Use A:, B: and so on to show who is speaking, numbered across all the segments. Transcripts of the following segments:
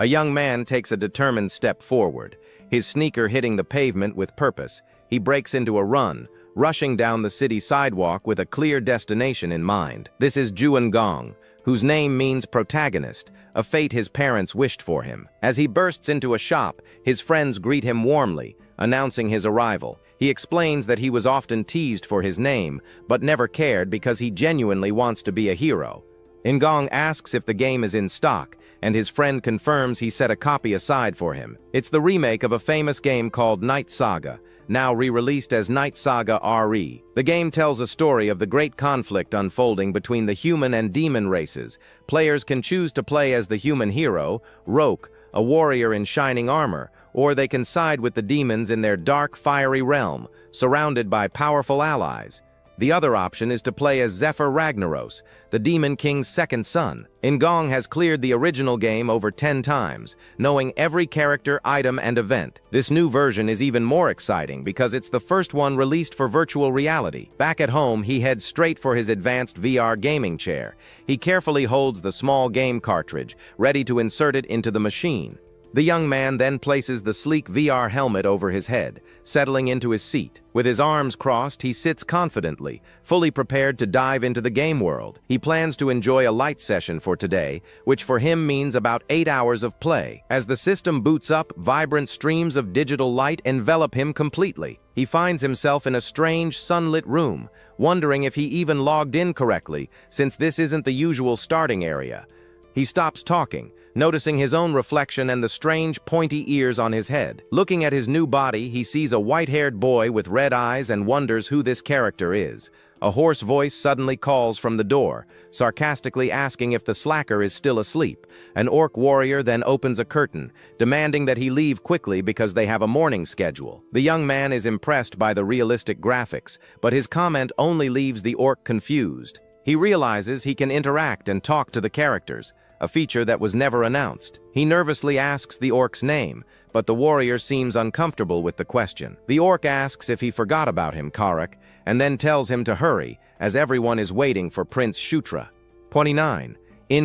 A: A young man takes a determined step forward, his sneaker hitting the pavement with purpose. He breaks into a run, rushing down the city sidewalk with a clear destination in mind. This is Gong, whose name means protagonist, a fate his parents wished for him. As he bursts into a shop, his friends greet him warmly, announcing his arrival. He explains that he was often teased for his name, but never cared because he genuinely wants to be a hero. Gong asks if the game is in stock, and his friend confirms he set a copy aside for him. It's the remake of a famous game called Night Saga, now re-released as Night Saga RE. The game tells a story of the great conflict unfolding between the human and demon races. Players can choose to play as the human hero, Roke, a warrior in shining armor, or they can side with the demons in their dark, fiery realm, surrounded by powerful allies. The other option is to play as Zephyr Ragnaros, the Demon King's second son. Gong has cleared the original game over 10 times, knowing every character, item, and event. This new version is even more exciting because it's the first one released for virtual reality. Back at home, he heads straight for his advanced VR gaming chair. He carefully holds the small game cartridge, ready to insert it into the machine. The young man then places the sleek VR helmet over his head, settling into his seat. With his arms crossed, he sits confidently, fully prepared to dive into the game world. He plans to enjoy a light session for today, which for him means about 8 hours of play. As the system boots up, vibrant streams of digital light envelop him completely. He finds himself in a strange, sunlit room, wondering if he even logged in correctly, since this isn't the usual starting area. He stops talking, noticing his own reflection and the strange, pointy ears on his head. Looking at his new body, he sees a white-haired boy with red eyes and wonders who this character is. A hoarse voice suddenly calls from the door, sarcastically asking if the slacker is still asleep. An orc warrior then opens a curtain, demanding that he leave quickly because they have a morning schedule. The young man is impressed by the realistic graphics, but his comment only leaves the orc confused. He realizes he can interact and talk to the characters, a feature that was never announced. He nervously asks the orc's name, but the warrior seems uncomfortable with the question. The orc asks if he forgot about him, Karak, and then tells him to hurry, as everyone is waiting for Prince Shutra. 29.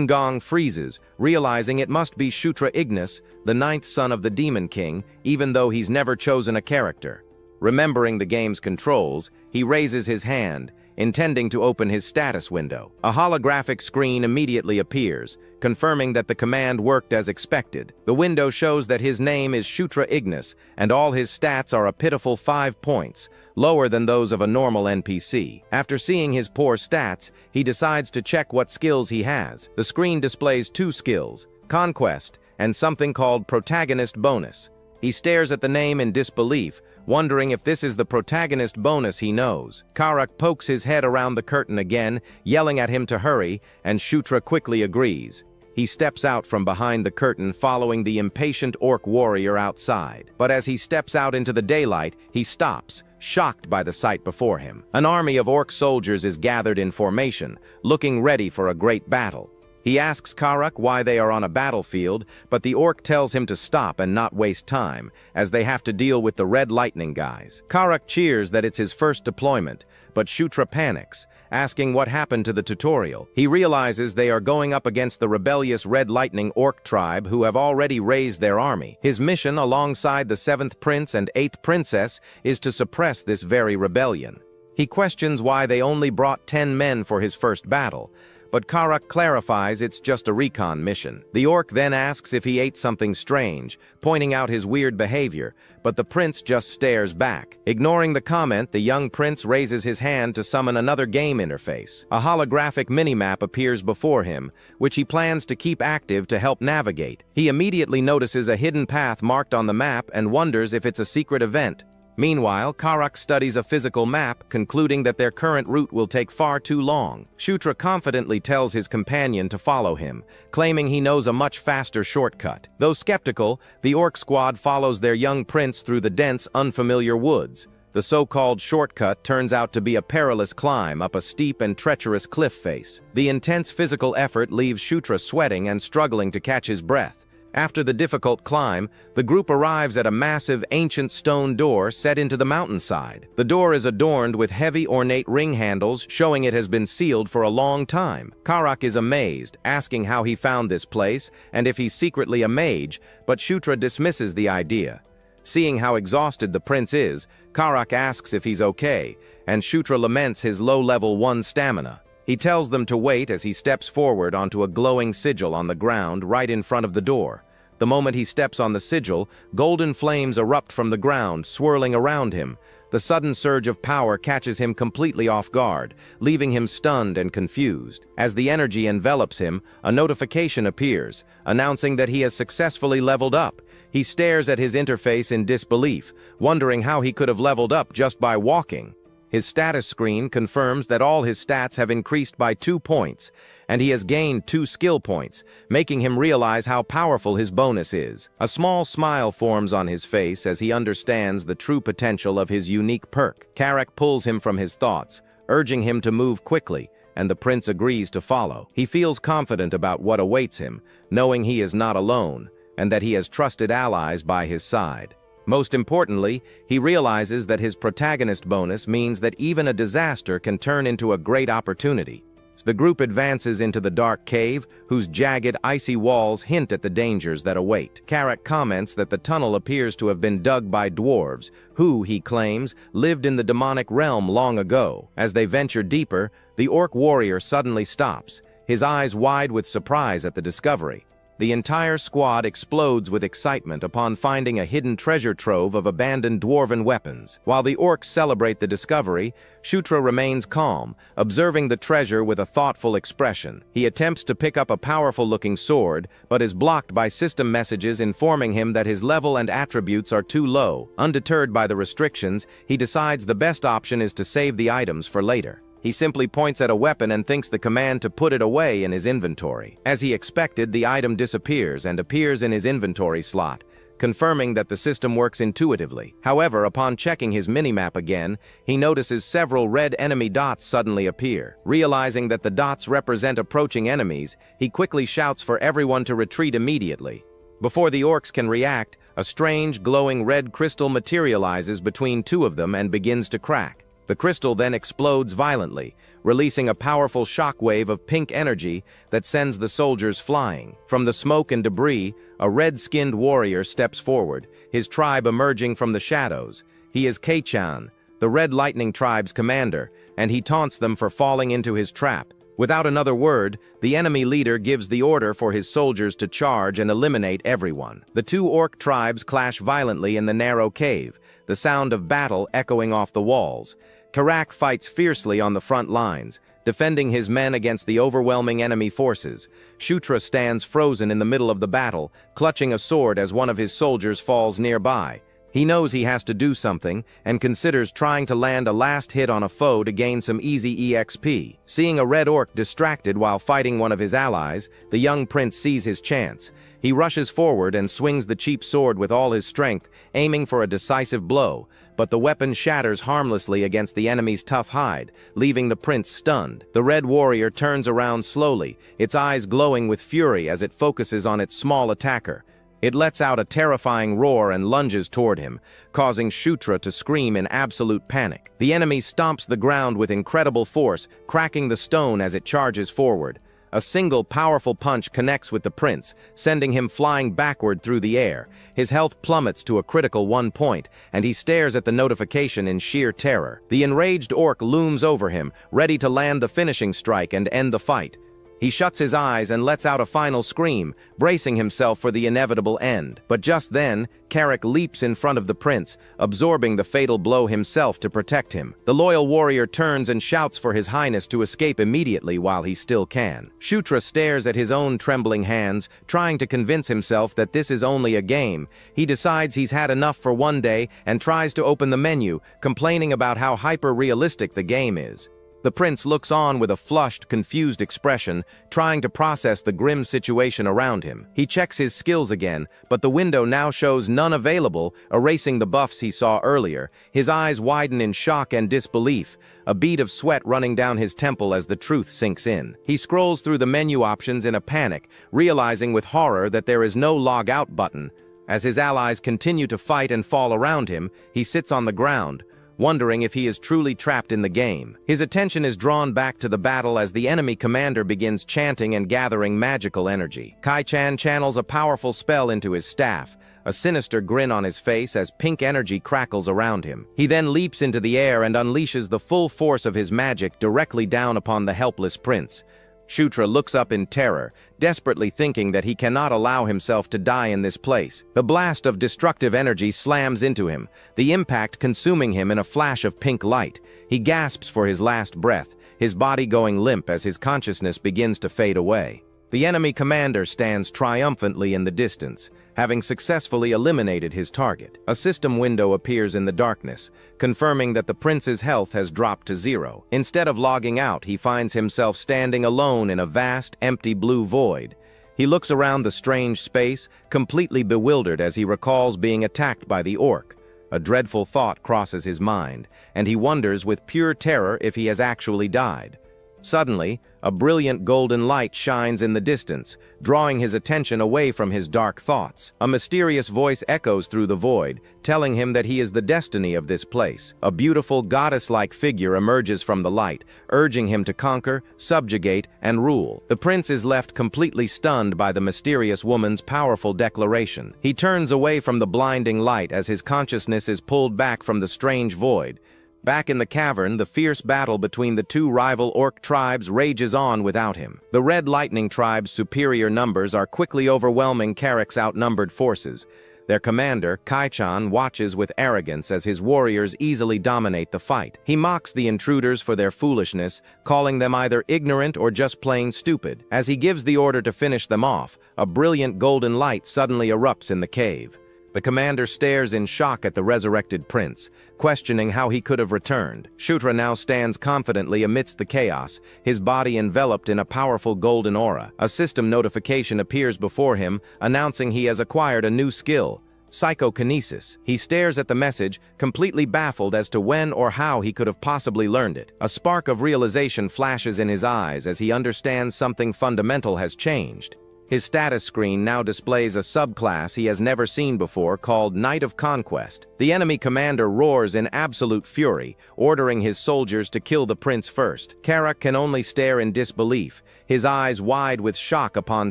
A: Gong freezes, realizing it must be Shutra Ignis, the 9th son of the Demon King, even though he's never chosen a character. Remembering the game's controls, he raises his hand, intending to open his status window. A holographic screen immediately appears, confirming that the command worked as expected. The window shows that his name is Shutra Ignis, and all his stats are a pitiful 5 points, lower than those of a normal NPC. After seeing his poor stats, he decides to check what skills he has. The screen displays 2 skills, Conquest, and something called Protagonist Bonus. He stares at the name in disbelief, wondering if this is the protagonist bonus he knows. Karak pokes his head around the curtain again, yelling at him to hurry, and Shutra quickly agrees. He steps out from behind the curtain, following the impatient orc warrior outside. But as he steps out into the daylight, he stops, shocked by the sight before him. An army of orc soldiers is gathered in formation, looking ready for a great battle. He asks Karak why they are on a battlefield, but the orc tells him to stop and not waste time, as they have to deal with the Red Lightning guys. Karak cheers that it's his first deployment, but Shutra panics, asking what happened to the tutorial. He realizes they are going up against the rebellious Red Lightning orc tribe who have already raised their army. His mission, alongside the 7th prince and 8th princess, is to suppress this very rebellion. He questions why they only brought 10 men for his first battle, but Karak clarifies it's just a recon mission. The orc then asks if he ate something strange, pointing out his weird behavior, but the prince just stares back. Ignoring the comment, the young prince raises his hand to summon another game interface. A holographic minimap appears before him, which he plans to keep active to help navigate. He immediately notices a hidden path marked on the map and wonders if it's a secret event. Meanwhile, Karak studies a physical map, concluding that their current route will take far too long. Shutra confidently tells his companion to follow him, claiming he knows a much faster shortcut. Though skeptical, the orc squad follows their young prince through the dense, unfamiliar woods. The so-called shortcut turns out to be a perilous climb up a steep and treacherous cliff face. The intense physical effort leaves Shutra sweating and struggling to catch his breath. After the difficult climb, the group arrives at a massive ancient stone door set into the mountainside. The door is adorned with heavy ornate ring handles, showing it has been sealed for a long time. Karak is amazed, asking how he found this place and if he's secretly a mage, but Shutra dismisses the idea. Seeing how exhausted the prince is, Karak asks if he's okay, and Shutra laments his low-level 1 stamina. He tells them to wait as he steps forward onto a glowing sigil on the ground right in front of the door. The moment he steps on the sigil, golden flames erupt from the ground, swirling around him. The sudden surge of power catches him completely off guard, leaving him stunned and confused. As the energy envelops him, a notification appears, announcing that he has successfully leveled up. He stares at his interface in disbelief, wondering how he could have leveled up just by walking. His status screen confirms that all his stats have increased by 2 points, and he has gained 2 skill points, making him realize how powerful his bonus is. A small smile forms on his face as he understands the true potential of his unique perk. Karak pulls him from his thoughts, urging him to move quickly, and the prince agrees to follow. He feels confident about what awaits him, knowing he is not alone, and that he has trusted allies by his side. Most importantly, he realizes that his protagonist bonus means that even a disaster can turn into a great opportunity. The group advances into the dark cave, whose jagged, icy walls hint at the dangers that await. Karak comments that the tunnel appears to have been dug by dwarves, who, he claims, lived in the demonic realm long ago. As they venture deeper, the orc warrior suddenly stops, his eyes wide with surprise at the discovery. The entire squad explodes with excitement upon finding a hidden treasure trove of abandoned dwarven weapons. While the orcs celebrate the discovery, Shutra remains calm, observing the treasure with a thoughtful expression. He attempts to pick up a powerful-looking sword, but is blocked by system messages informing him that his level and attributes are too low. Undeterred by the restrictions, he decides the best option is to save the items for later. He simply points at a weapon and thinks the command to put it away in his inventory. As he expected, the item disappears and appears in his inventory slot, confirming that the system works intuitively. However, upon checking his minimap again, he notices several red enemy dots suddenly appear. Realizing that the dots represent approaching enemies, he quickly shouts for everyone to retreat immediately. Before the orcs can react, a strange, glowing red crystal materializes between 2 of them and begins to crack. The crystal then explodes violently, releasing a powerful shockwave of pink energy that sends the soldiers flying. From the smoke and debris, a red-skinned warrior steps forward, his tribe emerging from the shadows. He is Keichan, the Red Lightning tribe's commander, and he taunts them for falling into his trap. Without another word, the enemy leader gives the order for his soldiers to charge and eliminate everyone. The 2 orc tribes clash violently in the narrow cave, the sound of battle echoing off the walls. Karak fights fiercely on the front lines, defending his men against the overwhelming enemy forces. Shutra stands frozen in the middle of the battle, clutching a sword as one of his soldiers falls nearby. He knows he has to do something, and considers trying to land a last hit on a foe to gain some easy EXP. Seeing a red orc distracted while fighting one of his allies, the young prince sees his chance. He rushes forward and swings the cheap sword with all his strength, aiming for a decisive blow, but the weapon shatters harmlessly against the enemy's tough hide, leaving the prince stunned. The red warrior turns around slowly, its eyes glowing with fury as it focuses on its small attacker. It lets out a terrifying roar and lunges toward him, causing Shutra to scream in absolute panic. The enemy stomps the ground with incredible force, cracking the stone as it charges forward. A single powerful punch connects with the prince, sending him flying backward through the air. His health plummets to a critical 1 point, and he stares at the notification in sheer terror. The enraged orc looms over him, ready to land the finishing strike and end the fight. He shuts his eyes and lets out a final scream, bracing himself for the inevitable end. But just then, Karak leaps in front of the prince, absorbing the fatal blow himself to protect him. The loyal warrior turns and shouts for his highness to escape immediately while he still can. Shutra stares at his own trembling hands, trying to convince himself that this is only a game. He decides he's had enough for one day and tries to open the menu, complaining about how hyper-realistic the game is. The prince looks on with a flushed, confused expression, trying to process the grim situation around him. He checks his skills again, but the window now shows none available, erasing the buffs he saw earlier. His eyes widen in shock and disbelief, a bead of sweat running down his temple as the truth sinks in. He scrolls through the menu options in a panic, realizing with horror that there is no log out button. As his allies continue to fight and fall around him, he sits on the ground, wondering if he is truly trapped in the game. His attention is drawn back to the battle as the enemy commander begins chanting and gathering magical energy. Kai-chan channels a powerful spell into his staff, a sinister grin on his face as pink energy crackles around him. He then leaps into the air and unleashes the full force of his magic directly down upon the helpless prince. Shutra looks up in terror, desperately thinking that he cannot allow himself to die in this place. The blast of destructive energy slams into him, the impact consuming him in a flash of pink light. He gasps for his last breath, his body going limp as his consciousness begins to fade away. The enemy commander stands triumphantly in the distance, having successfully eliminated his target. A system window appears in the darkness, confirming that the prince's health has dropped to 0. Instead of logging out, he finds himself standing alone in a vast, empty blue void. He looks around the strange space, completely bewildered as he recalls being attacked by the orc. A dreadful thought crosses his mind, and he wonders with pure terror if he has actually died. Suddenly, a brilliant golden light shines in the distance, drawing his attention away from his dark thoughts. A mysterious voice echoes through the void, telling him that he is the destiny of this place. A beautiful goddess-like figure emerges from the light, urging him to conquer, subjugate, and rule. The prince is left completely stunned by the mysterious woman's powerful declaration. He turns away from the blinding light as his consciousness is pulled back from the strange void. Back in the cavern, the fierce battle between the two rival orc tribes rages on without him. The Red Lightning tribe's superior numbers are quickly overwhelming Karak's outnumbered forces. Their commander, Kai-chan, watches with arrogance as his warriors easily dominate the fight. He mocks the intruders for their foolishness, calling them either ignorant or just plain stupid. As he gives the order to finish them off, a brilliant golden light suddenly erupts in the cave. The commander stares in shock at the resurrected prince, questioning how he could have returned. Shutra now stands confidently amidst the chaos, his body enveloped in a powerful golden aura. A system notification appears before him, announcing he has acquired a new skill, psychokinesis. He stares at the message, completely baffled as to when or how he could have possibly learned it. A spark of realization flashes in his eyes as he understands something fundamental has changed. His status screen now displays a subclass he has never seen before called Knight of Conquest. The enemy commander roars in absolute fury, ordering his soldiers to kill the prince first. Karak can only stare in disbelief, his eyes wide with shock upon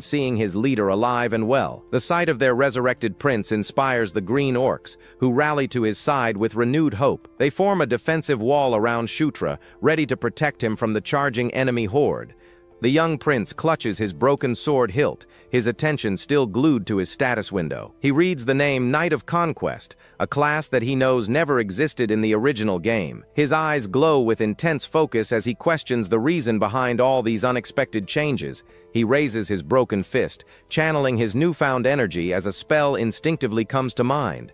A: seeing his leader alive and well. The sight of their resurrected prince inspires the green orcs, who rally to his side with renewed hope. They form a defensive wall around Shutra, ready to protect him from the charging enemy horde. The young prince clutches his broken sword hilt, his attention still glued to his status window. He reads the name Knight of Conquest, a class that he knows never existed in the original game. His eyes glow with intense focus as he questions the reason behind all these unexpected changes. He raises his broken fist, channeling his newfound energy as a spell instinctively comes to mind.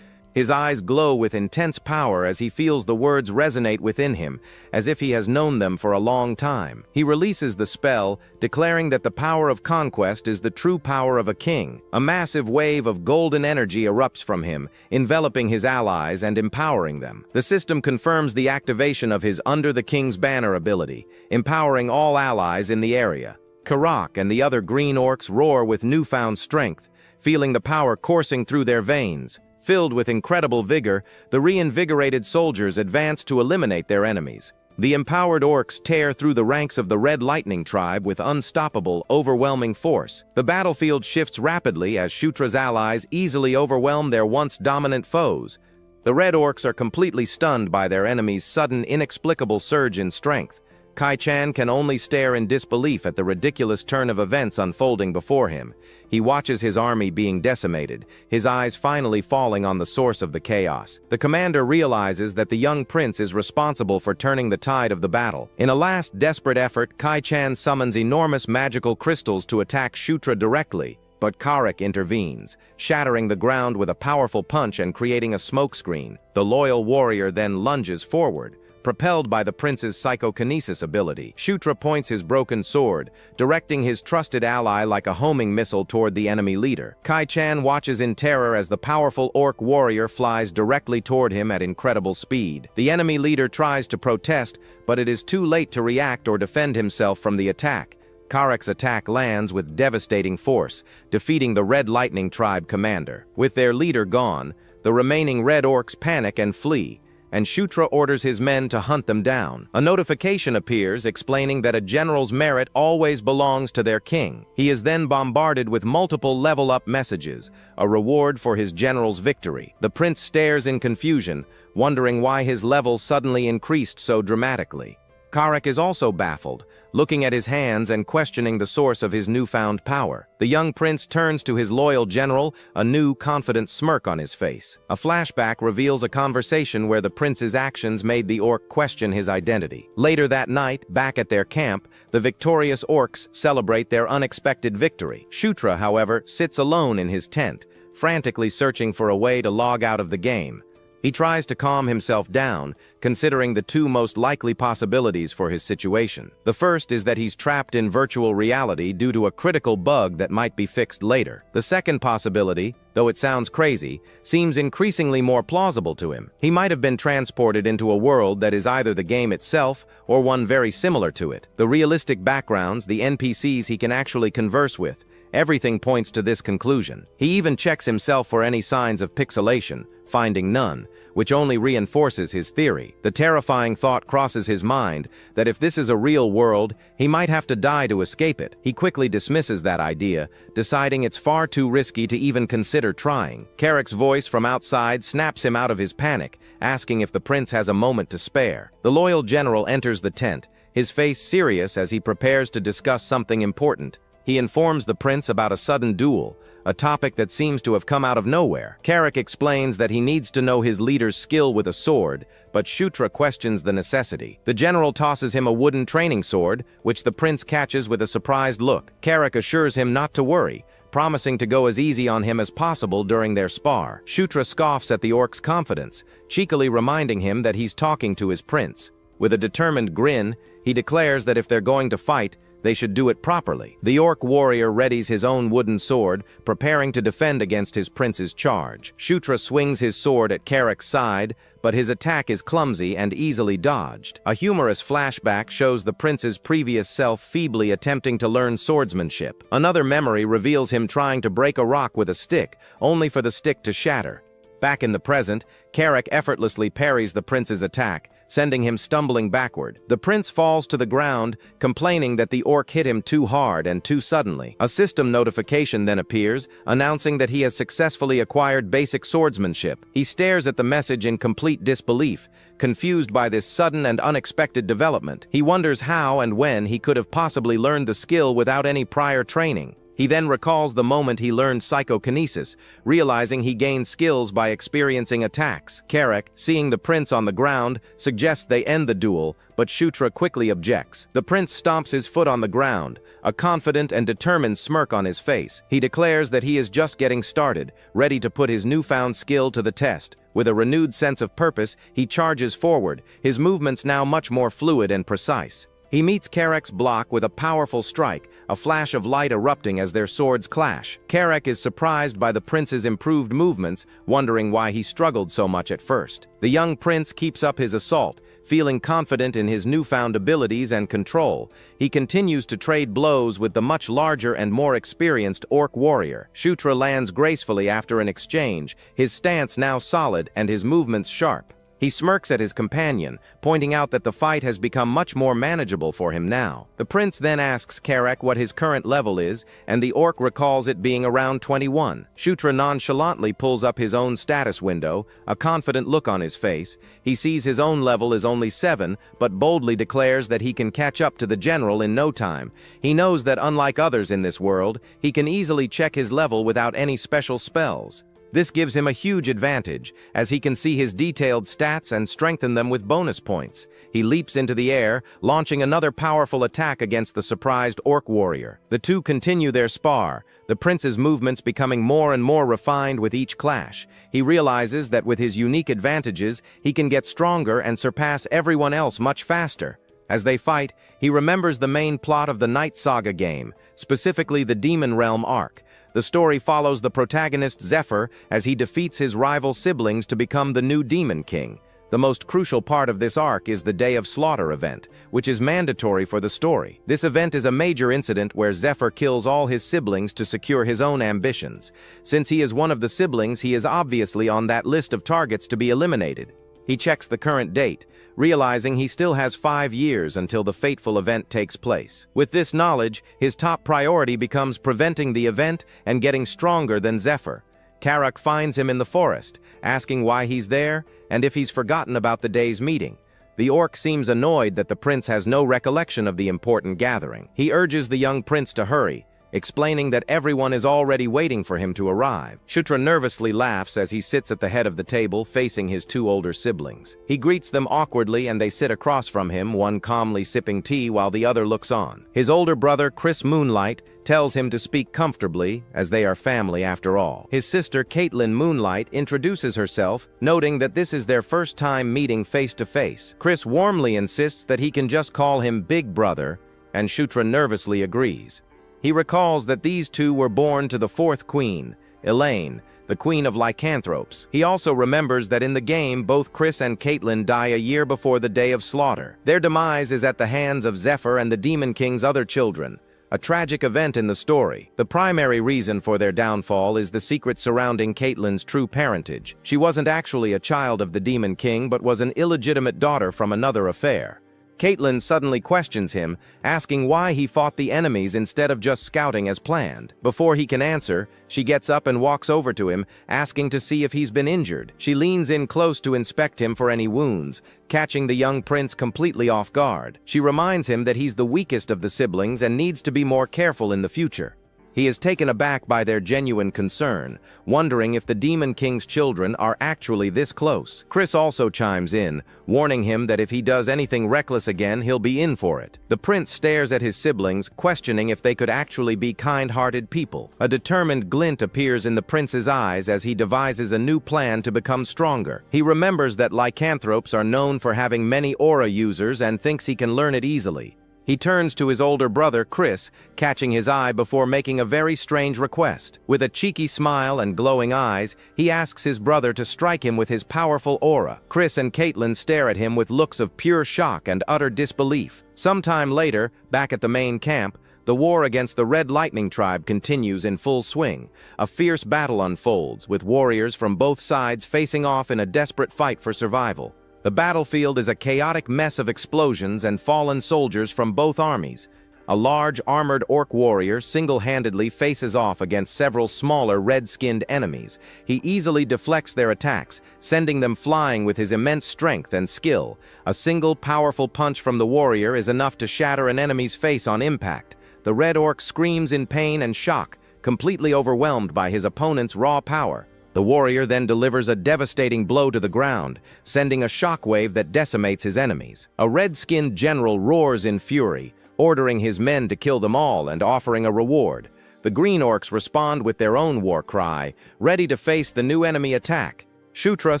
A: His eyes glow with intense power as he feels the words resonate within him, as if he has known them for a long time. He releases the spell, declaring that the power of conquest is the true power of a king. A massive wave of golden energy erupts from him, enveloping his allies and empowering them. The system confirms the activation of his Under the King's Banner ability, empowering all allies in the area. Karak and the other green orcs roar with newfound strength, feeling the power coursing through their veins. Filled with incredible vigor, the reinvigorated soldiers advance to eliminate their enemies. The empowered orcs tear through the ranks of the Red Lightning tribe with unstoppable, overwhelming force. The battlefield shifts rapidly as Shutra's allies easily overwhelm their once dominant foes. The Red Orcs are completely stunned by their enemy's sudden, inexplicable surge in strength. Kai-chan can only stare in disbelief at the ridiculous turn of events unfolding before him. He watches his army being decimated, his eyes finally falling on the source of the chaos. The commander realizes that the young prince is responsible for turning the tide of the battle. In a last desperate effort, Kai-chan summons enormous magical crystals to attack Shutra directly. But Karak intervenes, shattering the ground with a powerful punch and creating a smokescreen. The loyal warrior then lunges forward, propelled by the prince's psychokinesis ability. Shutra points his broken sword, directing his trusted ally like a homing missile toward the enemy leader. Kai-chan watches in terror as the powerful orc warrior flies directly toward him at incredible speed. The enemy leader tries to protest, but it is too late to react or defend himself from the attack. Karek's attack lands with devastating force, defeating the Red Lightning Tribe commander. With their leader gone, the remaining red orcs panic and flee, and Shutra orders his men to hunt them down. A notification appears explaining that a general's merit always belongs to their king. He is then bombarded with multiple level-up messages, a reward for his general's victory. The prince stares in confusion, wondering why his level suddenly increased so dramatically. Karek is also baffled, looking at his hands and questioning the source of his newfound power. The young prince turns to his loyal general, a new, confident smirk on his face. A flashback reveals a conversation where the prince's actions made the orc question his identity. Later that night, back at their camp, the victorious orcs celebrate their unexpected victory. Shutra, however, sits alone in his tent, frantically searching for a way to log out of the game. He tries to calm himself down, considering the two most likely possibilities for his situation. The first is that he's trapped in virtual reality due to a critical bug that might be fixed later. The second possibility, though it sounds crazy, seems increasingly more plausible to him. He might have been transported into a world that is either the game itself or one very similar to it. The realistic backgrounds, the NPCs he can actually converse with, everything points to this conclusion. He even checks himself for any signs of pixelation, finding none, which only reinforces his theory. The terrifying thought crosses his mind that if this is a real world, he might have to die to escape it. He quickly dismisses that idea, deciding it's far too risky to even consider trying. Karek's voice from outside snaps him out of his panic, asking if the prince has a moment to spare. The loyal general enters the tent, his face serious as he prepares to discuss something important. He informs the prince about a sudden duel, a topic that seems to have come out of nowhere. Karek explains that he needs to know his leader's skill with a sword, but Shutra questions the necessity. The general tosses him a wooden training sword, which the prince catches with a surprised look. Karek assures him not to worry, promising to go as easy on him as possible during their spar. Shutra scoffs at the orc's confidence, cheekily reminding him that he's talking to his prince. With a determined grin, he declares that if they're going to fight, they should do it properly. The orc warrior readies his own wooden sword, preparing to defend against his prince's charge. Shutra swings his sword at Karek's side, but his attack is clumsy and easily dodged. A humorous flashback shows the prince's previous self feebly attempting to learn swordsmanship. Another memory reveals him trying to break a rock with a stick, only for the stick to shatter. Back in the present, Karek effortlessly parries the prince's attack, sending him stumbling backward. The prince falls to the ground, complaining that the orc hit him too hard and too suddenly. A system notification then appears, announcing that he has successfully acquired basic swordsmanship. He stares at the message in complete disbelief, confused by this sudden and unexpected development. He wonders how and when he could have possibly learned the skill without any prior training. He then recalls the moment he learned psychokinesis, realizing he gained skills by experiencing attacks. Karek, seeing the prince on the ground, suggests they end the duel, but Shutra quickly objects. The prince stomps his foot on the ground, a confident and determined smirk on his face. He declares that he is just getting started, ready to put his newfound skill to the test. With a renewed sense of purpose, he charges forward, his movements now much more fluid and precise. He meets Karek's block with a powerful strike, a flash of light erupting as their swords clash. Karek is surprised by the prince's improved movements, wondering why he struggled so much at first. The young prince keeps up his assault, feeling confident in his newfound abilities and control. He continues to trade blows with the much larger and more experienced orc warrior. Shutra lands gracefully after an exchange, his stance now solid and his movements sharp. He smirks at his companion, pointing out that the fight has become much more manageable for him now. The prince then asks Karek what his current level is, and the orc recalls it being around 21. Shutra nonchalantly pulls up his own status window, a confident look on his face. He sees his own level is only 7, but boldly declares that he can catch up to the general in no time. He knows that unlike others in this world, he can easily check his level without any special spells. This gives him a huge advantage, as he can see his detailed stats and strengthen them with bonus points. He leaps into the air, launching another powerful attack against the surprised orc warrior. The two continue their spar, the prince's movements becoming more and more refined with each clash. He realizes that with his unique advantages, he can get stronger and surpass everyone else much faster. As they fight, he remembers the main plot of the Night Saga game, specifically the Demon Realm arc. The story follows the protagonist Zephyr as he defeats his rival siblings to become the new Demon King. The most crucial part of this arc is the Day of Slaughter event, which is mandatory for the story. This event is a major incident where Zephyr kills all his siblings to secure his own ambitions. Since he is one of the siblings, he is obviously on that list of targets to be eliminated. He checks the current date, realizing he still has 5 years until the fateful event takes place. With this knowledge, his top priority becomes preventing the event and getting stronger than Zephyr. Karak finds him in the forest, asking why he's there and if he's forgotten about the day's meeting. The orc seems annoyed that the prince has no recollection of the important gathering. He urges the young prince to hurry, explaining that everyone is already waiting for him to arrive. Shutra nervously laughs as he sits at the head of the table facing his 2 older siblings. He greets them awkwardly and they sit across from him, one calmly sipping tea while the other looks on. His older brother, Chris Moonlight, tells him to speak comfortably, as they are family after all. His sister, Caitlin Moonlight, introduces herself, noting that this is their first time meeting face-to-face. Chris warmly insists that he can just call him Big Brother, and Shutra nervously agrees. He recalls that these two were born to the 4th queen, Elaine, the queen of lycanthropes. He also remembers that in the game, both Chris and Caitlin die a year before the Day of Slaughter. Their demise is at the hands of Zephyr and the Demon King's other children, a tragic event in the story. The primary reason for their downfall is the secret surrounding Caitlin's true parentage. She wasn't actually a child of the Demon King, but was an illegitimate daughter from another affair. Caitlin suddenly questions him, asking why he fought the enemies instead of just scouting as planned. Before he can answer, she gets up and walks over to him, asking to see if he's been injured. She leans in close to inspect him for any wounds, catching the young prince completely off guard. She reminds him that he's the weakest of the siblings and needs to be more careful in the future. He is taken aback by their genuine concern, wondering if the Demon King's children are actually this close. Chris also chimes in, warning him that if he does anything reckless again, he'll be in for it. The prince stares at his siblings, questioning if they could actually be kind-hearted people. A determined glint appears in the prince's eyes as he devises a new plan to become stronger. He remembers that lycanthropes are known for having many aura users and thinks he can learn it easily. He turns to his older brother, Chris, catching his eye before making a very strange request. With a cheeky smile and glowing eyes, he asks his brother to strike him with his powerful aura. Chris and Caitlin stare at him with looks of pure shock and utter disbelief. Sometime later, back at the main camp, the war against the Red Lightning Tribe continues in full swing. A fierce battle unfolds, with warriors from both sides facing off in a desperate fight for survival. The battlefield is a chaotic mess of explosions and fallen soldiers from both armies. A large armored orc warrior single-handedly faces off against several smaller red-skinned enemies. He easily deflects their attacks, sending them flying with his immense strength and skill. A single powerful punch from the warrior is enough to shatter an enemy's face on impact. The red orc screams in pain and shock, completely overwhelmed by his opponent's raw power. The warrior then delivers a devastating blow to the ground, sending a shockwave that decimates his enemies. A red-skinned general roars in fury, ordering his men to kill them all and offering a reward. The green orcs respond with their own war cry, ready to face the new enemy attack. Shutra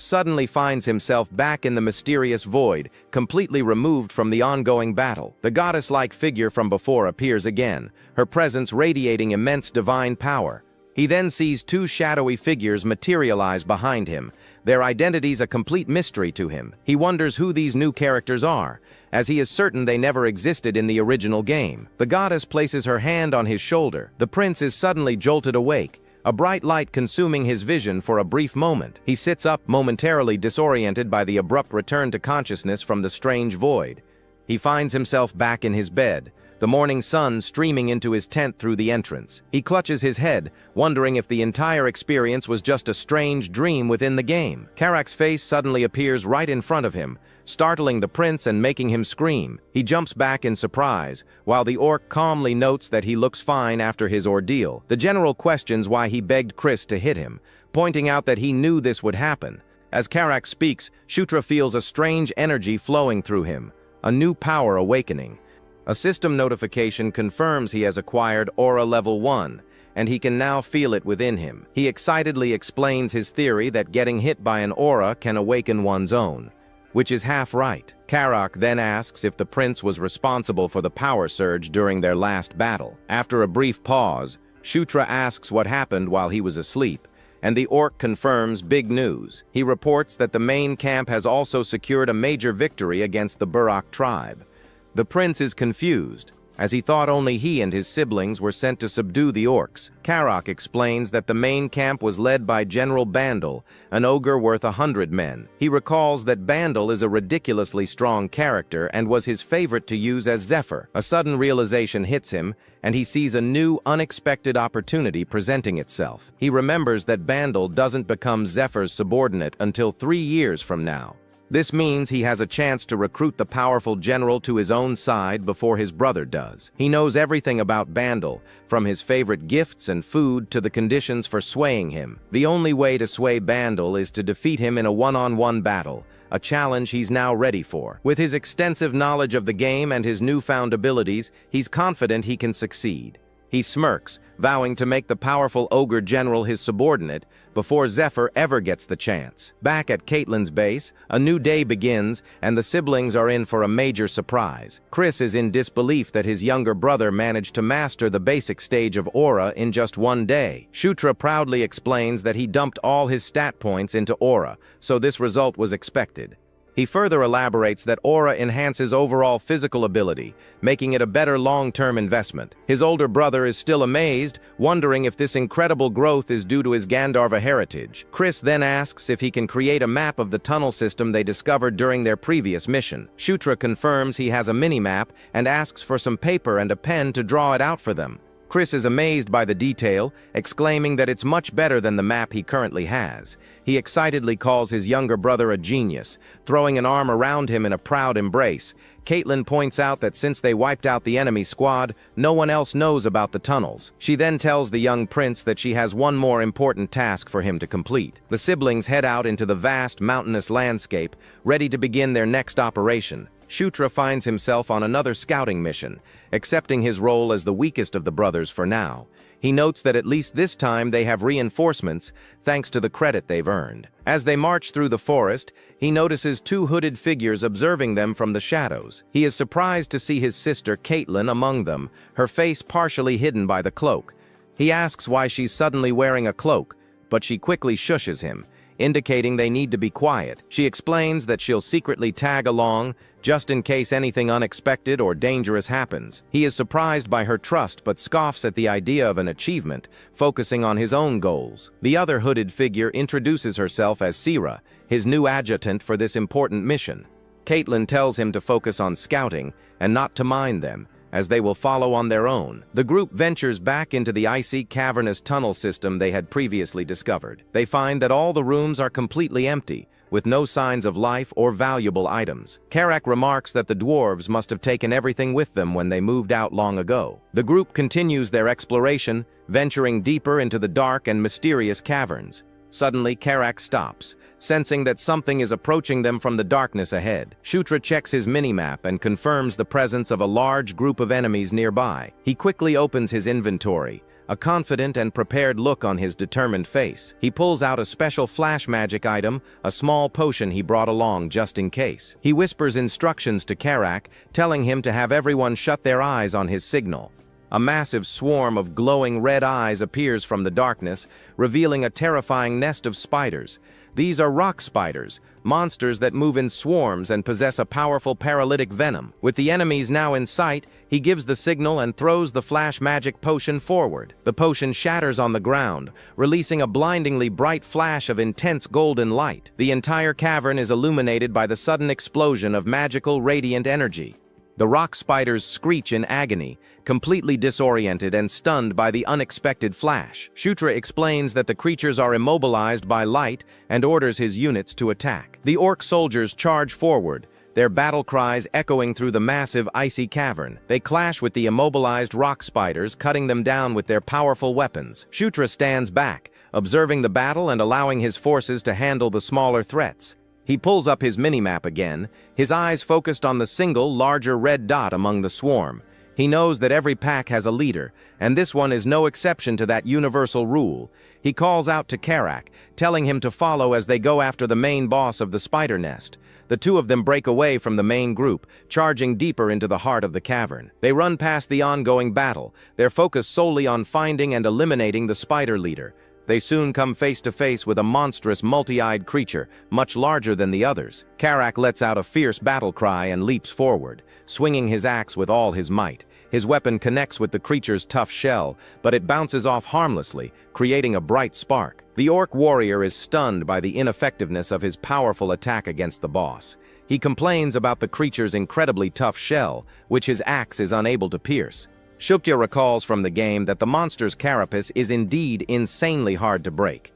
A: suddenly finds himself back in the mysterious void, completely removed from the ongoing battle. The goddess-like figure from before appears again, her presence radiating immense divine power. He then sees 2 shadowy figures materialize behind him, their identities a complete mystery to him. He wonders who these new characters are, as he is certain they never existed in the original game. The goddess places her hand on his shoulder. The prince is suddenly jolted awake, a bright light consuming his vision for a brief moment. He sits up, momentarily disoriented by the abrupt return to consciousness from the strange void. He finds himself back in his bed, the morning sun streaming into his tent through the entrance. He clutches his head, wondering if the entire experience was just a strange dream within the game. Karak's face suddenly appears right in front of him, startling the prince and making him scream. He jumps back in surprise, while the orc calmly notes that he looks fine after his ordeal. The general questions why he begged Chris to hit him, pointing out that he knew this would happen. As Karak speaks, Shutra feels a strange energy flowing through him, a new power awakening. A system notification confirms he has acquired Aura Level 1, and he can now feel it within him. He excitedly explains his theory that getting hit by an aura can awaken one's own, which is half right. Karak then asks if the prince was responsible for the power surge during their last battle. After a brief pause, Shutra asks what happened while he was asleep, and the orc confirms big news. He reports that the main camp has also secured a major victory against the Burak tribe. The prince is confused, as he thought only he and his siblings were sent to subdue the orcs. Karak explains that the main camp was led by General Vandal, an ogre worth 100 men. He recalls that Vandal is a ridiculously strong character and was his favorite to use as Zephyr. A sudden realization hits him, and he sees a new, unexpected opportunity presenting itself. He remembers that Vandal doesn't become Zephyr's subordinate until 3 years from now. This means he has a chance to recruit the powerful general to his own side before his brother does. He knows everything about Vandal, from his favorite gifts and food to the conditions for swaying him. The only way to sway Vandal is to defeat him in a one-on-one battle, a challenge he's now ready for. With his extensive knowledge of the game and his newfound abilities, he's confident he can succeed. He smirks, vowing to make the powerful ogre general his subordinate before Zephyr ever gets the chance. Back at Caitlyn's base, a new day begins, and the siblings are in for a major surprise. Chris is in disbelief that his younger brother managed to master the basic stage of Aura in just 1 day. Shutra proudly explains that he dumped all his stat points into Aura, so this result was expected. He further elaborates that Aura enhances overall physical ability, making it a better long-term investment. His older brother is still amazed, wondering if this incredible growth is due to his Gandharva heritage. Chris then asks if he can create a map of the tunnel system they discovered during their previous mission. Shutra confirms he has a mini-map and asks for some paper and a pen to draw it out for them. Chris is amazed by the detail, exclaiming that it's much better than the map he currently has. He excitedly calls his younger brother a genius, throwing an arm around him in a proud embrace. Caitlyn points out that since they wiped out the enemy squad, no one else knows about the tunnels. She then tells the young prince that she has one more important task for him to complete. The siblings head out into the vast, mountainous landscape, ready to begin their next operation. Shutra finds himself on another scouting mission, accepting his role as the weakest of the brothers for now. He notes that at least this time they have reinforcements, thanks to the credit they've earned. As they march through the forest, he notices 2 hooded figures observing them from the shadows. He is surprised to see his sister Caitlyn among them, her face partially hidden by the cloak. He asks why she's suddenly wearing a cloak, but she quickly shushes him, indicating they need to be quiet. She explains that she'll secretly tag along, just in case anything unexpected or dangerous happens. He is surprised by her trust but scoffs at the idea of an achievement, focusing on his own goals. The other hooded figure introduces herself as Sira, his new adjutant for this important mission. Caitlyn tells him to focus on scouting and not to mind them, as they will follow on their own. The group ventures back into the icy, cavernous tunnel system they had previously discovered. They find that all the rooms are completely empty, with no signs of life or valuable items. Karak remarks that the dwarves must have taken everything with them when they moved out long ago. The group continues their exploration, venturing deeper into the dark and mysterious caverns. Suddenly, Karak stops, sensing that something is approaching them from the darkness ahead. Shutra checks his minimap and confirms the presence of a large group of enemies nearby. He quickly opens his inventory, a confident and prepared look on his determined face. He pulls out a special flash magic item, a small potion he brought along just in case. He whispers instructions to Karak, telling him to have everyone shut their eyes on his signal. A massive swarm of glowing red eyes appears from the darkness, revealing a terrifying nest of spiders. These are rock spiders, monsters that move in swarms and possess a powerful paralytic venom. With the enemies now in sight, he gives the signal and throws the flash magic potion forward. The potion shatters on the ground, releasing a blindingly bright flash of intense golden light. The entire cavern is illuminated by the sudden explosion of magical radiant energy. The rock spiders screech in agony, completely disoriented and stunned by the unexpected flash. Shutra explains that the creatures are immobilized by light and orders his units to attack. The orc soldiers charge forward, their battle cries echoing through the massive icy cavern. They clash with the immobilized rock spiders, cutting them down with their powerful weapons. Shutra stands back, observing the battle and allowing his forces to handle the smaller threats. He pulls up his minimap again, his eyes focused on the single, larger red dot among the swarm. He knows that every pack has a leader, and this one is no exception to that universal rule. He calls out to Karak, telling him to follow as they go after the main boss of the spider nest. The two of them break away from the main group, charging deeper into the heart of the cavern. They run past the ongoing battle, their focus solely on finding and eliminating the spider leader. They soon come face to face with a monstrous, multi-eyed creature, much larger than the others. Karak lets out a fierce battle cry and leaps forward, swinging his axe with all his might. His weapon connects with the creature's tough shell, but it bounces off harmlessly, creating a bright spark. The orc warrior is stunned by the ineffectiveness of his powerful attack against the boss. He complains about the creature's incredibly tough shell, which his axe is unable to pierce. Shutra recalls from the game that the monster's carapace is indeed insanely hard to break.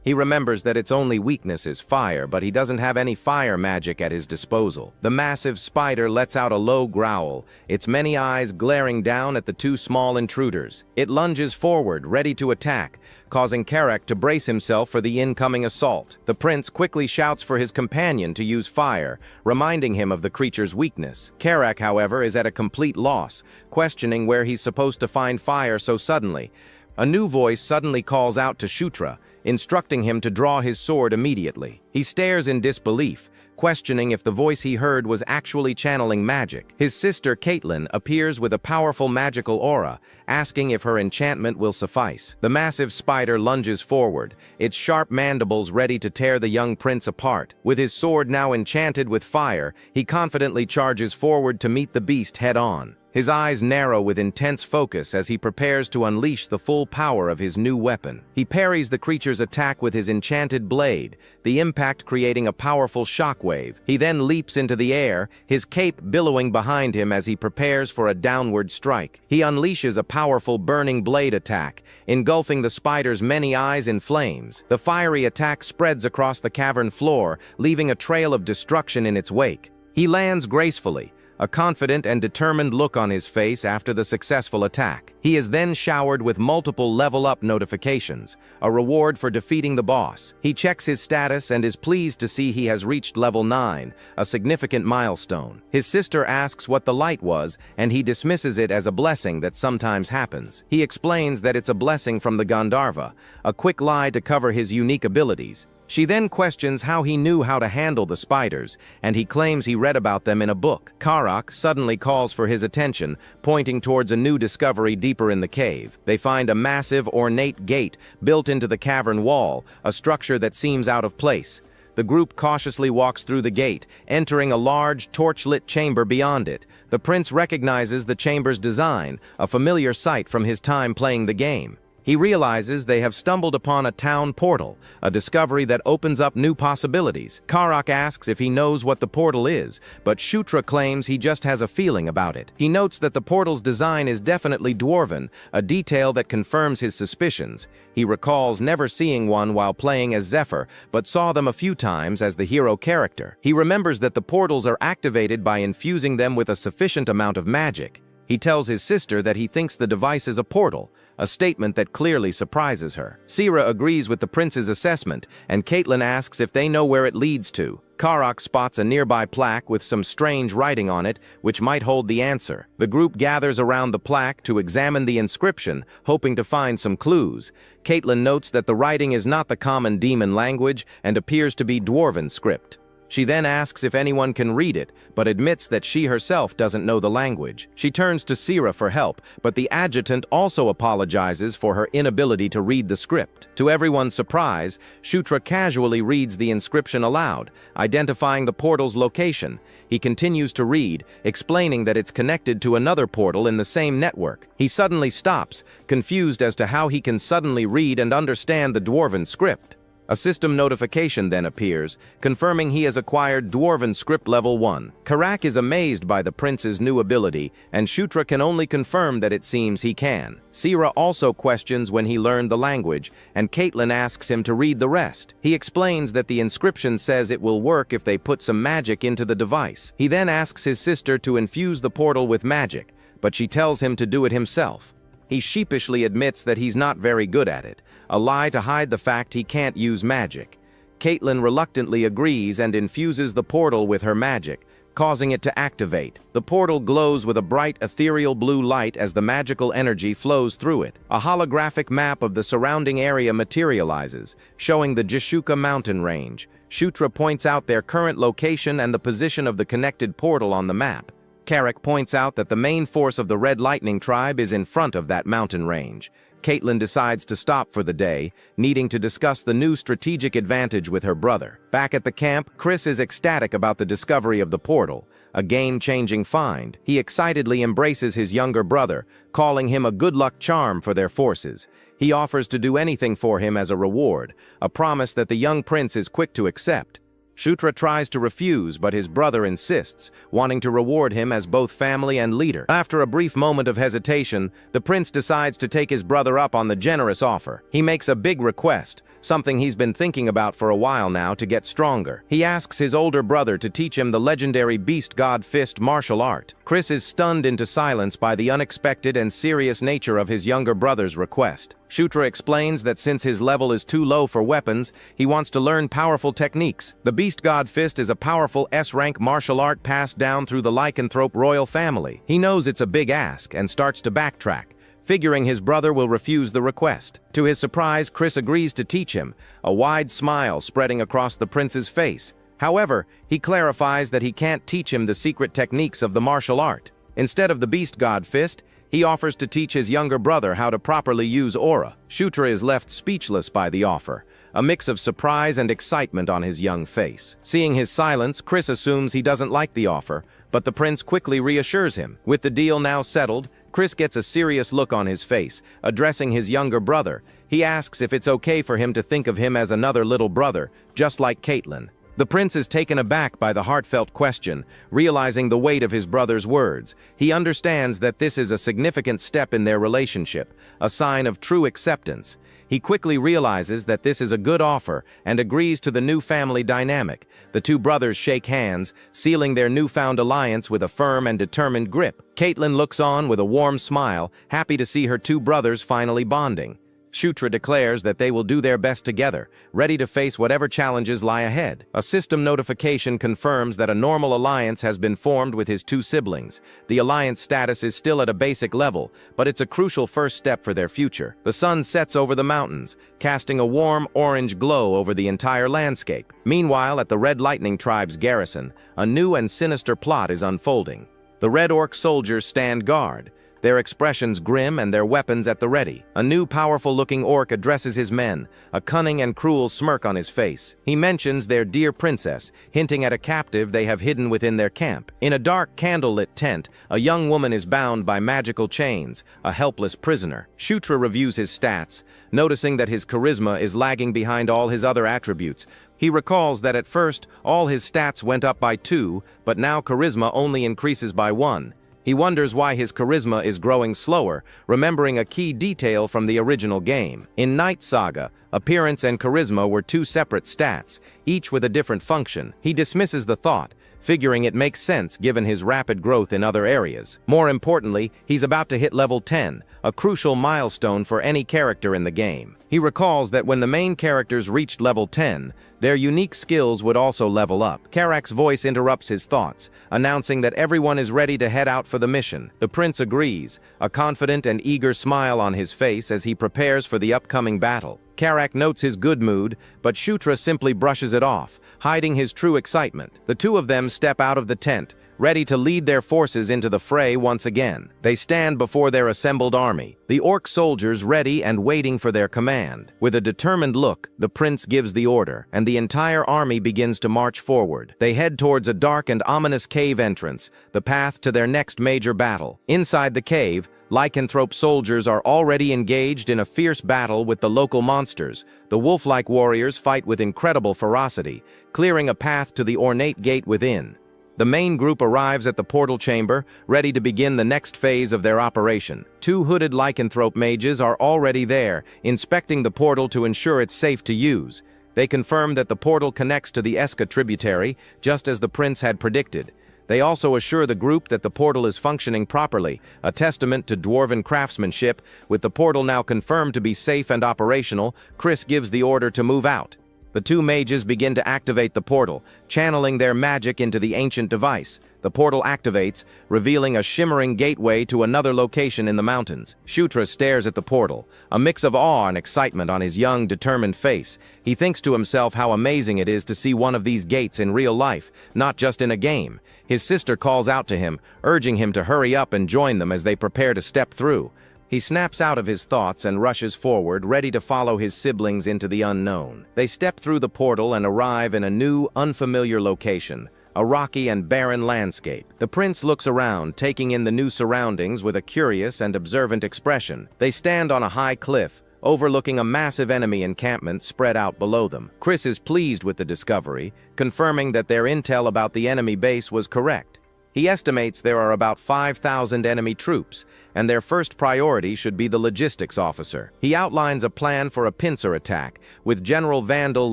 A: He remembers that its only weakness is fire, but he doesn't have any fire magic at his disposal. The massive spider lets out a low growl, its many eyes glaring down at the two small intruders. It lunges forward, ready to attack, causing Karak to brace himself for the incoming assault. The prince quickly shouts for his companion to use fire, reminding him of the creature's weakness. Karak, however, is at a complete loss, questioning where he's supposed to find fire so suddenly. A new voice suddenly calls out to Shutra, instructing him to draw his sword immediately. He stares in disbelief, questioning if the voice he heard was actually channeling magic. His sister Caitlin appears with a powerful magical aura, asking if her enchantment will suffice. The massive spider lunges forward, its sharp mandibles ready to tear the young prince apart. With his sword now enchanted with fire, he confidently charges forward to meet the beast head-on. His eyes narrow with intense focus as he prepares to unleash the full power of his new weapon. He parries the creature's attack with his enchanted blade, the impact creating a powerful shockwave. He then leaps into the air, his cape billowing behind him as he prepares for a downward strike. He unleashes a powerful burning blade attack, engulfing the spider's many eyes in flames. The fiery attack spreads across the cavern floor, leaving a trail of destruction in its wake. He lands gracefully, a confident and determined look on his face after the successful attack. He is then showered with multiple level-up notifications, a reward for defeating the boss. He checks his status and is pleased to see he has reached level 9, a significant milestone. His sister asks what the light was, and he dismisses it as a blessing that sometimes happens. He explains that it's a blessing from the Gandharva, a quick lie to cover his unique abilities. She then questions how he knew how to handle the spiders, and he claims he read about them in a book. Karak suddenly calls for his attention, pointing towards a new discovery deeper in the cave. They find a massive, ornate gate built into the cavern wall, a structure that seems out of place. The group cautiously walks through the gate, entering a large, torch-lit chamber beyond it. The prince recognizes the chamber's design, a familiar sight from his time playing the game. He realizes they have stumbled upon a town portal, a discovery that opens up new possibilities. Karak asks if he knows what the portal is, but Shutra claims he just has a feeling about it. He notes that the portal's design is definitely dwarven, a detail that confirms his suspicions. He recalls never seeing one while playing as Zephyr, but saw them a few times as the hero character. He remembers that the portals are activated by infusing them with a sufficient amount of magic. He tells his sister that he thinks the device is a portal, a statement that clearly surprises her. Sira agrees with the prince's assessment, and Caitlin asks if they know where it leads to. Karak spots a nearby plaque with some strange writing on it, which might hold the answer. The group gathers around the plaque to examine the inscription, hoping to find some clues. Caitlin notes that the writing is not the common demon language and appears to be dwarven script. She then asks if anyone can read it, but admits that she herself doesn't know the language. She turns to Sira for help, but the adjutant also apologizes for her inability to read the script. To everyone's surprise, Shutra casually reads the inscription aloud, identifying the portal's location. He continues to read, explaining that it's connected to another portal in the same network. He suddenly stops, confused as to how he can suddenly read and understand the dwarven script. A system notification then appears, confirming he has acquired Dwarven Script Level 1. Karak is amazed by the prince's new ability, and Shutra can only confirm that it seems he can. Sira also questions when he learned the language, and Caitlin asks him to read the rest. He explains that the inscription says it will work if they put some magic into the device. He then asks his sister to infuse the portal with magic, but she tells him to do it himself. He sheepishly admits that he's not very good at it, a lie to hide the fact he can't use magic. Caitlin reluctantly agrees and infuses the portal with her magic, causing it to activate. The portal glows with a bright ethereal blue light as the magical energy flows through it. A holographic map of the surrounding area materializes, showing the Jishuka mountain range. Shutra points out their current location and the position of the connected portal on the map. Carrick points out that the main force of the Red Lightning tribe is in front of that mountain range. Caitlin decides to stop for the day, needing to discuss the new strategic advantage with her brother. Back at the camp, Chris is ecstatic about the discovery of the portal, a game-changing find. He excitedly embraces his younger brother, calling him a good luck charm for their forces. He offers to do anything for him as a reward, a promise that the young prince is quick to accept. Shutra tries to refuse, but his brother insists, wanting to reward him as both family and leader. After a brief moment of hesitation, the prince decides to take his brother up on the generous offer. He makes a big request, something he's been thinking about for a while now to get stronger. He asks his older brother to teach him the legendary Beast God Fist martial art. Chris is stunned into silence by the unexpected and serious nature of his younger brother's request. Shutra explains that since his level is too low for weapons, he wants to learn powerful techniques. The Beast God Fist is a powerful S-rank martial art passed down through the lycanthrope royal family. He knows it's a big ask and starts to backtrack, figuring his brother will refuse the request. To his surprise, Chris agrees to teach him, a wide smile spreading across the prince's face. However, he clarifies that he can't teach him the secret techniques of the martial art. Instead of the Beast God Fist, he offers to teach his younger brother how to properly use aura. Shutra is left speechless by the offer, a mix of surprise and excitement on his young face. Seeing his silence, Chris assumes he doesn't like the offer, but the prince quickly reassures him. With the deal now settled, Chris gets a serious look on his face, addressing his younger brother. He asks if it's okay for him to think of him as another little brother, just like Caitlin. The prince is taken aback by the heartfelt question, realizing the weight of his brother's words. He understands that this is a significant step in their relationship, a sign of true acceptance. He quickly realizes that this is a good offer and agrees to the new family dynamic. The two brothers shake hands, sealing their newfound alliance with a firm and determined grip. Caitlin looks on with a warm smile, happy to see her two brothers finally bonding. Shutra declares that they will do their best together, ready to face whatever challenges lie ahead. A system notification confirms that a normal alliance has been formed with his two siblings. The alliance status is still at a basic level, but it's a crucial first step for their future. The sun sets over the mountains, casting a warm orange glow over the entire landscape. Meanwhile, at the Red Lightning tribe's garrison, a new and sinister plot is unfolding. The Red Orc soldiers stand guard, their expressions grim and their weapons at the ready. A new powerful-looking orc addresses his men, a cunning and cruel smirk on his face. He mentions their dear princess, hinting at a captive they have hidden within their camp. In a dark candlelit tent, a young woman is bound by magical chains, a helpless prisoner. Shutra reviews his stats, noticing that his charisma is lagging behind all his other attributes. He recalls that at first, all his stats went up by 2, but now charisma only increases by 1. He wonders why his charisma is growing slower, remembering a key detail from the original game. In Night Saga, appearance and charisma were 2 separate stats, each with a different function. He dismisses the thought, figuring it makes sense given his rapid growth in other areas. More importantly, he's about to hit level 10, a crucial milestone for any character in the game. He recalls that when the main characters reached level 10, their unique skills would also level up. Karak's voice interrupts his thoughts, announcing that everyone is ready to head out for the mission. The prince agrees, a confident and eager smile on his face as he prepares for the upcoming battle. Karak notes his good mood, but Shutra simply brushes it off, hiding his true excitement. The two of them step out of the tent, ready to lead their forces into the fray once again. They stand before their assembled army, the orc soldiers ready and waiting for their command. With a determined look, the prince gives the order, and the entire army begins to march forward. They head towards a dark and ominous cave entrance, the path to their next major battle. Inside the cave, lycanthrope soldiers are already engaged in a fierce battle with the local monsters. The wolf-like warriors fight with incredible ferocity, clearing a path to the ornate gate within. The main group arrives at the portal chamber, ready to begin the next phase of their operation. 2 hooded lycanthrope mages are already there, inspecting the portal to ensure it's safe to use. They confirm that the portal connects to the Eska tributary, just as the prince had predicted. They also assure the group that the portal is functioning properly, a testament to dwarven craftsmanship. With the portal now confirmed to be safe and operational, Chris gives the order to move out. The two mages begin to activate the portal, channeling their magic into the ancient device. The portal activates, revealing a shimmering gateway to another location in the mountains. Shutra stares at the portal, a mix of awe and excitement on his young, determined face. He thinks to himself how amazing it is to see one of these gates in real life, not just in a game. His sister calls out to him, urging him to hurry up and join them as they prepare to step through. He snaps out of his thoughts and rushes forward, ready to follow his siblings into the unknown. They step through the portal and arrive in a new, unfamiliar location, a rocky and barren landscape. The prince looks around, taking in the new surroundings with a curious and observant expression. They stand on a high cliff, overlooking a massive enemy encampment spread out below them. Chris is pleased with the discovery, confirming that their intel about the enemy base was correct. He estimates there are about 5,000 enemy troops, and their first priority should be the logistics officer. He outlines a plan for a pincer attack, with General Vandal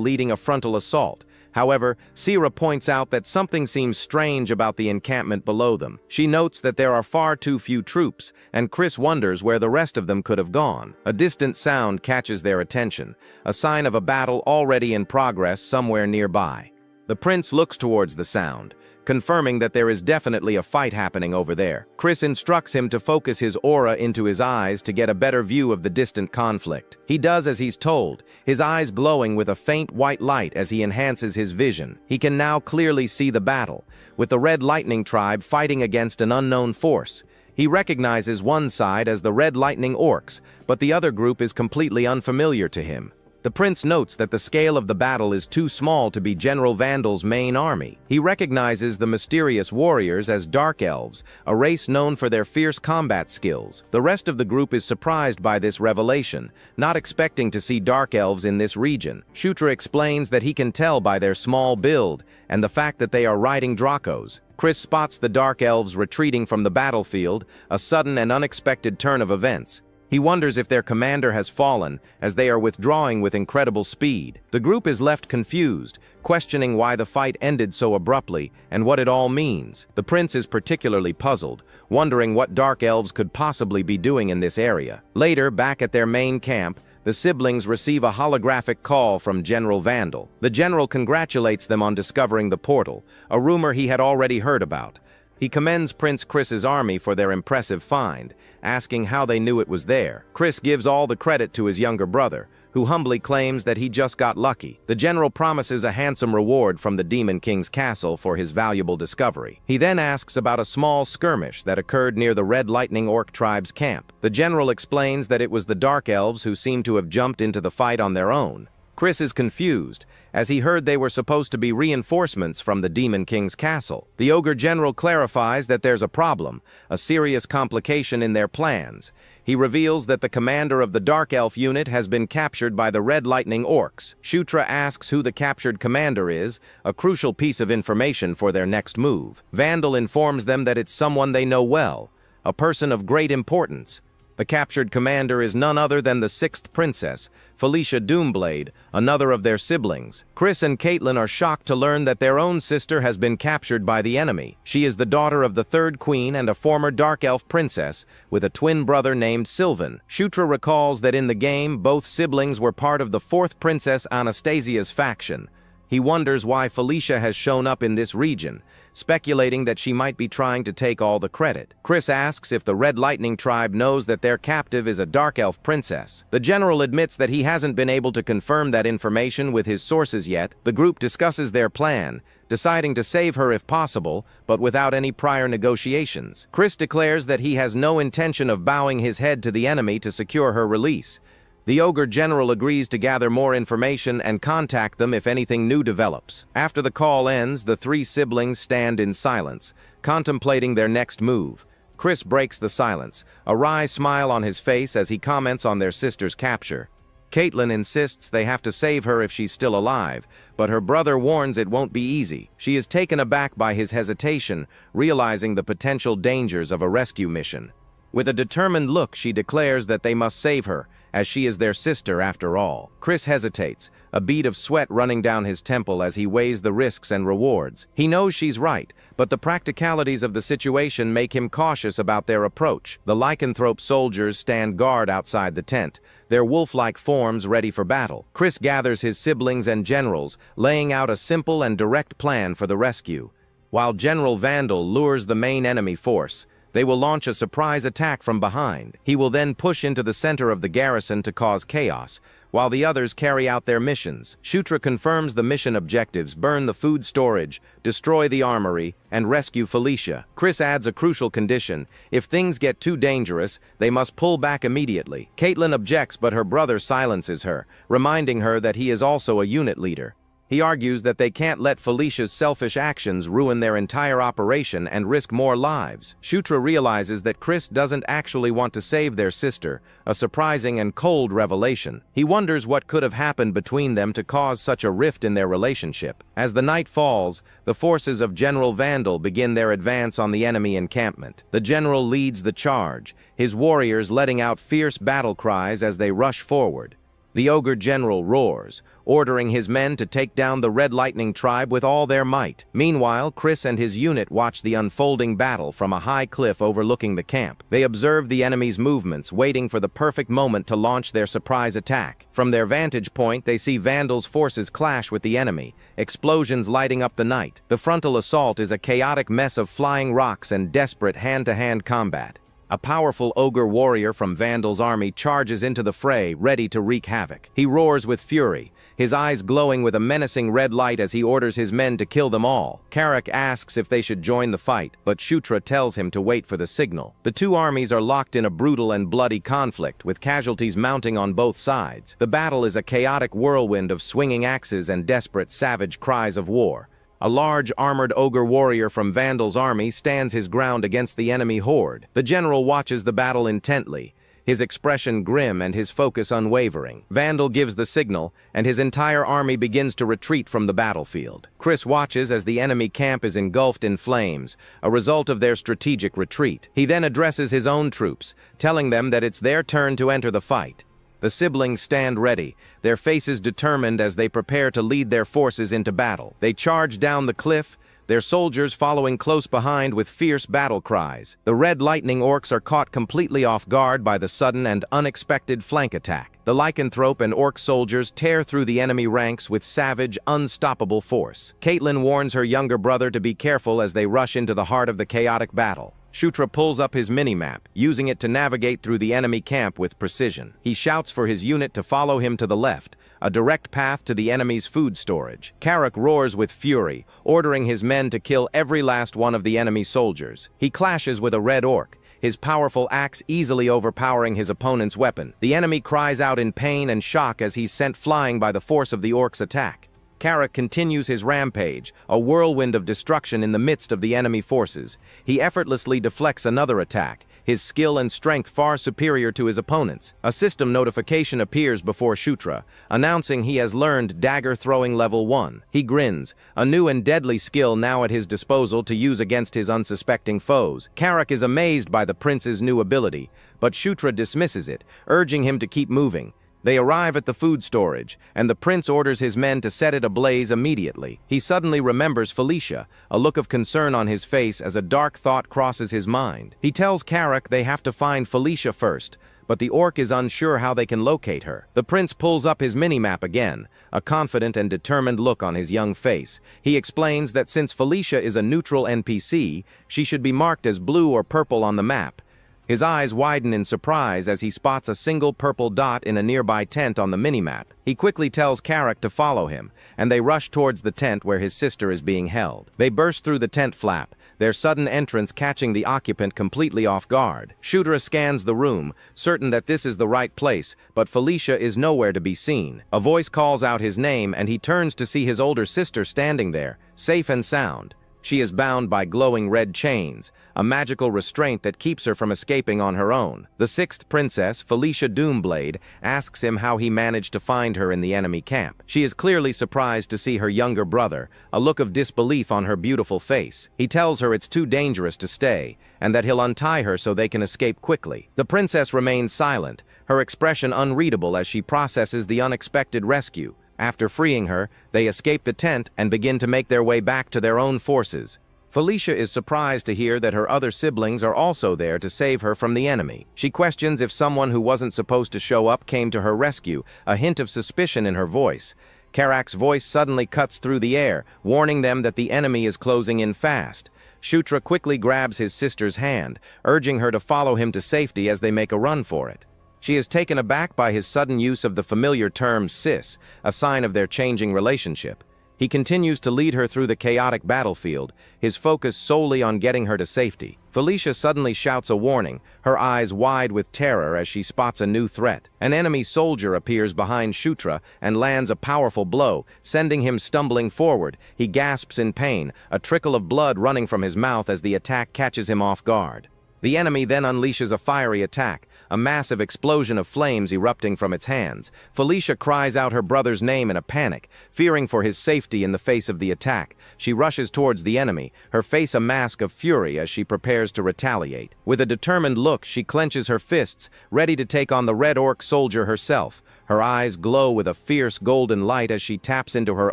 A: leading a frontal assault. However, Sierra points out that something seems strange about the encampment below them. She notes that there are far too few troops, and Chris wonders where the rest of them could have gone. A distant sound catches their attention, a sign of a battle already in progress somewhere nearby. The prince looks towards the sound, confirming that there is definitely a fight happening over there. Chris instructs him to focus his aura into his eyes to get a better view of the distant conflict. He does as he's told, his eyes glowing with a faint white light as he enhances his vision. He can now clearly see the battle, with the Red Lightning tribe fighting against an unknown force. He recognizes one side as the Red Lightning Orcs, but the other group is completely unfamiliar to him. The prince notes that the scale of the battle is too small to be General Vandal's main army. He recognizes the mysterious warriors as Dark Elves, a race known for their fierce combat skills. The rest of the group is surprised by this revelation, not expecting to see Dark Elves in this region. Shutra explains that he can tell by their small build and the fact that they are riding Dracos. Chris spots the Dark Elves retreating from the battlefield, a sudden and unexpected turn of events. He wonders if their commander has fallen, as they are withdrawing with incredible speed. The group is left confused, questioning why the fight ended so abruptly and what it all means. The prince is particularly puzzled, wondering what Dark Elves could possibly be doing in this area. Later, back at their main camp, the siblings receive a holographic call from General Vandal. The general congratulates them on discovering the portal, a rumor he had already heard about. He commends Prince Chris's army for their impressive find, asking how they knew it was there. Chris gives all the credit to his younger brother, who humbly claims that he just got lucky. The general promises a handsome reward from the Demon King's castle for his valuable discovery. He then asks about a small skirmish that occurred near the Red Lightning Orc tribe's camp. The general explains that it was the Dark Elves who seemed to have jumped into the fight on their own. Chris is confused, as he heard they were supposed to be reinforcements from the Demon King's castle. The Ogre General clarifies that there's a problem, a serious complication in their plans. He reveals that the commander of the Dark Elf unit has been captured by the Red Lightning Orcs. Shutra asks who the captured commander is, a crucial piece of information for their next move. Vandal informs them that it's someone they know well, a person of great importance. The captured commander is none other than the sixth princess, Felicia Doomblade, another of their siblings. Chris and Caitlin are shocked to learn that their own sister has been captured by the enemy. She is the daughter of the third queen and a former Dark Elf princess, with a twin brother named Sylvan. Shutra recalls that in the game, both siblings were part of the fourth princess Anastasia's faction. He wonders why Felicia has shown up in this region, speculating that she might be trying to take all the credit. Chris asks if the Red Lightning tribe knows that their captive is a Dark Elf princess. The general admits that he hasn't been able to confirm that information with his sources yet. The group discusses their plan, deciding to save her if possible, but without any prior negotiations. Chris declares that he has no intention of bowing his head to the enemy to secure her release. The Ogre General agrees to gather more information and contact them if anything new develops. After the call ends, the three siblings stand in silence, contemplating their next move. Chris breaks the silence, a wry smile on his face as he comments on their sister's capture. Caitlin insists they have to save her if she's still alive, but her brother warns it won't be easy. She is taken aback by his hesitation, realizing the potential dangers of a rescue mission. With a determined look, she declares that they must save her, as she is their sister after all. Chris hesitates, a bead of sweat running down his temple as he weighs the risks and rewards. He knows she's right, but the practicalities of the situation make him cautious about their approach. The lycanthrope soldiers stand guard outside the tent, their wolf-like forms ready for battle. Chris gathers his siblings and generals, laying out a simple and direct plan for the rescue. While General Vandal lures the main enemy force, they will launch a surprise attack from behind. He will then push into the center of the garrison to cause chaos, while the others carry out their missions. Shutra confirms the mission objectives: burn the food storage, destroy the armory, and rescue Felicia. Chris adds a crucial condition: if things get too dangerous, they must pull back immediately. Caitlin objects, but her brother silences her, reminding her that he is also a unit leader. He argues that they can't let Felicia's selfish actions ruin their entire operation and risk more lives. Shutra realizes that Chris doesn't actually want to save their sister, a surprising and cold revelation. He wonders what could have happened between them to cause such a rift in their relationship. As the night falls, the forces of General Vandal begin their advance on the enemy encampment. The general leads the charge, his warriors letting out fierce battle cries as they rush forward. The Ogre general roars, ordering his men to take down the Red Lightning tribe with all their might. Meanwhile, Chris and his unit watch the unfolding battle from a high cliff overlooking the camp. They observe the enemy's movements, waiting for the perfect moment to launch their surprise attack. From their vantage point, they see Vandal's forces clash with the enemy, explosions lighting up the night. The frontal assault is a chaotic mess of flying rocks and desperate hand-to-hand combat. A powerful ogre warrior from Vandal's army charges into the fray, ready to wreak havoc. He roars with fury, his eyes glowing with a menacing red light as he orders his men to kill them all. Karak asks if they should join the fight, but Shutra tells him to wait for the signal. The two armies are locked in a brutal and bloody conflict, with casualties mounting on both sides. The battle is a chaotic whirlwind of swinging axes and desperate, savage cries of war. A large, armored ogre warrior from Vandal's army stands his ground against the enemy horde. The general watches the battle intently, his expression grim and his focus unwavering. Vandal gives the signal, and his entire army begins to retreat from the battlefield. Chris watches as the enemy camp is engulfed in flames, a result of their strategic retreat. He then addresses his own troops, telling them that it's their turn to enter the fight. The siblings stand ready, their faces determined as they prepare to lead their forces into battle. They charge down the cliff, their soldiers following close behind with fierce battle cries. The Red Lightning orcs are caught completely off guard by the sudden and unexpected flank attack. The lycanthrope and orc soldiers tear through the enemy ranks with savage, unstoppable force. Caitlin warns her younger brother to be careful as they rush into the heart of the chaotic battle. Shutra pulls up his mini-map, using it to navigate through the enemy camp with precision. He shouts for his unit to follow him to the left, a direct path to the enemy's food storage. Karak roars with fury, ordering his men to kill every last one of the enemy soldiers. He clashes with a red orc, his powerful axe easily overpowering his opponent's weapon. The enemy cries out in pain and shock as he's sent flying by the force of the orc's attack. Karak continues his rampage, a whirlwind of destruction in the midst of the enemy forces. He effortlessly deflects another attack, his skill and strength far superior to his opponent's. A system notification appears before Shutra, announcing he has learned dagger throwing level 1. He grins, a new and deadly skill now at his disposal to use against his unsuspecting foes. Karak is amazed by the prince's new ability, but Shutra dismisses it, urging him to keep moving. They arrive at the food storage, and the prince orders his men to set it ablaze immediately. He suddenly remembers Felicia, a look of concern on his face as a dark thought crosses his mind. He tells Karak they have to find Felicia first, but the orc is unsure how they can locate her. The prince pulls up his mini-map again, a confident and determined look on his young face. He explains that since Felicia is a neutral NPC, she should be marked as blue or purple on the map. His eyes widen in surprise as he spots a single purple dot in a nearby tent on the minimap. He quickly tells Karak to follow him, and they rush towards the tent where his sister is being held. They burst through the tent flap, their sudden entrance catching the occupant completely off guard. Shutra scans the room, certain that this is the right place, but Felicia is nowhere to be seen. A voice calls out his name, and he turns to see his older sister standing there, safe and sound. She is bound by glowing red chains, a magical restraint that keeps her from escaping on her own. The sixth princess, Felicia Doomblade, asks him how he managed to find her in the enemy camp. She is clearly surprised to see her younger brother, a look of disbelief on her beautiful face. He tells her it's too dangerous to stay, and that he'll untie her so they can escape quickly. The princess remains silent, her expression unreadable as she processes the unexpected rescue. After freeing her, they escape the tent and begin to make their way back to their own forces. Felicia is surprised to hear that her other siblings are also there to save her from the enemy. She questions if someone who wasn't supposed to show up came to her rescue, a hint of suspicion in her voice. Karak's voice suddenly cuts through the air, warning them that the enemy is closing in fast. Shutra quickly grabs his sister's hand, urging her to follow him to safety as they make a run for it. She is taken aback by his sudden use of the familiar term sis, a sign of their changing relationship. He continues to lead her through the chaotic battlefield, his focus solely on getting her to safety. Felicia suddenly shouts a warning, her eyes wide with terror as she spots a new threat. An enemy soldier appears behind Shutra and lands a powerful blow, sending him stumbling forward. He gasps in pain, a trickle of blood running from his mouth as the attack catches him off guard. The enemy then unleashes a fiery attack, a massive explosion of flames erupting from its hands. Felicia cries out her brother's name in a panic, fearing for his safety in the face of the attack. She rushes towards the enemy, her face a mask of fury as she prepares to retaliate. With a determined look, she clenches her fists, ready to take on the red orc soldier herself. Her eyes glow with a fierce golden light as she taps into her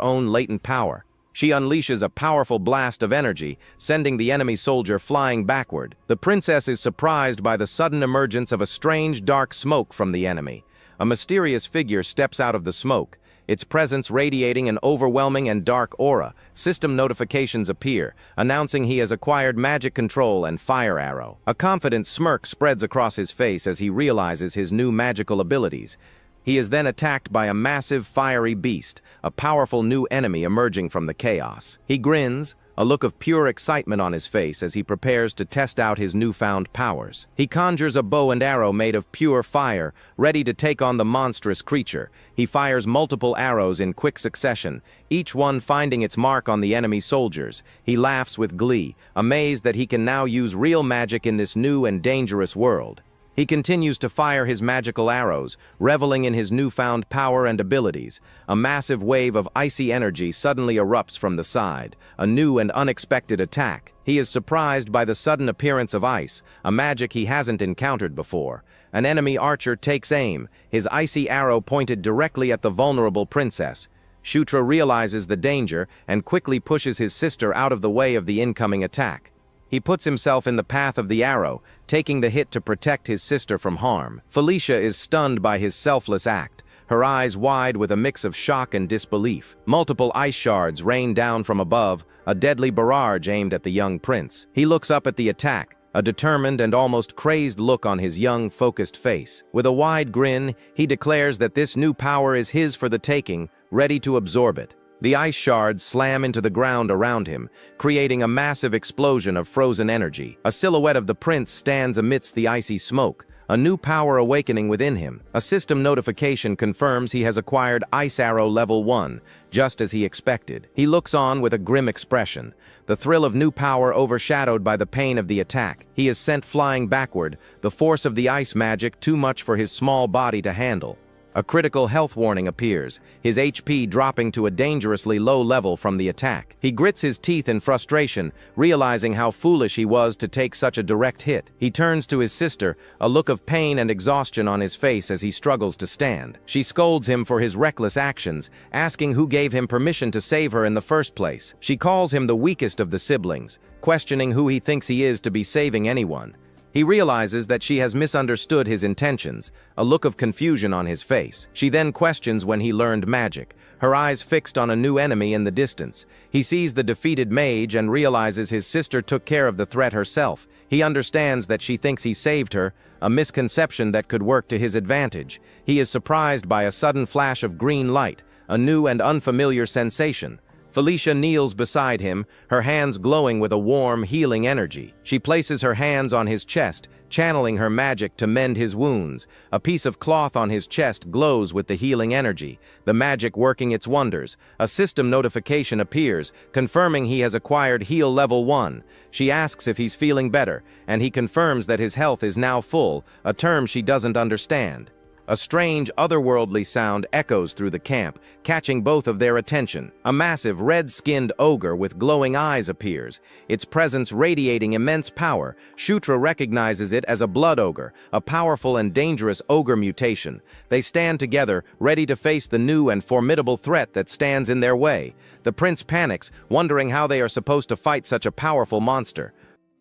A: own latent power. She unleashes a powerful blast of energy, sending the enemy soldier flying backward. The princess is surprised by the sudden emergence of a strange dark smoke from the enemy. A mysterious figure steps out of the smoke, its presence radiating an overwhelming and dark aura. System notifications appear, announcing he has acquired magic control and fire arrow. A confident smirk spreads across his face as he realizes his new magical abilities. He is then attacked by a massive fiery beast, a powerful new enemy emerging from the chaos. He grins, a look of pure excitement on his face as he prepares to test out his newfound powers. He conjures a bow and arrow made of pure fire, ready to take on the monstrous creature. He fires multiple arrows in quick succession, each one finding its mark on the enemy soldiers. He laughs with glee, amazed that he can now use real magic in this new and dangerous world. He continues to fire his magical arrows, reveling in his newfound power and abilities. A massive wave of icy energy suddenly erupts from the side, a new and unexpected attack. He is surprised by the sudden appearance of ice, a magic he hasn't encountered before. An enemy archer takes aim, his icy arrow pointed directly at the vulnerable princess. Shutra realizes the danger and quickly pushes his sister out of the way of the incoming attack. He puts himself in the path of the arrow, taking the hit to protect his sister from harm. Felicia is stunned by his selfless act, her eyes wide with a mix of shock and disbelief. Multiple ice shards rain down from above, a deadly barrage aimed at the young prince. He looks up at the attack, a determined and almost crazed look on his young, focused face. With a wide grin, he declares that this new power is his for the taking, ready to absorb it. The ice shards slam into the ground around him, creating a massive explosion of frozen energy. A silhouette of the prince stands amidst the icy smoke, a new power awakening within him. A system notification confirms he has acquired Ice Arrow Level 1, just as he expected. He looks on with a grim expression, the thrill of new power overshadowed by the pain of the attack. He is sent flying backward, the force of the ice magic too much for his small body to handle. A critical health warning appears, his HP dropping to a dangerously low level from the attack. He grits his teeth in frustration, realizing how foolish he was to take such a direct hit. He turns to his sister, a look of pain and exhaustion on his face as he struggles to stand. She scolds him for his reckless actions, asking who gave him permission to save her in the first place. She calls him the weakest of the siblings, questioning who he thinks he is to be saving anyone. He realizes that she has misunderstood his intentions, a look of confusion on his face. She then questions when he learned magic, her eyes fixed on a new enemy in the distance. He sees the defeated mage and realizes his sister took care of the threat herself. He understands that she thinks he saved her, a misconception that could work to his advantage. He is surprised by a sudden flash of green light, a new and unfamiliar sensation. Felicia kneels beside him, her hands glowing with a warm, healing energy. She places her hands on his chest, channeling her magic to mend his wounds. A piece of cloth on his chest glows with the healing energy, the magic working its wonders. A system notification appears, confirming he has acquired Heal Level 1. She asks if he's feeling better, and he confirms that his health is now full, a term she doesn't understand. A strange, otherworldly sound echoes through the camp, catching both of their attention. A massive, red-skinned ogre with glowing eyes appears, its presence radiating immense power. Shutra recognizes it as a blood ogre, a powerful and dangerous ogre mutation. They stand together, ready to face the new and formidable threat that stands in their way. The prince panics, wondering how they are supposed to fight such a powerful monster.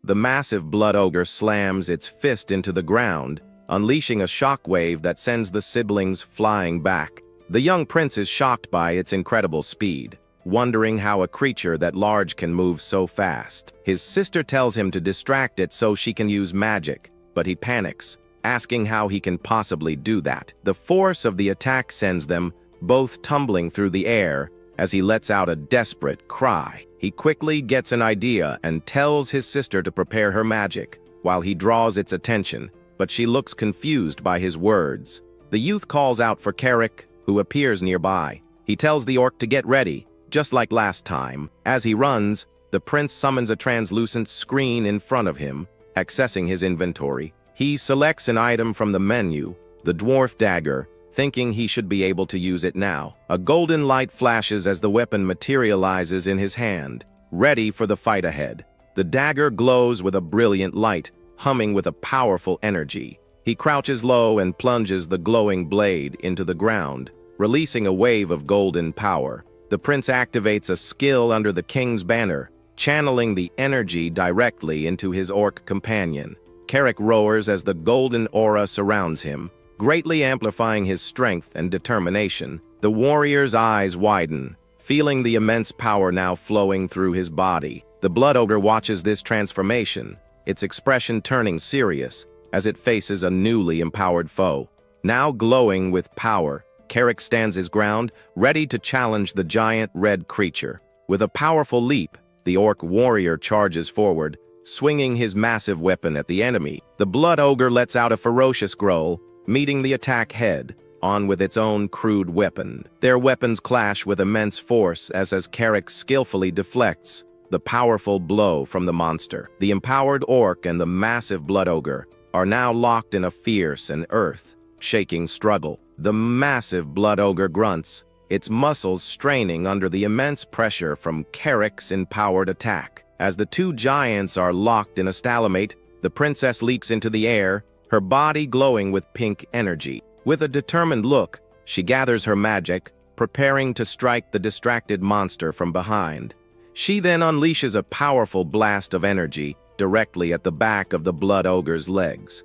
A: The massive blood ogre slams its fist into the ground, unleashing a shockwave that sends the siblings flying back. The young prince is shocked by its incredible speed, wondering how a creature that large can move so fast. His sister tells him to distract it so she can use magic, but he panics, asking how he can possibly do that. The force of the attack sends them both tumbling through the air as he lets out a desperate cry. He quickly gets an idea and tells his sister to prepare her magic, while he draws its attention, but she looks confused by his words. The youth calls out for Carrick, who appears nearby. He tells the orc to get ready, just like last time. As he runs, the prince summons a translucent screen in front of him, accessing his inventory. He selects an item from the menu, the dwarf dagger, thinking he should be able to use it now. A golden light flashes as the weapon materializes in his hand, ready for the fight ahead. The dagger glows with a brilliant light, humming with a powerful energy. He crouches low and plunges the glowing blade into the ground, releasing a wave of golden power. The prince activates a skill under the king's banner, channeling the energy directly into his orc companion. Carrick roars as the golden aura surrounds him, greatly amplifying his strength and determination. The warrior's eyes widen, feeling the immense power now flowing through his body. The blood ogre watches this transformation, its expression turning serious as it faces a newly empowered foe. Now glowing with power, Carrick stands his ground, ready to challenge the giant red creature. With a powerful leap, the orc warrior charges forward, swinging his massive weapon at the enemy. The blood ogre lets out a ferocious growl, meeting the attack head on with its own crude weapon. Their weapons clash with immense force as Carrick skillfully deflects the powerful blow from the monster. The empowered orc and the massive blood ogre are now locked in a fierce and earth-shaking struggle. The massive blood ogre grunts, its muscles straining under the immense pressure from Carrick's empowered attack. As the two giants are locked in a stalemate, the princess leaps into the air, her body glowing with pink energy. With a determined look, she gathers her magic, preparing to strike the distracted monster from behind. She then unleashes a powerful blast of energy directly at the back of the blood ogre's legs.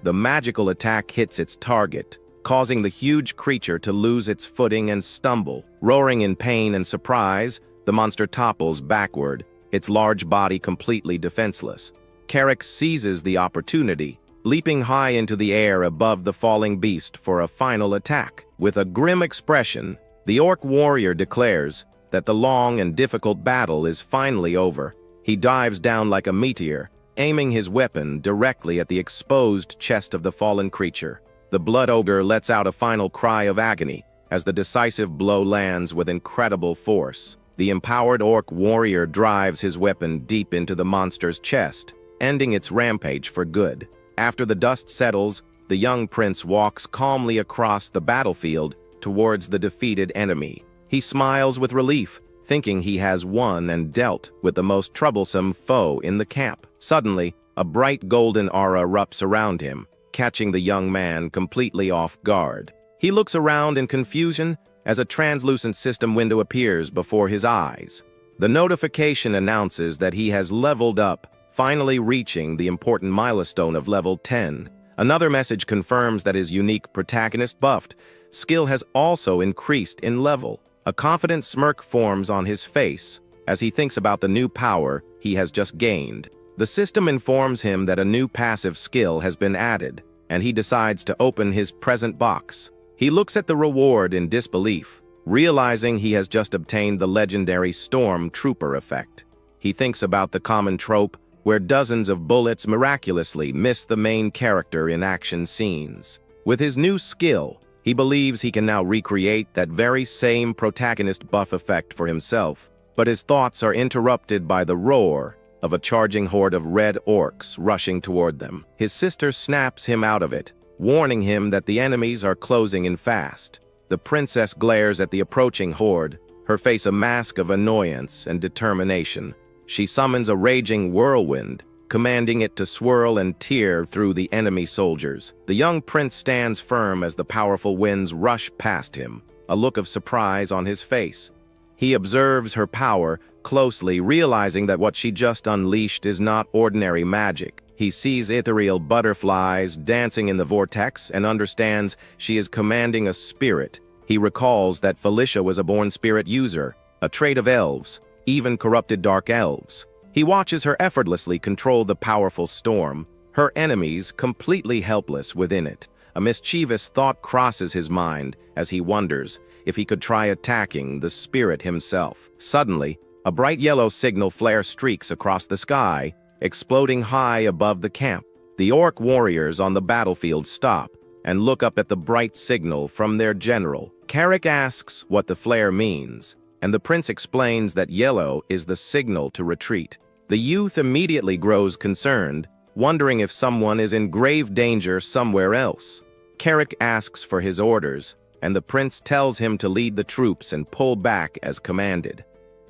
A: The magical attack hits its target, causing the huge creature to lose its footing and stumble. Roaring in pain and surprise, the monster topples backward, its large body completely defenseless. Carrick seizes the opportunity, leaping high into the air above the falling beast for a final attack. With a grim expression, the orc warrior declares that the long and difficult battle is finally over. He dives down like a meteor, aiming his weapon directly at the exposed chest of the fallen creature. The blood ogre lets out a final cry of agony as the decisive blow lands with incredible force. The empowered orc warrior drives his weapon deep into the monster's chest, ending its rampage for good. After the dust settles, the young prince walks calmly across the battlefield towards the defeated enemy. He smiles with relief, thinking he has won and dealt with the most troublesome foe in the camp. Suddenly, a bright golden aura erupts around him, catching the young man completely off guard. He looks around in confusion as a translucent system window appears before his eyes. The notification announces that he has leveled up, finally reaching the important milestone of level 10. Another message confirms that his unique protagonist buffed skill has also increased in level. A confident smirk forms on his face as he thinks about the new power he has just gained. The system informs him that a new passive skill has been added, and he decides to open his present box. He looks at the reward in disbelief, realizing he has just obtained the legendary Storm Trooper effect. He thinks about the common trope where dozens of bullets miraculously miss the main character in action scenes. With his new skill, he believes he can now recreate that very same protagonist buff effect for himself, but his thoughts are interrupted by the roar of a charging horde of red orcs rushing toward them. His sister snaps him out of it, warning him that the enemies are closing in fast. The princess glares at the approaching horde, her face a mask of annoyance and determination. She summons a raging whirlwind, commanding it to swirl and tear through the enemy soldiers. The young prince stands firm as the powerful winds rush past him, a look of surprise on his face. He observes her power closely, realizing that what she just unleashed is not ordinary magic. He sees ethereal butterflies dancing in the vortex and understands she is commanding a spirit. He recalls that Felicia was a born spirit user, a trait of elves, even corrupted dark elves. He watches her effortlessly control the powerful storm, her enemies completely helpless within it. A mischievous thought crosses his mind as he wonders if he could try attacking the spirit himself. Suddenly, a bright yellow signal flare streaks across the sky, exploding high above the camp. The orc warriors on the battlefield stop and look up at the bright signal from their general. Carrick asks what the flare means, and the prince explains that yellow is the signal to retreat. The youth immediately grows concerned, wondering if someone is in grave danger somewhere else. Carrick asks for his orders, and the prince tells him to lead the troops and pull back as commanded.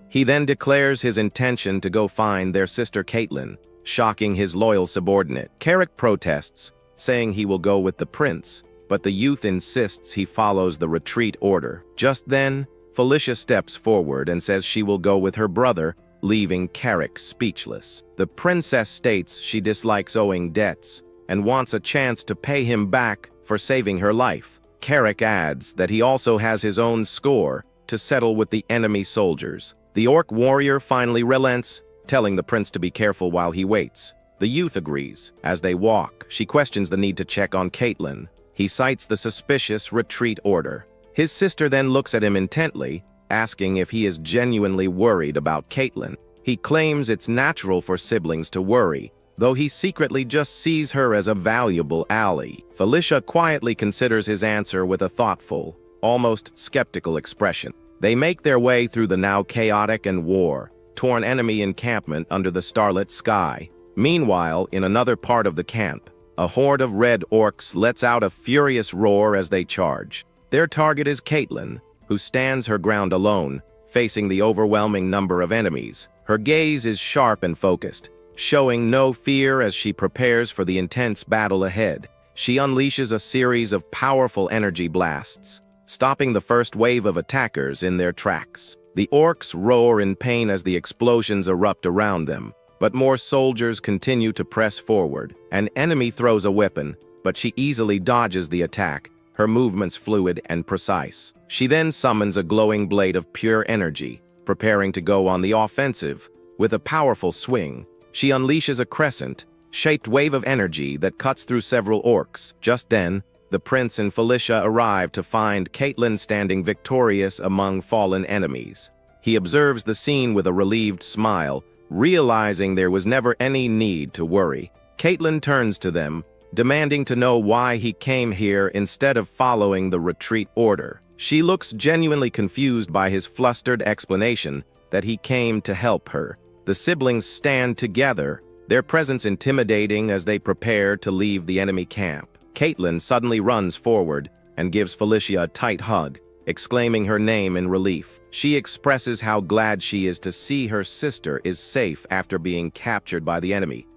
A: He then declares his intention to go find their sister Caitlin, shocking his loyal subordinate. Carrick protests, saying he will go with the prince, but the youth insists he follows the retreat order. Just then, Felicia steps forward and says she will go with her brother, leaving Carrick speechless. The princess states she dislikes owing debts and wants a chance to pay him back for saving her life. Carrick adds that he also has his own score to settle with the enemy soldiers. The orc warrior finally relents, telling the prince to be careful while he waits. The youth agrees. As they walk, she questions the need to check on Caitlin. He cites the suspicious retreat order. His sister then looks at him intently, asking if he is genuinely worried about Caitlin. He claims it's natural for siblings to worry, though he secretly just sees her as a valuable ally. Felicia quietly considers his answer with a thoughtful, almost skeptical expression. They make their way through the now chaotic and war-torn enemy encampment under the starlit sky. Meanwhile, in another part of the camp, a horde of red orcs lets out a furious roar as they charge. Their target is Caitlin, who stands her ground alone, facing the overwhelming number of enemies. Her gaze is sharp and focused, showing no fear as she prepares for the intense battle ahead. She unleashes a series of powerful energy blasts, stopping the first wave of attackers in their tracks. The orcs roar in pain as the explosions erupt around them, but more soldiers continue to press forward. An enemy throws a weapon, but she easily dodges the attack, her movements fluid and precise. She then summons a glowing blade of pure energy, preparing to go on the offensive. With a powerful swing, she unleashes a crescent-shaped wave of energy that cuts through several orcs. Just then, the prince and Felicia arrive to find Caitlin standing victorious among fallen enemies. He observes the scene with a relieved smile, realizing there was never any need to worry. Caitlin turns to them, demanding to know why he came here instead of following the retreat order. She looks genuinely confused by his flustered explanation that he came to help her. The siblings stand together, their presence intimidating as they prepare to leave the enemy camp. Caitlin suddenly runs forward and gives Felicia a tight hug, exclaiming her name in relief. She expresses how glad she is to see her sister is safe after being captured by the enemy.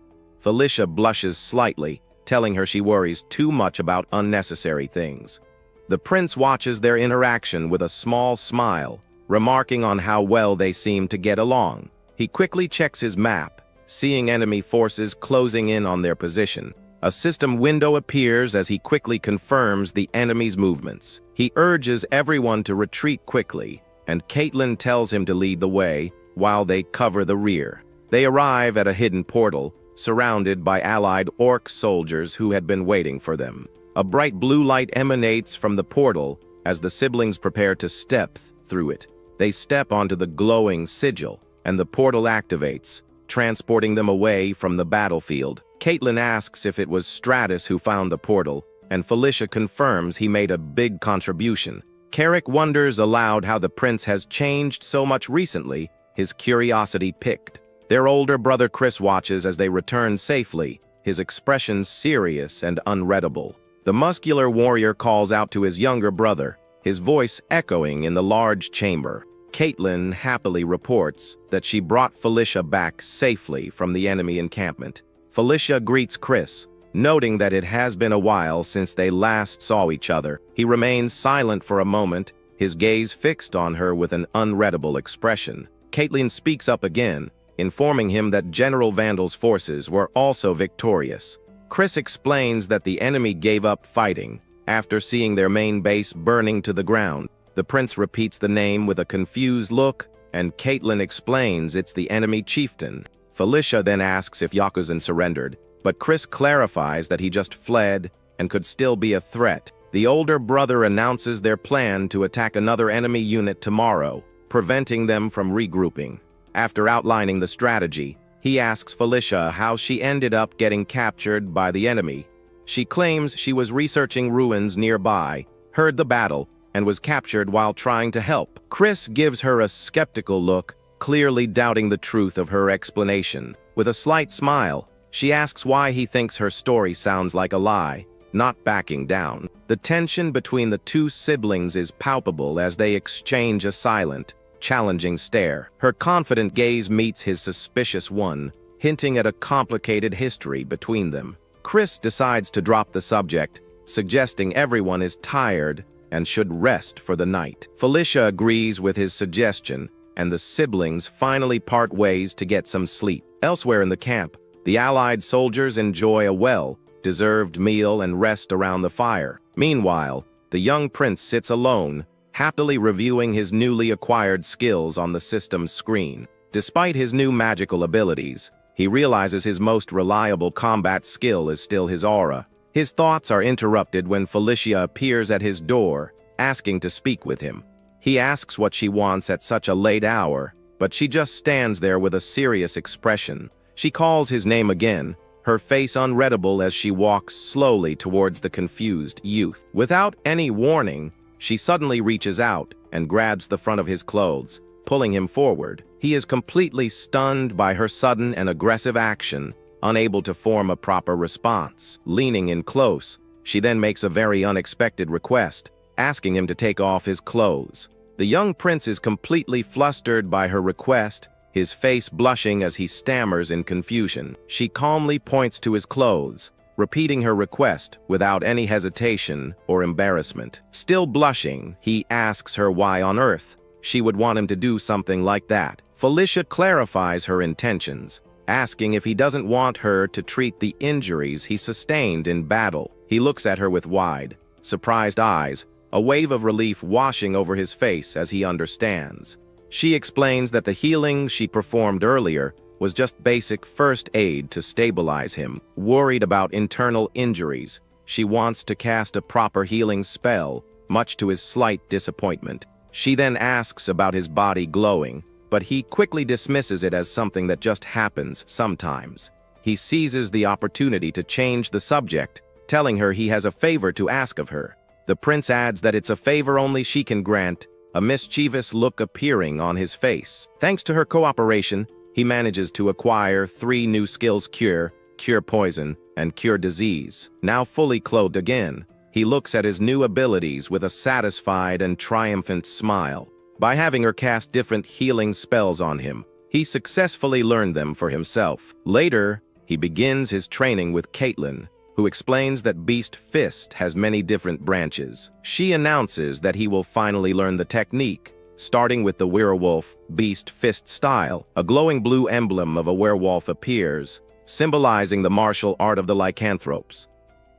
A: Felicia blushes slightly, telling her she worries too much about unnecessary things. The prince watches their interaction with a small smile, remarking on how well they seem to get along. He quickly checks his map, seeing enemy forces closing in on their position. A system window appears as he quickly confirms the enemy's movements. He urges everyone to retreat quickly, and Caitlin tells him to lead the way while they cover the rear. They arrive at a hidden portal, surrounded by allied orc soldiers who had been waiting for them. A bright blue light emanates from the portal as the siblings prepare to step through it. They step onto the glowing sigil, and the portal activates, transporting them away from the battlefield. Caitlin asks if it was Stratus who found the portal, and Felicia confirms he made a big contribution. Carrick wonders aloud how the prince has changed so much recently, his curiosity piqued. Their older brother Chris watches as they return safely, his expressions serious and unreadable. The muscular warrior calls out to his younger brother, his voice echoing in the large chamber. Caitlin happily reports that she brought Felicia back safely from the enemy encampment. Felicia greets Chris, noting that it has been a while since they last saw each other. He remains silent for a moment, his gaze fixed on her with an unreadable expression. Caitlin speaks up again, informing him that General Vandal's forces were also victorious. Chris explains that the enemy gave up fighting after seeing their main base burning to the ground. The prince repeats the name with a confused look, and Caitlin explains it's the enemy chieftain. Felicia then asks if Yakuzan surrendered, but Chris clarifies that he just fled and could still be a threat. The older brother announces their plan to attack another enemy unit tomorrow, preventing them from regrouping. After outlining the strategy, he asks Felicia how she ended up getting captured by the enemy. She claims she was researching ruins nearby, heard the battle, and was captured while trying to help. Chris gives her a skeptical look, clearly doubting the truth of her explanation. With a slight smile, she asks why he thinks her story sounds like a lie, not backing down. The tension between the two siblings is palpable as they exchange a silent, challenging stare. Her confident gaze meets his suspicious one, hinting at a complicated history between them. Chris decides to drop the subject, suggesting everyone is tired and should rest for the night. Felicia agrees with his suggestion, and the siblings finally part ways to get some sleep. Elsewhere in the camp, the Allied soldiers enjoy a well-deserved meal and rest around the fire. Meanwhile, the young prince sits alone, happily reviewing his newly acquired skills on the system's screen. Despite his new magical abilities, he realizes his most reliable combat skill is still his aura. His thoughts are interrupted when Felicia appears at his door, asking to speak with him. He asks what she wants at such a late hour, but she just stands there with a serious expression. She calls his name again, her face unreadable as she walks slowly towards the confused youth. Without any warning, she suddenly reaches out and grabs the front of his clothes, pulling him forward. He is completely stunned by her sudden and aggressive action, unable to form a proper response. Leaning in close, she then makes a very unexpected request, asking him to take off his clothes. The young prince is completely flustered by her request, his face blushing as he stammers in confusion. She calmly points to his clothes, repeating her request without any hesitation or embarrassment. Still blushing, he asks her why on earth she would want him to do something like that. Felicia clarifies her intentions, asking if he doesn't want her to treat the injuries he sustained in battle. He looks at her with wide, surprised eyes, a wave of relief washing over his face as he understands. She explains that the healing she performed earlier was just basic first aid to stabilize him. Worried about internal injuries, she wants to cast a proper healing spell, much to his slight disappointment. She then asks about his body glowing, but he quickly dismisses it as something that just happens sometimes. He seizes the opportunity to change the subject, telling her he has a favor to ask of her. The prince adds that it's a favor only she can grant, a mischievous look appearing on his face. Thanks to her cooperation, he manages to acquire 3 new skills: Cure Poison, and Cure Disease. Now fully clothed again, he looks at his new abilities with a satisfied and triumphant smile. By having her cast different healing spells on him, he successfully learned them for himself. Later, he begins his training with Caitlin, who explains that Beast Fist has many different branches. She announces that he will finally learn the technique, starting with the werewolf Beast Fist style. A glowing blue emblem of a werewolf appears, symbolizing the martial art of the lycanthropes.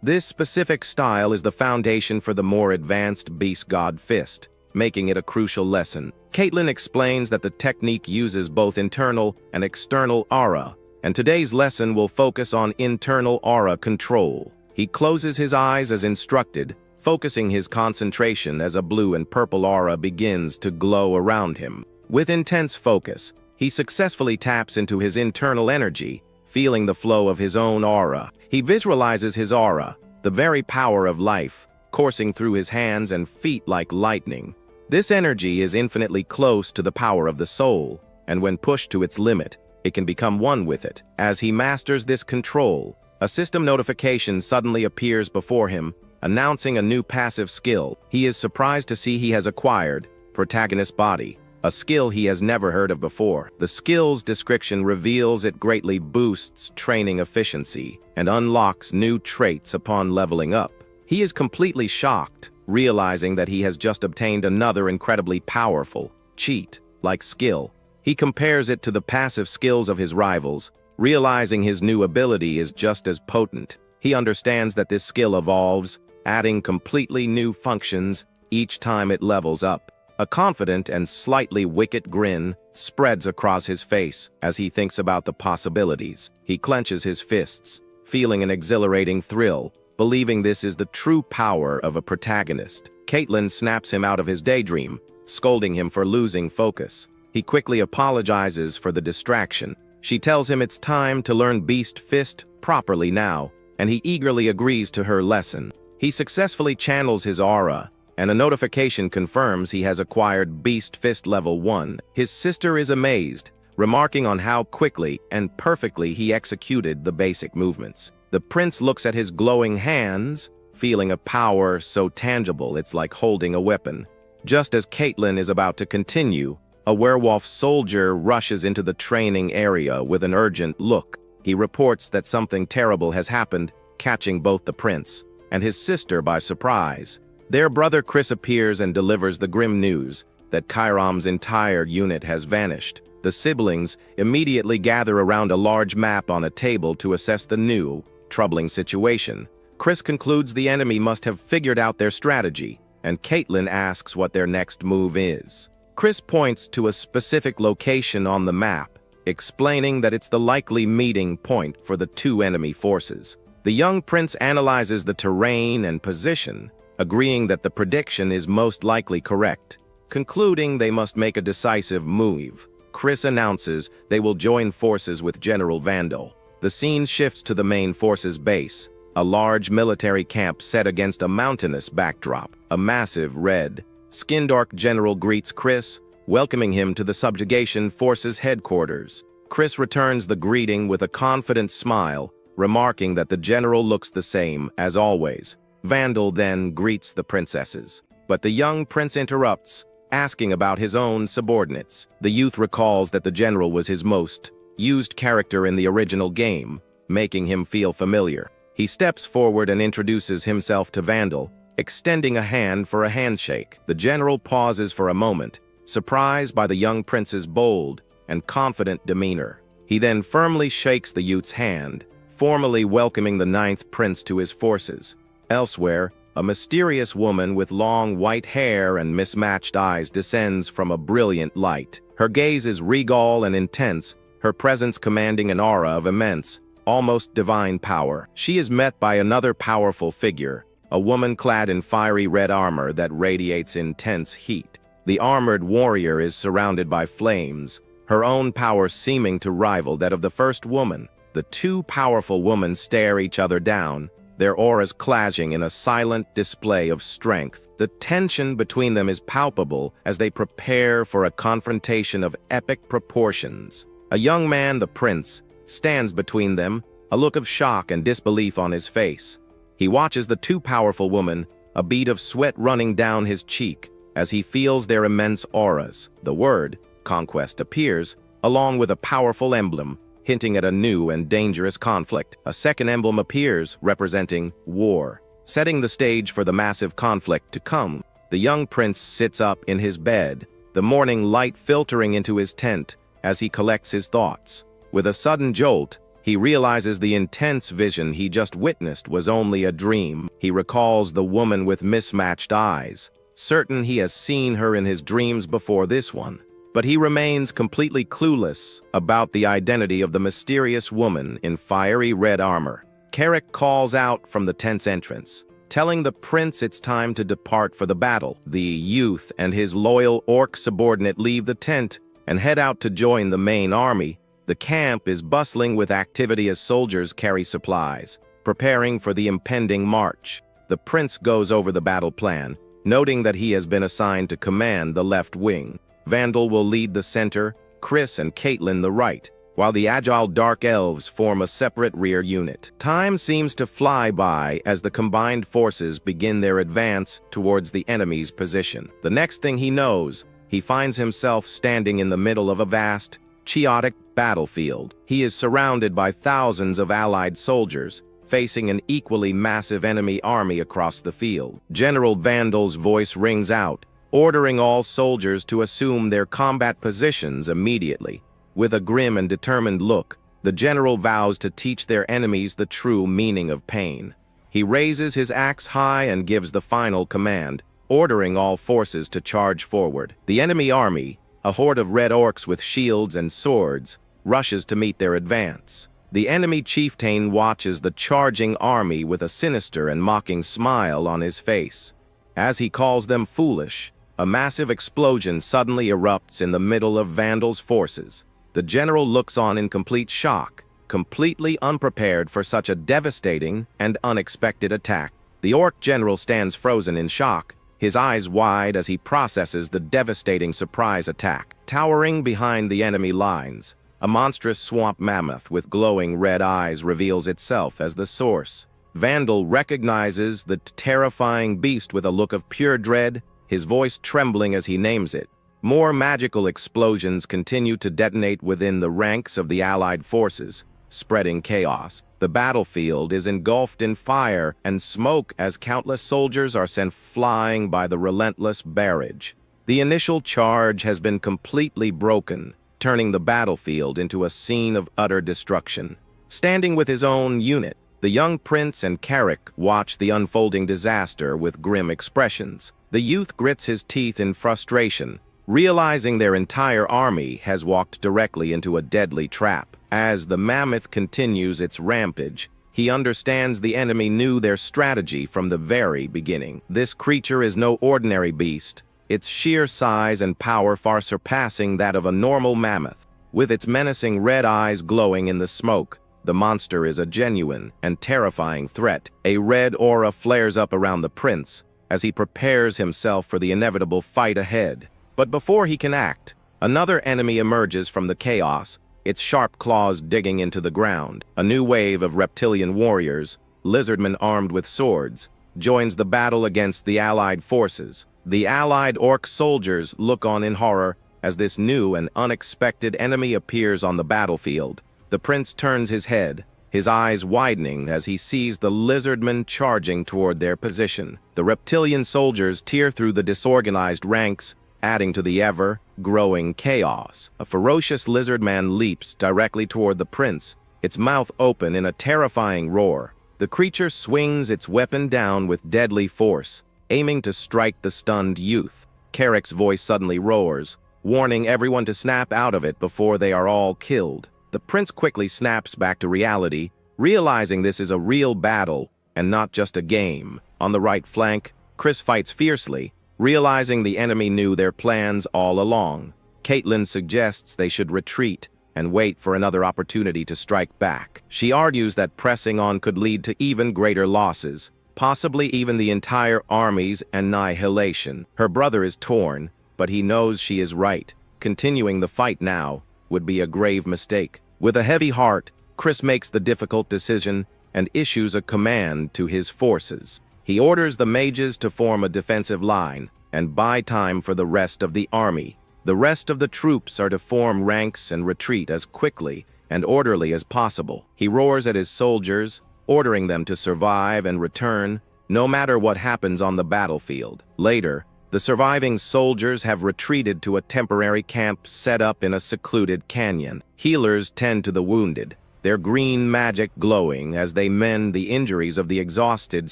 A: This specific style is the foundation for the more advanced Beast God Fist, making it a crucial lesson. Caitlin explains that the technique uses both internal and external aura, and today's lesson will focus on internal aura control. He closes his eyes as instructed, focusing his concentration as a blue and purple aura begins to glow around him. With intense focus, He successfully taps into his internal energy, feeling the flow of his own aura. He visualizes his aura, the very power of life, coursing through his hands and feet like lightning. This energy is infinitely close to the power of the soul, and when pushed to its limit, it can become one with it. As he masters this control, a system notification suddenly appears before him, announcing a new passive skill. He is surprised to see he has acquired Protagonist Body, a skill he has never heard of before. The skill's description reveals it greatly boosts training efficiency and unlocks new traits upon leveling up. He is completely shocked, realizing that he has just obtained another incredibly powerful, cheat-like skill. He compares it to the passive skills of his rivals, realizing his new ability is just as potent. He understands that this skill evolves, adding completely new functions each time it levels up. A confident and slightly wicked grin spreads across his face as he thinks about the possibilities. He clenches his fists, feeling an exhilarating thrill, believing this is the true power of a protagonist. Caitlin snaps him out of his daydream, scolding him for losing focus. He quickly apologizes for the distraction. She tells him it's time to learn Beast Fist properly now, and he eagerly agrees to her lesson. He successfully channels his aura, and a notification confirms he has acquired Beast Fist Level 1. His sister is amazed, remarking on how quickly and perfectly he executed the basic movements. The prince looks at his glowing hands, feeling a power so tangible it's like holding a weapon. Just as Caitlin is about to continue, a werewolf soldier rushes into the training area with an urgent look. He reports that something terrible has happened, catching both the prince and his sister by surprise. Their brother Chris appears and delivers the grim news that Kairam's entire unit has vanished. The siblings immediately gather around a large map on a table to assess the new, troubling situation. Chris concludes the enemy must have figured out their strategy, and Caitlin asks what their next move is. Chris points to a specific location on the map, explaining that it's the likely meeting point for the two enemy forces. The young prince analyzes the terrain and position, agreeing that the prediction is most likely correct. Concluding they must make a decisive move, Chris announces they will join forces with General Vandal. The scene shifts to the main force's base, a large military camp set against a mountainous backdrop. A massive red-skinned orc general greets Chris, welcoming him to the subjugation force's headquarters. Chris returns the greeting with a confident smile, remarking that the general looks the same as always. Vandal then greets the princesses, but the young prince interrupts, asking about his own subordinates. The youth recalls that the general was his most used character in the original game, making him feel familiar. He steps forward and introduces himself to Vandal, extending a hand for a handshake. The general pauses for a moment, surprised by the young prince's bold and confident demeanor. He then firmly shakes the youth's hand, formally welcoming the ninth prince to his forces. Elsewhere, a mysterious woman with long white hair and mismatched eyes descends from a brilliant light. Her gaze is regal and intense, her presence commanding an aura of immense, almost divine power. She is met by another powerful figure, a woman clad in fiery red armor that radiates intense heat. The armored warrior is surrounded by flames, her own power seeming to rival that of the first woman. The two powerful women stare each other down, their auras clashing in a silent display of strength. The tension between them is palpable as they prepare for a confrontation of epic proportions. A young man, the prince, stands between them, a look of shock and disbelief on his face. He watches the two powerful women, a bead of sweat running down his cheek as he feels their immense auras. The word, conquest, appears, along with a powerful emblem, hinting at a new and dangerous conflict. A second emblem appears, representing war, setting the stage for the massive conflict to come. The young prince sits up in his bed, the morning light filtering into his tent as he collects his thoughts. With a sudden jolt, he realizes the intense vision he just witnessed was only a dream. He recalls the woman with mismatched eyes, certain he has seen her in his dreams before this one. But he remains completely clueless about the identity of the mysterious woman in fiery red armor. Carrick calls out from the tent's entrance, telling the prince it's time to depart for the battle. The youth and his loyal orc subordinate leave the tent, and head out to join the main army. The camp is bustling with activity as soldiers carry supplies, preparing for the impending march. The prince goes over the battle plan, noting that he has been assigned to command the left wing. Vandal will lead the center, Chris and Caitlin the right, while the agile Dark Elves form a separate rear unit. Time seems to fly by as the combined forces begin their advance towards the enemy's position. The next thing he knows, he finds himself standing in the middle of a vast, chaotic battlefield. He is surrounded by thousands of allied soldiers, facing an equally massive enemy army across the field. General Vandal's voice rings out, ordering all soldiers to assume their combat positions immediately. With a grim and determined look, the general vows to teach their enemies the true meaning of pain. He raises his axe high and gives the final command, ordering all forces to charge forward. The enemy army, a horde of red orcs with shields and swords, rushes to meet their advance. The enemy chieftain watches the charging army with a sinister and mocking smile on his face. As he calls them foolish, a massive explosion suddenly erupts in the middle of Vandal's forces. The general looks on in complete shock, completely unprepared for such a devastating and unexpected attack. The orc general stands frozen in shock, his eyes wide as he processes the devastating surprise attack. Towering behind the enemy lines, a monstrous swamp mammoth with glowing red eyes reveals itself as the source. Vandal recognizes the terrifying beast with a look of pure dread, his voice trembling as he names it. More magical explosions continue to detonate within the ranks of the allied forces, spreading chaos. The battlefield is engulfed in fire and smoke as countless soldiers are sent flying by the relentless barrage. The initial charge has been completely broken, turning the battlefield into a scene of utter destruction. Standing with his own unit, the young prince and Carrick watch the unfolding disaster with grim expressions. The youth grits his teeth in frustration, realizing their entire army has walked directly into a deadly trap. As the mammoth continues its rampage, he understands the enemy knew their strategy from the very beginning. This creature is no ordinary beast, its sheer size and power far surpassing that of a normal mammoth. With its menacing red eyes glowing in the smoke, the monster is a genuine and terrifying threat. A red aura flares up around the prince as he prepares himself for the inevitable fight ahead. But before he can act, another enemy emerges from the chaos, its sharp claws digging into the ground. A new wave of reptilian warriors, lizardmen armed with swords, joins the battle against the allied forces. The allied orc soldiers look on in horror as this new and unexpected enemy appears on the battlefield. The prince turns his head, his eyes widening as he sees the lizardmen charging toward their position. The reptilian soldiers tear through the disorganized ranks, adding to the ever-growing chaos. A ferocious lizard man leaps directly toward the prince, its mouth open in a terrifying roar. The creature swings its weapon down with deadly force, aiming to strike the stunned youth. Carrick's voice suddenly roars, warning everyone to snap out of it before they are all killed. The prince quickly snaps back to reality, realizing this is a real battle and not just a game. On the right flank, Chris fights fiercely, realizing the enemy knew their plans all along. Caitlin suggests they should retreat and wait for another opportunity to strike back. She argues that pressing on could lead to even greater losses, possibly even the entire army's annihilation. Her brother is torn, but he knows she is right. Continuing the fight now would be a grave mistake. With a heavy heart, Chris makes the difficult decision and issues a command to his forces. He orders the mages to form a defensive line and buy time for the rest of the army. The rest of the troops are to form ranks and retreat as quickly and orderly as possible. He roars at his soldiers, ordering them to survive and return, no matter what happens on the battlefield. Later, the surviving soldiers have retreated to a temporary camp set up in a secluded canyon. Healers tend to the wounded, their green magic glowing as they mend the injuries of the exhausted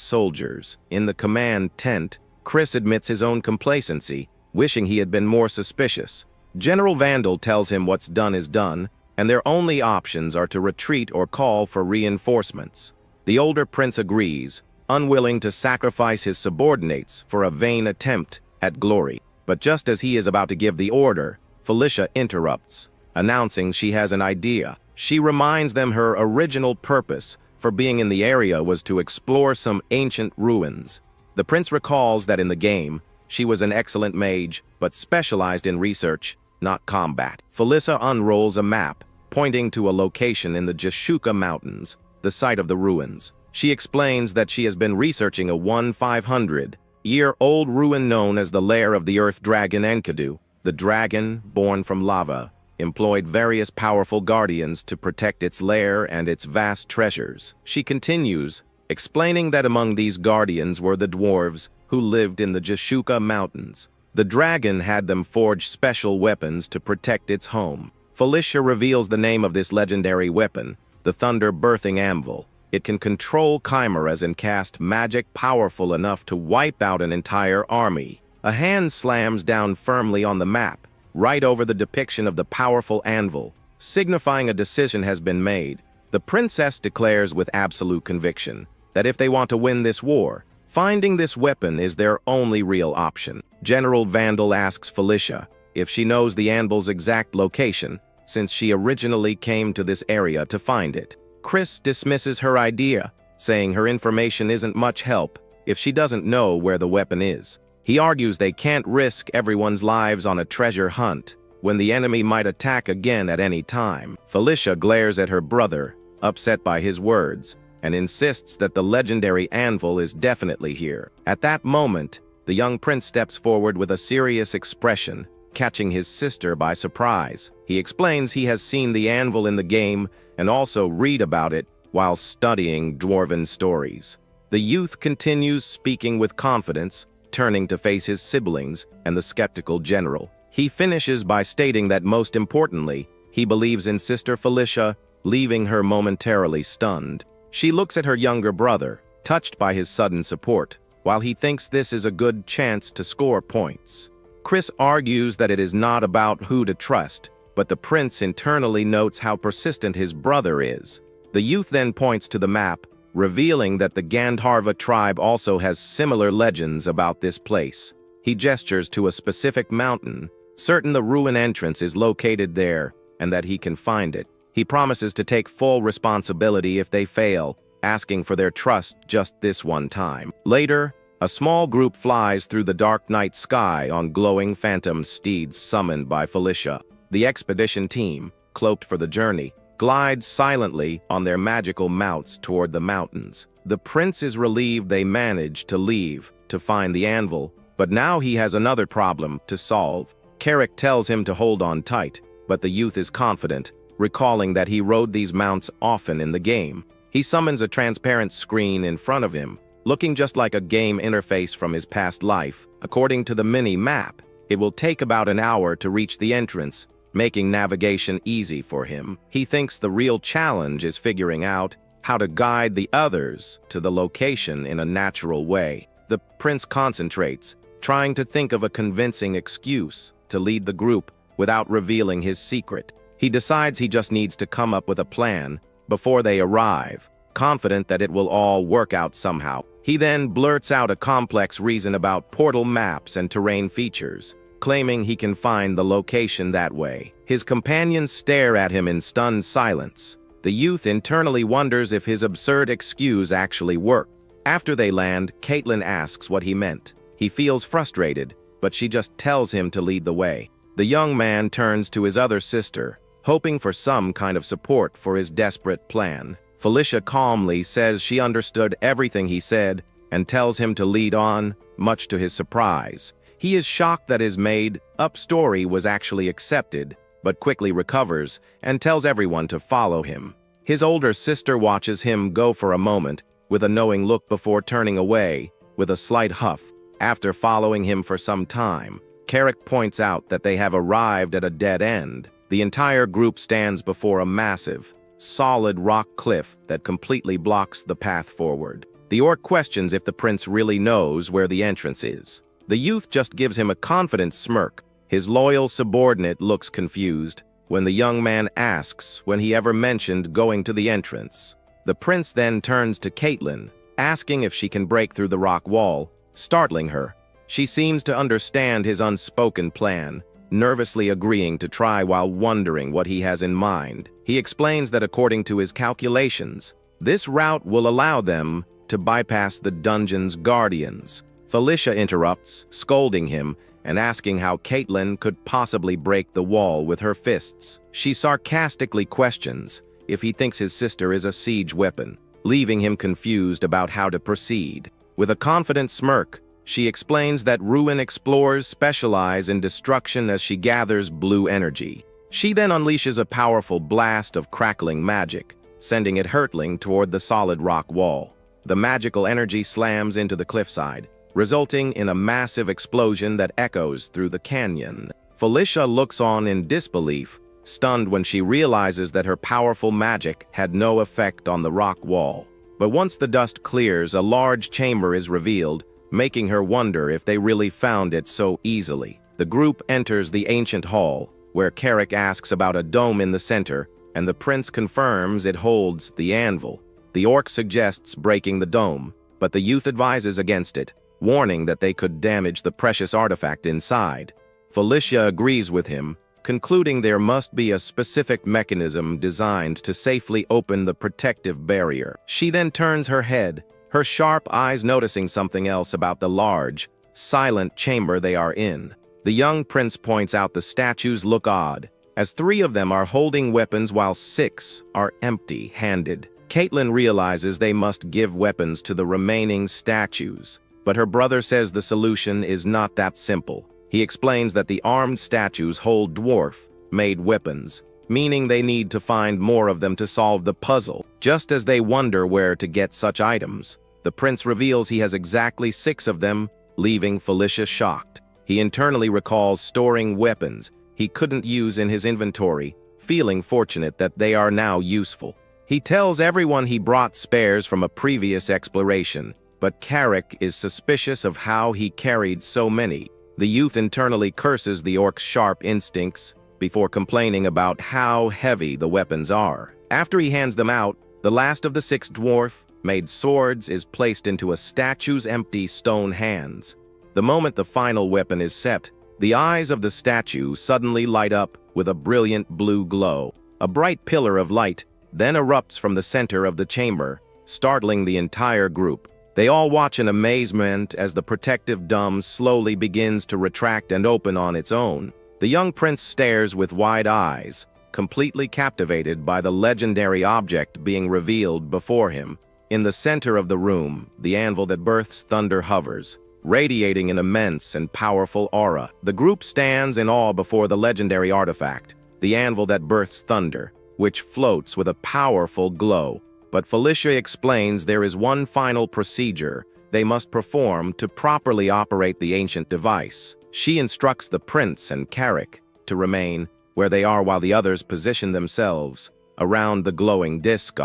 A: soldiers. In the command tent, Chris admits his own complacency, wishing he had been more suspicious. General Vandal tells him what's done is done, and their only options are to retreat or call for reinforcements. The older prince agrees, unwilling to sacrifice his subordinates for a vain attempt at glory. But just as he is about to give the order, Felicia interrupts, announcing she has an idea. She reminds them her original purpose for being in the area was to explore some ancient ruins. The prince recalls that in the game, she was an excellent mage, but specialized in research, not combat. Felicia unrolls a map, pointing to a location in the Jashuka Mountains, the site of the ruins. She explains that she has been researching a 1,500-year-old ruin known as the lair of the earth dragon Enkidu. The dragon, born from lava, employed various powerful guardians to protect its lair and its vast treasures. She continues, explaining that among these guardians were the dwarves who lived in the Jashuka Mountains. The dragon had them forge special weapons to protect its home. Felicia reveals the name of this legendary weapon, the thunder-birthing anvil. It can control chimeras and cast magic powerful enough to wipe out an entire army. A hand slams down firmly on the map, right over the depiction of the powerful anvil, signifying a decision has been made. The princess declares with absolute conviction that if they want to win this war, finding this weapon is their only real option. General Vandal asks Felicia if she knows the anvil's exact location, since she originally came to this area to find it. Chris dismisses her idea, saying her information isn't much help if she doesn't know where the weapon is. He argues they can't risk everyone's lives on a treasure hunt when the enemy might attack again at any time. Felicia glares at her brother, upset by his words, and insists that the legendary anvil is definitely here. At that moment, the young prince steps forward with a serious expression, catching his sister by surprise. He explains he has seen the anvil in the game and also read about it while studying dwarven stories. The youth continues speaking with confidence, turning to face his siblings and the skeptical general. He finishes by stating that most importantly, he believes in Sister Felicia, leaving her momentarily stunned. She looks at her younger brother, touched by his sudden support, while he thinks this is a good chance to score points. Chris argues that it is not about who to trust, but the prince internally notes how persistent his brother is. The youth then points to the map, revealing that the Gandharva tribe also has similar legends about this place. He gestures to a specific mountain, certain the ruin entrance is located there and that he can find it. He promises to take full responsibility if they fail, asking for their trust just this one time. Later, a small group flies through the dark night sky on glowing phantom steeds summoned by Felicia. The expedition team, cloaked for the journey, glides silently on their magical mounts toward the mountains. The prince is relieved they managed to leave to find the anvil, but now he has another problem to solve. Carrick tells him to hold on tight, but the youth is confident, recalling that he rode these mounts often in the game. He summons a transparent screen in front of him, looking just like a game interface from his past life. According to the mini-map, it will take about an hour to reach the entrance, making navigation easy for him. He thinks the real challenge is figuring out how to guide the others to the location in a natural way. The prince concentrates, trying to think of a convincing excuse to lead the group without revealing his secret. He decides he just needs to come up with a plan before they arrive, confident that it will all work out somehow. He then blurts out a complex reason about portal maps and terrain features, claiming he can find the location that way. His companions stare at him in stunned silence. The youth internally wonders if his absurd excuse actually worked. After they land, Caitlin asks what he meant. He feels frustrated, but she just tells him to lead the way. The young man turns to his other sister, hoping for some kind of support for his desperate plan. Felicia calmly says she understood everything he said and tells him to lead on, much to his surprise. He is shocked that his made-up story was actually accepted, but quickly recovers and tells everyone to follow him. His older sister watches him go for a moment, with a knowing look before turning away, with a slight huff. After following him for some time, Carrick points out that they have arrived at a dead end. The entire group stands before a massive, solid rock cliff that completely blocks the path forward. The orc questions if the prince really knows where the entrance is. The youth just gives him a confident smirk. His loyal subordinate looks confused when the young man asks when he ever mentioned going to the entrance. The prince then turns to Caitlin, asking if she can break through the rock wall, startling her. She seems to understand his unspoken plan, nervously agreeing to try while wondering what he has in mind. He explains that according to his calculations, this route will allow them to bypass the dungeon's guardians. Felicia interrupts, scolding him and asking how Caitlin could possibly break the wall with her fists. She sarcastically questions if he thinks his sister is a siege weapon, leaving him confused about how to proceed. With a confident smirk, she explains that Ruin explorers specialize in destruction as she gathers blue energy. She then unleashes a powerful blast of crackling magic, sending it hurtling toward the solid rock wall. The magical energy slams into the cliffside, resulting in a massive explosion that echoes through the canyon. Felicia looks on in disbelief, stunned when she realizes that her powerful magic had no effect on the rock wall. But once the dust clears, a large chamber is revealed, making her wonder if they really found it so easily. The group enters the ancient hall, where Carrick asks about a dome in the center, and the prince confirms it holds the anvil. The orc suggests breaking the dome, but the youth advises against it, warning that they could damage the precious artifact inside. Felicia agrees with him, concluding there must be a specific mechanism designed to safely open the protective barrier. She then turns her head, her sharp eyes noticing something else about the large, silent chamber they are in. The young prince points out the statues look odd, as 3 of them are holding weapons while 6 are empty-handed. Caitlin realizes they must give weapons to the remaining statues, but her brother says the solution is not that simple. He explains that the armed statues hold dwarf-made weapons, meaning they need to find more of them to solve the puzzle. Just as they wonder where to get such items, the prince reveals he has exactly 6 of them, leaving Felicia shocked. He internally recalls storing weapons he couldn't use in his inventory, feeling fortunate that they are now useful. He tells everyone he brought spares from a previous exploration, but Carrick is suspicious of how he carried so many. The youth internally curses the orc's sharp instincts before complaining about how heavy the weapons are. After he hands them out, the last of the 6 dwarf-made swords is placed into a statue's empty stone hands. The moment the final weapon is set, the eyes of the statue suddenly light up with a brilliant blue glow. A bright pillar of light then erupts from the center of the chamber, startling the entire group. They all watch in amazement as the protective dome slowly begins to retract and open on its own. The young prince stares with wide eyes, completely captivated by the legendary object being revealed before him. In the center of the room, the anvil that births thunder hovers, radiating an immense and powerful aura. The group stands in awe before the legendary artifact, the anvil that births thunder, which floats with a powerful glow. But Felicia explains there is one final procedure they must perform to properly operate the ancient device. She instructs the prince and Carrick to remain where they are while the others position themselves around the glowing disc.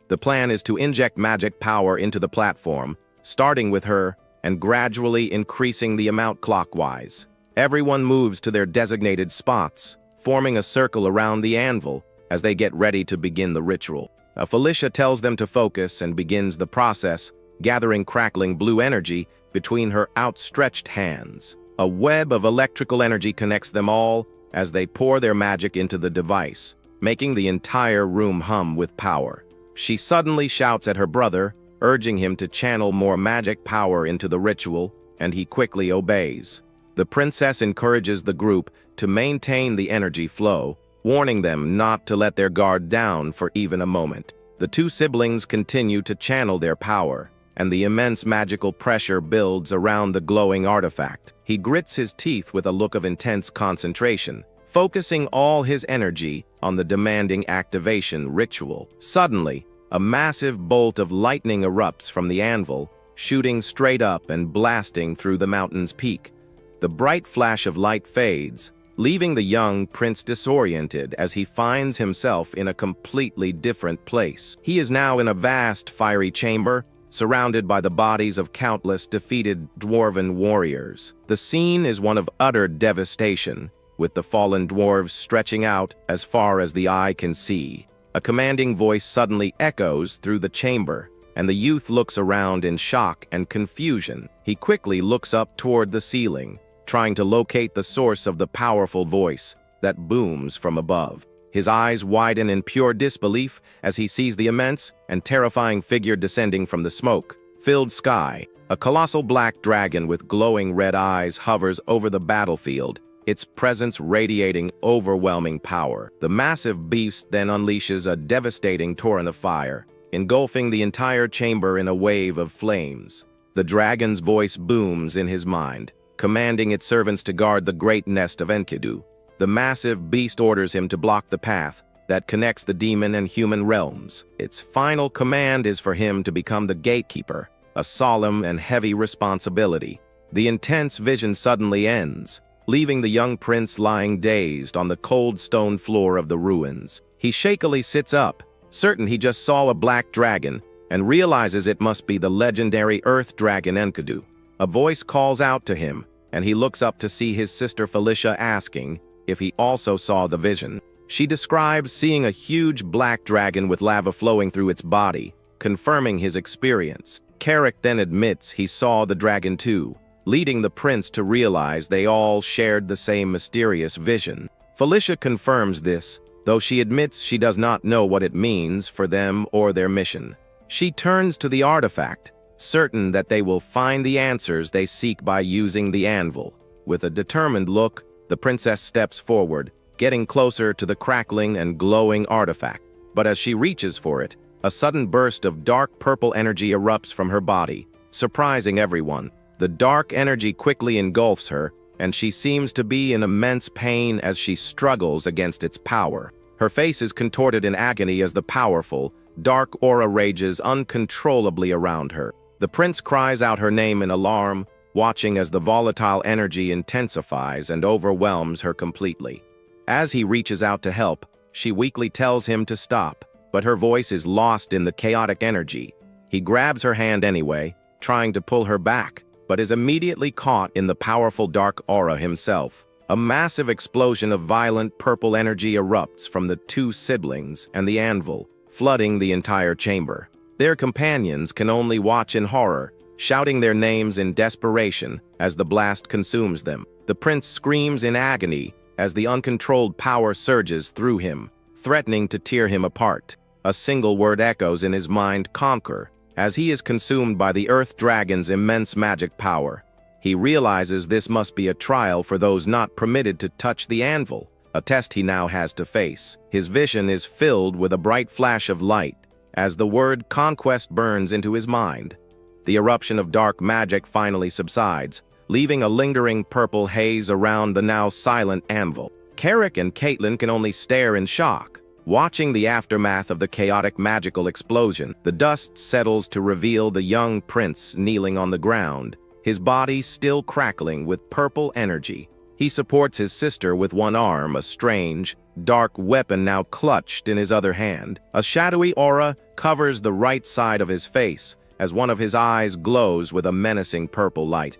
A: The plan is to inject magic power into the platform, starting with her and gradually increasing the amount clockwise. Everyone moves to their designated spots, forming a circle around the anvil as they get ready to begin the ritual. Felicia tells them to focus and begins the process, gathering crackling blue energy between her outstretched hands. A web of electrical energy connects them all as they pour their magic into the device, making the entire room hum with power. She suddenly shouts at her brother, urging him to channel more magic power into the ritual, and he quickly obeys. The princess encourages the group to maintain the energy flow, warning them not to let their guard down for even a moment. The 2 siblings continue to channel their power, and the immense magical pressure builds around the glowing artifact. He grits his teeth with a look of intense concentration, focusing all his energy on the demanding activation ritual. Suddenly, a massive bolt of lightning erupts from the anvil, shooting straight up and blasting through the mountain's peak. The bright flash of light fades, leaving the young prince disoriented as he finds himself in a completely different place. He is now in a vast fiery chamber, surrounded by the bodies of countless defeated dwarven warriors. The scene is one of utter devastation, with the fallen dwarves stretching out as far as the eye can see. A commanding voice suddenly echoes through the chamber, and the youth looks around in shock and confusion. He quickly looks up toward the ceiling, trying to locate the source of the powerful voice that booms from above. His eyes widen in pure disbelief as he sees the immense and terrifying figure descending from the smoke-filled sky. A colossal black dragon with glowing red eyes hovers over the battlefield, its presence radiating overwhelming power. The massive beast then unleashes a devastating torrent of fire, engulfing the entire chamber in a wave of flames. The dragon's voice booms in his mind, commanding its servants to guard the great nest of Enkidu. The massive beast orders him to block the path that connects the demon and human realms. Its final command is for him to become the gatekeeper, a solemn and heavy responsibility. The intense vision suddenly ends, leaving the young prince lying dazed on the cold stone floor of the ruins. He shakily sits up, certain he just saw a black dragon, and realizes it must be the legendary earth dragon Enkidu. A voice calls out to him, and he looks up to see his sister Felicia asking if he also saw the vision. She describes seeing a huge black dragon with lava flowing through its body, confirming his experience. Carrick then admits he saw the dragon too, leading the prince to realize they all shared the same mysterious vision. Felicia confirms this, though she admits she does not know what it means for them or their mission. She turns to the artifact, certain that they will find the answers they seek by using the anvil. With a determined look, the princess steps forward, getting closer to the crackling and glowing artifact. But as she reaches for it, a sudden burst of dark purple energy erupts from her body, surprising everyone. The dark energy quickly engulfs her, and she seems to be in immense pain as she struggles against its power. Her face is contorted in agony as the powerful, dark aura rages uncontrollably around her. The prince cries out her name in alarm, watching as the volatile energy intensifies and overwhelms her completely. As he reaches out to help, she weakly tells him to stop, but her voice is lost in the chaotic energy. He grabs her hand anyway, trying to pull her back, but is immediately caught in the powerful dark aura himself. A massive explosion of violent purple energy erupts from the two siblings and the anvil, flooding the entire chamber. Their companions can only watch in horror, shouting their names in desperation as the blast consumes them. The prince screams in agony as the uncontrolled power surges through him, threatening to tear him apart. A single word echoes in his mind: conquer, as he is consumed by the earth dragon's immense magic power. He realizes this must be a trial for those not permitted to touch the anvil, a test he now has to face. His vision is filled with a bright flash of light as the word conquest burns into his mind. The eruption of dark magic finally subsides, leaving a lingering purple haze around the now silent anvil. Carrick and Caitlin can only stare in shock, watching the aftermath of the chaotic magical explosion. The dust settles to reveal the young prince kneeling on the ground, his body still crackling with purple energy. He supports his sister with one arm, a strange, dark weapon now clutched in his other hand. A shadowy aura covers the right side of his face, as one of his eyes glows with a menacing purple light.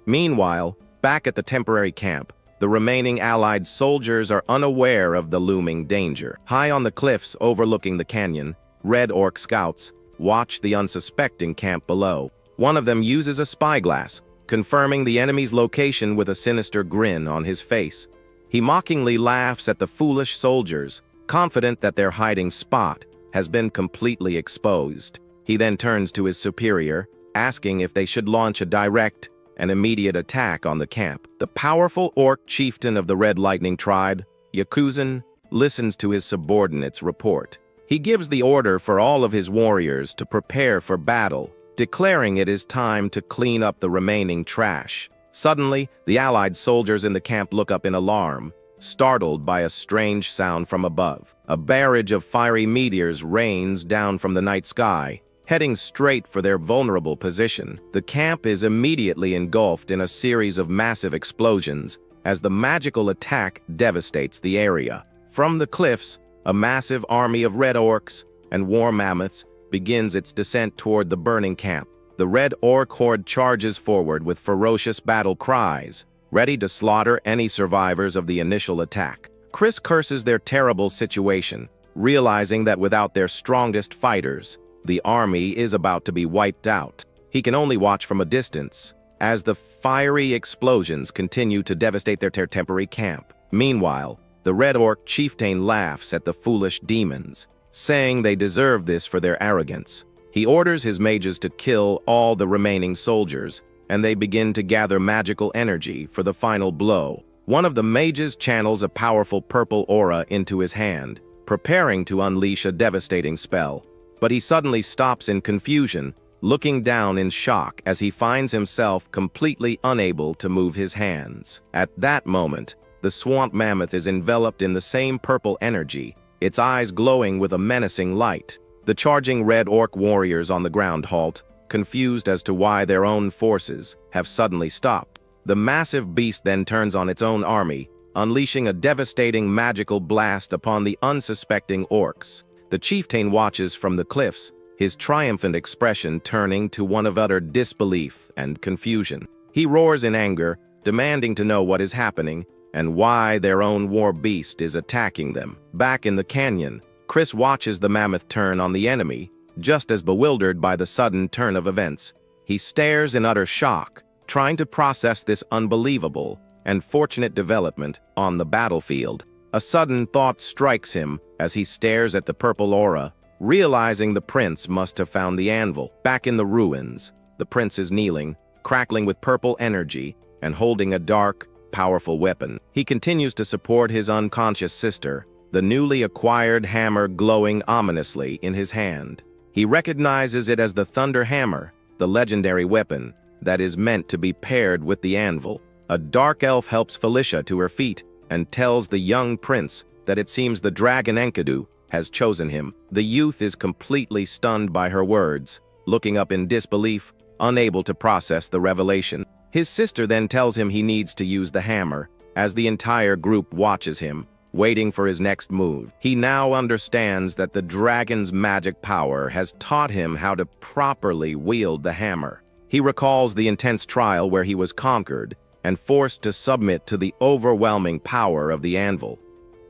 A: Meanwhile, back at the temporary camp, the remaining Allied soldiers are unaware of the looming danger. High on the cliffs overlooking the canyon, Red Orc scouts watch the unsuspecting camp below. One of them uses a spyglass, confirming the enemy's location with a sinister grin on his face. He mockingly laughs at the foolish soldiers, confident that their hiding spot has been completely exposed. He then turns to his superior, asking if they should launch a direct and immediate attack on the camp. The powerful orc chieftain of the Red Lightning tribe, Yakuzan, listens to his subordinate's report. He gives the order for all of his warriors to prepare for battle, declaring it is time to clean up the remaining trash. Suddenly, the Allied soldiers in the camp look up in alarm, startled by a strange sound from above. A barrage of fiery meteors rains down from the night sky, heading straight for their vulnerable position. The camp is immediately engulfed in a series of massive explosions as the magical attack devastates the area. From the cliffs, a massive army of red orcs and war mammoths begins its descent toward the burning camp. The red orc horde charges forward with ferocious battle cries, ready to slaughter any survivors of the initial attack. Chris curses their terrible situation, realizing that without their strongest fighters, the army is about to be wiped out. He can only watch from a distance, as the fiery explosions continue to devastate their temporary camp. Meanwhile, the Red Orc chieftain laughs at the foolish demons, saying they deserve this for their arrogance. He orders his mages to kill all the remaining soldiers, and they begin to gather magical energy for the final blow. One of the mages channels a powerful purple aura into his hand, preparing to unleash a devastating spell. But he suddenly stops in confusion, looking down in shock as he finds himself completely unable to move his hands. At that moment, the swamp mammoth is enveloped in the same purple energy, its eyes glowing with a menacing light. The charging Red Orc warriors on the ground halt, confused as to why their own forces have suddenly stopped. The massive beast then turns on its own army, unleashing a devastating magical blast upon the unsuspecting orcs. The chieftain watches from the cliffs, his triumphant expression turning to one of utter disbelief and confusion. He roars in anger, demanding to know what is happening and why their own war beast is attacking them. Back in the canyon, Chris watches the mammoth turn on the enemy, just as bewildered by the sudden turn of events. He stares in utter shock, trying to process this unbelievable and fortunate development on the battlefield. A sudden thought strikes him as he stares at the purple aura, realizing the prince must have found the anvil. Back in the ruins, the prince is kneeling, crackling with purple energy, and holding a dark, powerful weapon. He continues to support his unconscious sister, the newly acquired hammer glowing ominously in his hand. He recognizes it as the Thunder Hammer, the legendary weapon that is meant to be paired with the anvil. A dark elf helps Felicia to her feet and tells the young prince that it seems the dragon Enkidu has chosen him. The youth is completely stunned by her words, looking up in disbelief, unable to process the revelation. His sister then tells him he needs to use the hammer, as the entire group watches him, waiting for his next move. He now understands that the dragon's magic power has taught him how to properly wield the hammer. He recalls the intense trial where he was conquered and forced to submit to the overwhelming power of the anvil.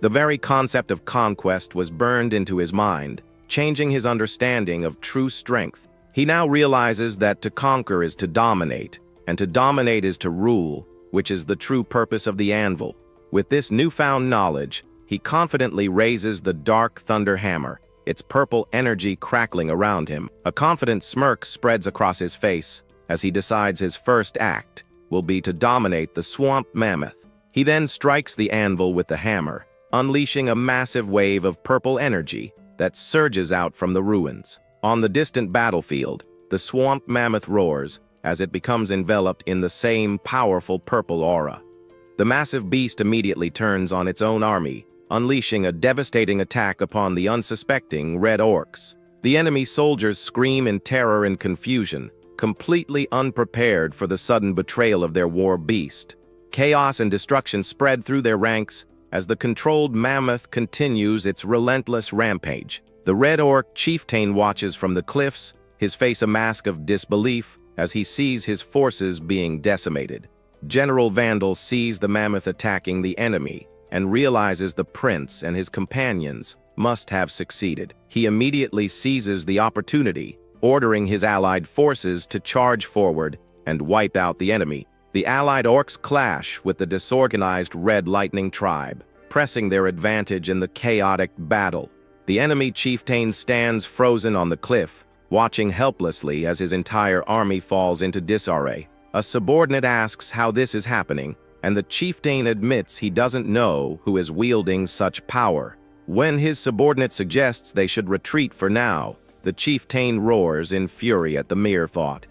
A: The very concept of conquest was burned into his mind, changing his understanding of true strength. He now realizes that to conquer is to dominate, and to dominate is to rule, which is the true purpose of the anvil. With this newfound knowledge, he confidently raises the dark thunder hammer, its purple energy crackling around him. A confident smirk spreads across his face as he decides his first act will be to dominate the swamp mammoth. He then strikes the anvil with the hammer, unleashing a massive wave of purple energy that surges out from the ruins. On the distant battlefield, the swamp mammoth roars as it becomes enveloped in the same powerful purple aura. The massive beast immediately turns on its own army, unleashing a devastating attack upon the unsuspecting Red Orcs. The enemy soldiers scream in terror and confusion, completely unprepared for the sudden betrayal of their war beast. Chaos and destruction spread through their ranks as the controlled mammoth continues its relentless rampage. The Red Orc chieftain watches from the cliffs, his face a mask of disbelief as he sees his forces being decimated. General Vandal sees the mammoth attacking the enemy and realizes the prince and his companions must have succeeded. He immediately seizes the opportunity, ordering his allied forces to charge forward and wipe out the enemy. The allied orcs clash with the disorganized Red Lightning tribe, pressing their advantage in the chaotic battle. The enemy chieftain stands frozen on the cliff, watching helplessly as his entire army falls into disarray. A subordinate asks how this is happening, and the chieftain admits he doesn't know who is wielding such power. When his subordinate suggests they should retreat for now, the chieftain roars in fury at the mere thought.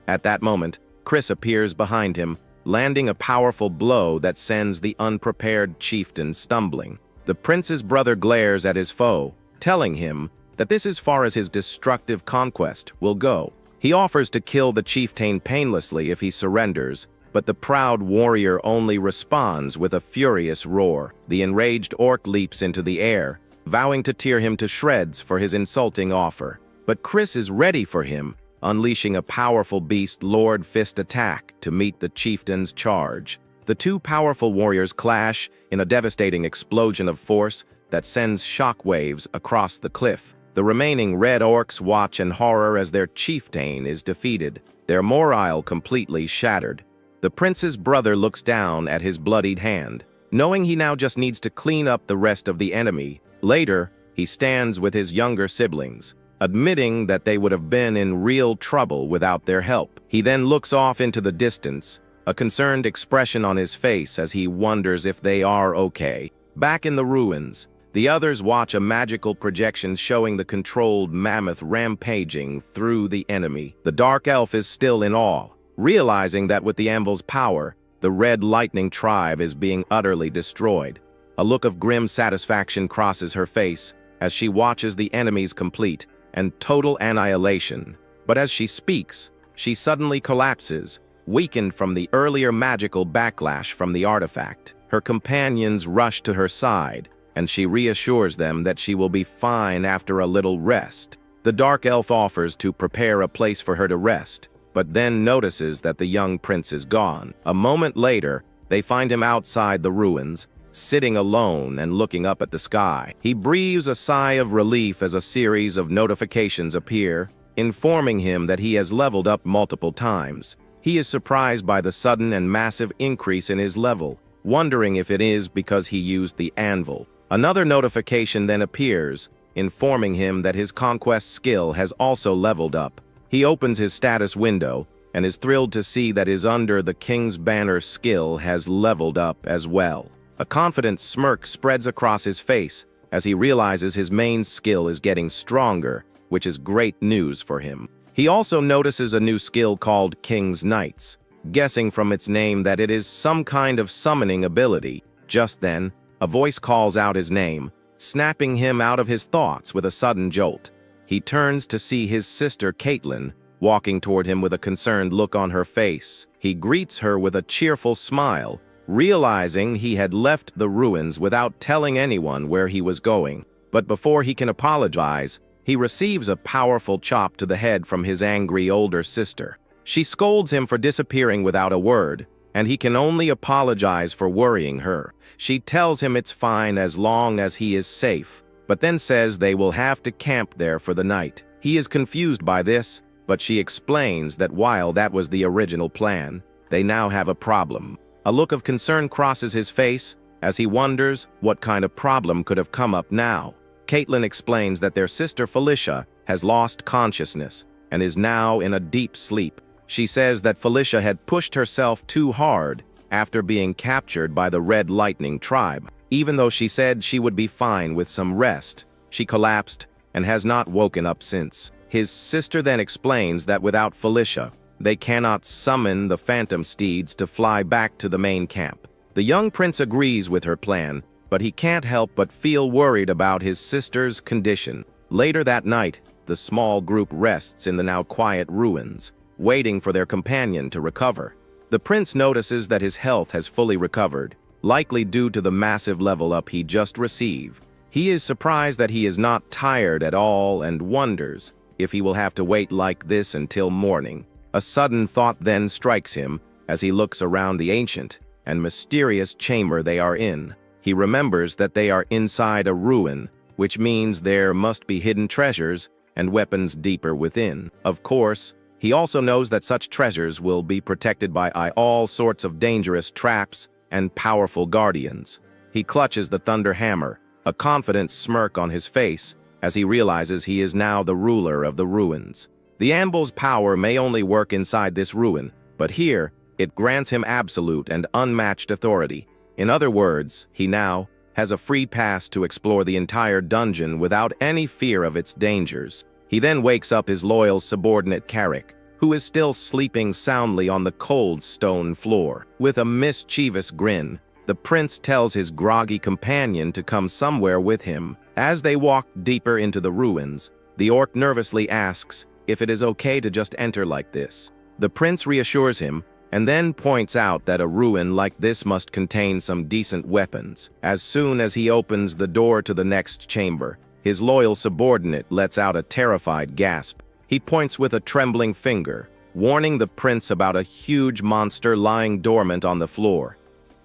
A: At that moment, Chris appears behind him, landing a powerful blow that sends the unprepared chieftain stumbling. The prince's brother glares at his foe, telling him that this is as far as his destructive conquest will go. He offers to kill the chieftain painlessly if he surrenders, but the proud warrior only responds with a furious roar. The enraged orc leaps into the air, vowing to tear him to shreds for his insulting offer. But Chris is ready for him, unleashing a powerful beast Lord Fist attack to meet the chieftain's charge. The two powerful warriors clash in a devastating explosion of force that sends shockwaves across the cliff. The remaining red orcs watch in horror as their chieftain is defeated, their morale completely shattered. The prince's brother looks down at his bloodied hand, knowing he now just needs to clean up the rest of the enemy. Later, he stands with his younger siblings, admitting that they would have been in real trouble without their help. He then looks off into the distance, a concerned expression on his face as he wonders if they are okay. Back in the ruins, the others watch a magical projection showing the controlled mammoth rampaging through the enemy. The dark elf is still in awe, realizing that with the anvil's power, the Red Lightning tribe is being utterly destroyed. A look of grim satisfaction crosses her face as she watches the enemies complete and total annihilation. But as she speaks, she suddenly collapses, weakened from the earlier magical backlash from the artifact. Her companions rush to her side, and she reassures them that she will be fine after a little rest. The dark elf offers to prepare a place for her to rest, but then notices that the young prince is gone. A moment later, they find him outside the ruins, sitting alone and looking up at the sky. He breathes a sigh of relief as a series of notifications appear, informing him that he has leveled up multiple times. He is surprised by the sudden and massive increase in his level, wondering if it is because he used the anvil. Another notification then appears, informing him that his conquest skill has also leveled up. He opens his status window and is thrilled to see that his Under the King's Banner skill has leveled up as well. A confident smirk spreads across his face as he realizes his main skill is getting stronger, which is great news for him. He also notices a new skill called King's Knights, guessing from its name that it is some kind of summoning ability. Just then, a voice calls out his name, snapping him out of his thoughts with a sudden jolt. He turns to see his sister Caitlin walking toward him with a concerned look on her face. He greets her with a cheerful smile, realizing he had left the ruins without telling anyone where he was going. But before he can apologize, he receives a powerful chop to the head from his angry older sister. She scolds him for disappearing without a word, and he can only apologize for worrying her. She tells him it's fine as long as he is safe, but then says they will have to camp there for the night. He is confused by this, but she explains that while that was the original plan, they now have a problem. A look of concern crosses his face as he wonders what kind of problem could have come up now. Caitlin explains that their sister Felicia has lost consciousness and is now in a deep sleep. She says that Felicia had pushed herself too hard after being captured by the Red Lightning tribe. Even though she said she would be fine with some rest, she collapsed and has not woken up since. His sister then explains that without Felicia, they cannot summon the phantom steeds to fly back to the main camp. The young prince agrees with her plan, but he can't help but feel worried about his sister's condition. Later that night, the small group rests in the now quiet ruins, waiting for their companion to recover. The prince notices that his health has fully recovered, likely due to the massive level up he just received. He is surprised that he is not tired at all and wonders if he will have to wait like this until morning. A sudden thought then strikes him as he looks around the ancient and mysterious chamber they are in. He remembers that they are inside a ruin, which means there must be hidden treasures and weapons deeper within. Of course, he also knows that such treasures will be protected by all sorts of dangerous traps and powerful guardians. He clutches the thunder hammer, a confident smirk on his face, as he realizes he is now the ruler of the ruins. The anvil's power may only work inside this ruin, but here, it grants him absolute and unmatched authority. In other words, he now has a free pass to explore the entire dungeon without any fear of its dangers. He then wakes up his loyal subordinate Carrick, who is still sleeping soundly on the cold stone floor. With a mischievous grin, the prince tells his groggy companion to come somewhere with him. As they walk deeper into the ruins, the orc nervously asks if it is okay to just enter like this. The prince reassures him, and then points out that a ruin like this must contain some decent weapons. As soon as he opens the door to the next chamber, his loyal subordinate lets out a terrified gasp. He points with a trembling finger, warning the prince about a huge monster lying dormant on the floor.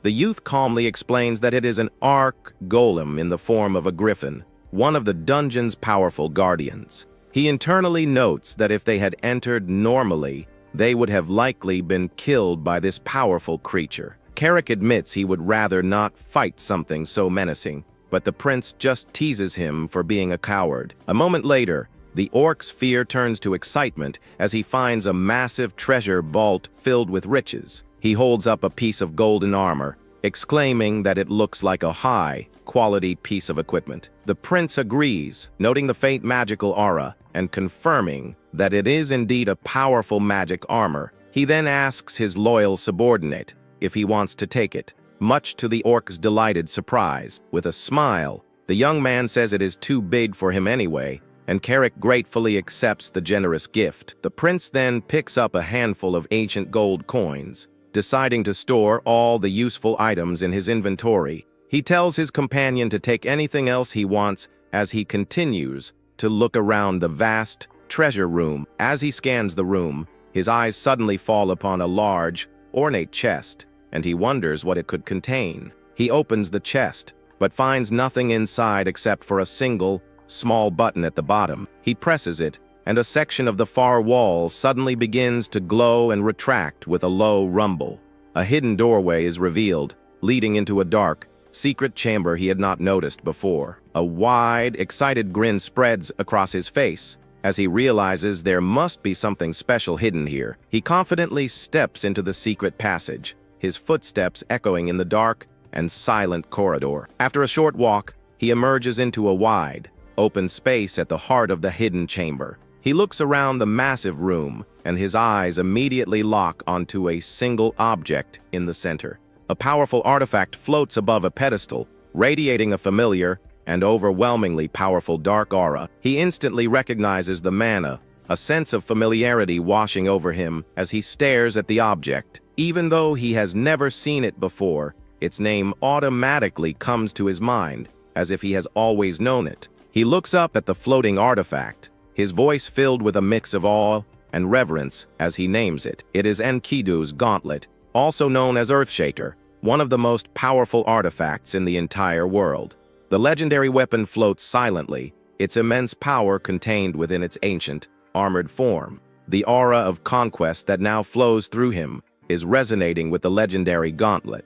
A: The youth calmly explains that it is an arc golem in the form of a griffin, one of the dungeon's powerful guardians. He internally notes that if they had entered normally, they would have likely been killed by this powerful creature. Carrick admits he would rather not fight something so menacing, but the prince just teases him for being a coward. A moment later, the orc's fear turns to excitement as he finds a massive treasure vault filled with riches. He holds up a piece of golden armor, exclaiming that it looks like a high-quality piece of equipment. The prince agrees, noting the faint magical aura and confirming that it is indeed a powerful magic armor. He then asks his loyal subordinate if he wants to take it, much to the orc's delighted surprise. With a smile, the young man says it is too big for him anyway, and Carrick gratefully accepts the generous gift. The prince then picks up a handful of ancient gold coins, deciding to store all the useful items in his inventory. He tells his companion to take anything else he wants as he continues to look around the vast treasure room. As he scans the room, his eyes suddenly fall upon a large, ornate chest, and he wonders what it could contain. He opens the chest, but finds nothing inside except for a single, small button at the bottom. He presses it, and a section of the far wall suddenly begins to glow and retract with a low rumble. A hidden doorway is revealed, leading into a dark, secret chamber he had not noticed before. A wide, excited grin spreads across his face as he realizes there must be something special hidden here. He confidently steps into the secret passage, his footsteps echoing in the dark and silent corridor. After a short walk, he emerges into a wide, open space at the heart of the hidden chamber. He looks around the massive room, and his eyes immediately lock onto a single object in the center. A powerful artifact floats above a pedestal, radiating a familiar and overwhelmingly powerful dark aura. He instantly recognizes the mana, a sense of familiarity washing over him as he stares at the object. Even though he has never seen it before, its name automatically comes to his mind, as if he has always known it. He looks up at the floating artifact, his voice filled with a mix of awe and reverence as he names it. It is Enkidu's gauntlet, also known as Earthshaker, one of the most powerful artifacts in the entire world. The legendary weapon floats silently, its immense power contained within its ancient, armored form. The aura of conquest that now flows through him is resonating with the legendary gauntlet.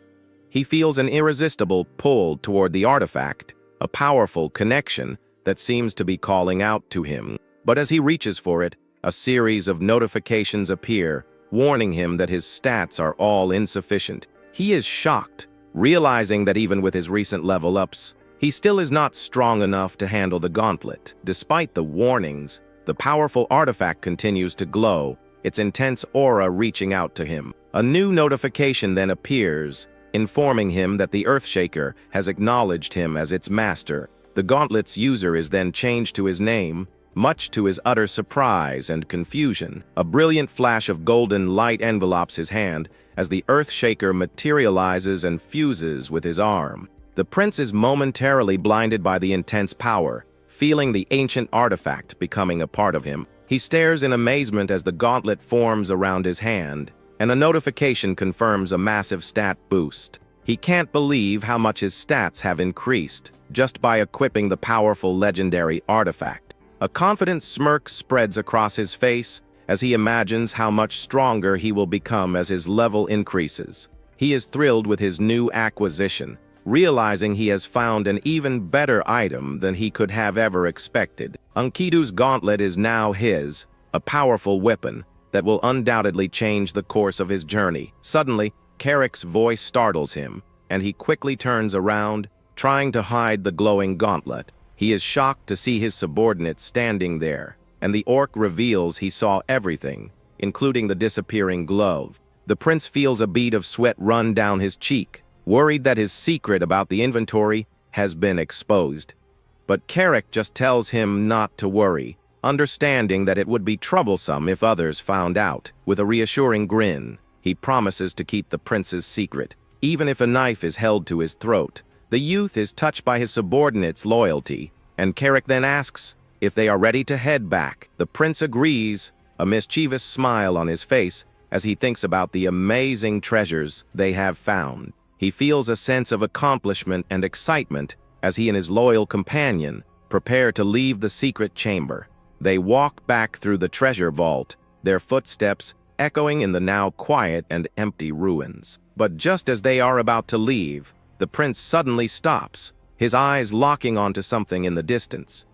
A: He feels an irresistible pull toward the artifact, a powerful connection that seems to be calling out to him. But as he reaches for it, a series of notifications appear, warning him that his stats are all insufficient. He is shocked, realizing that even with his recent level-ups, he still is not strong enough to handle the gauntlet. Despite the warnings, the powerful artifact continues to glow, its intense aura reaching out to him. A new notification then appears, informing him that the Earthshaker has acknowledged him as its master. The gauntlet's user is then changed to his name, much to his utter surprise and confusion. A brilliant flash of golden light envelopes his hand as the Earthshaker materializes and fuses with his arm. The prince is momentarily blinded by the intense power, feeling the ancient artifact becoming a part of him. He stares in amazement as the gauntlet forms around his hand, and a notification confirms a massive stat boost. He can't believe how much his stats have increased just by equipping the powerful legendary artifact. A confident smirk spreads across his face as he imagines how much stronger he will become as his level increases. He is thrilled with his new acquisition, realizing he has found an even better item than he could have ever expected. Enkidu's gauntlet is now his, a powerful weapon that will undoubtedly change the course of his journey. Suddenly, Carrick's voice startles him, and he quickly turns around, trying to hide the glowing gauntlet. He is shocked to see his subordinate standing there, and the orc reveals he saw everything, including the disappearing glove. The prince feels a bead of sweat run down his cheek, worried that his secret about the inventory has been exposed. But Carrick just tells him not to worry, understanding that it would be troublesome if others found out. With a reassuring grin, he promises to keep the prince's secret, even if a knife is held to his throat. The youth is touched by his subordinate's loyalty, and Carrick then asks if they are ready to head back. The prince agrees, a mischievous smile on his face as he thinks about the amazing treasures they have found. He feels a sense of accomplishment and excitement as he and his loyal companion prepare to leave the secret chamber. They walk back through the treasure vault, their footsteps echoing in the now quiet and empty ruins. But just as they are about to leave, the prince suddenly stops, his eyes locking onto something in the distance.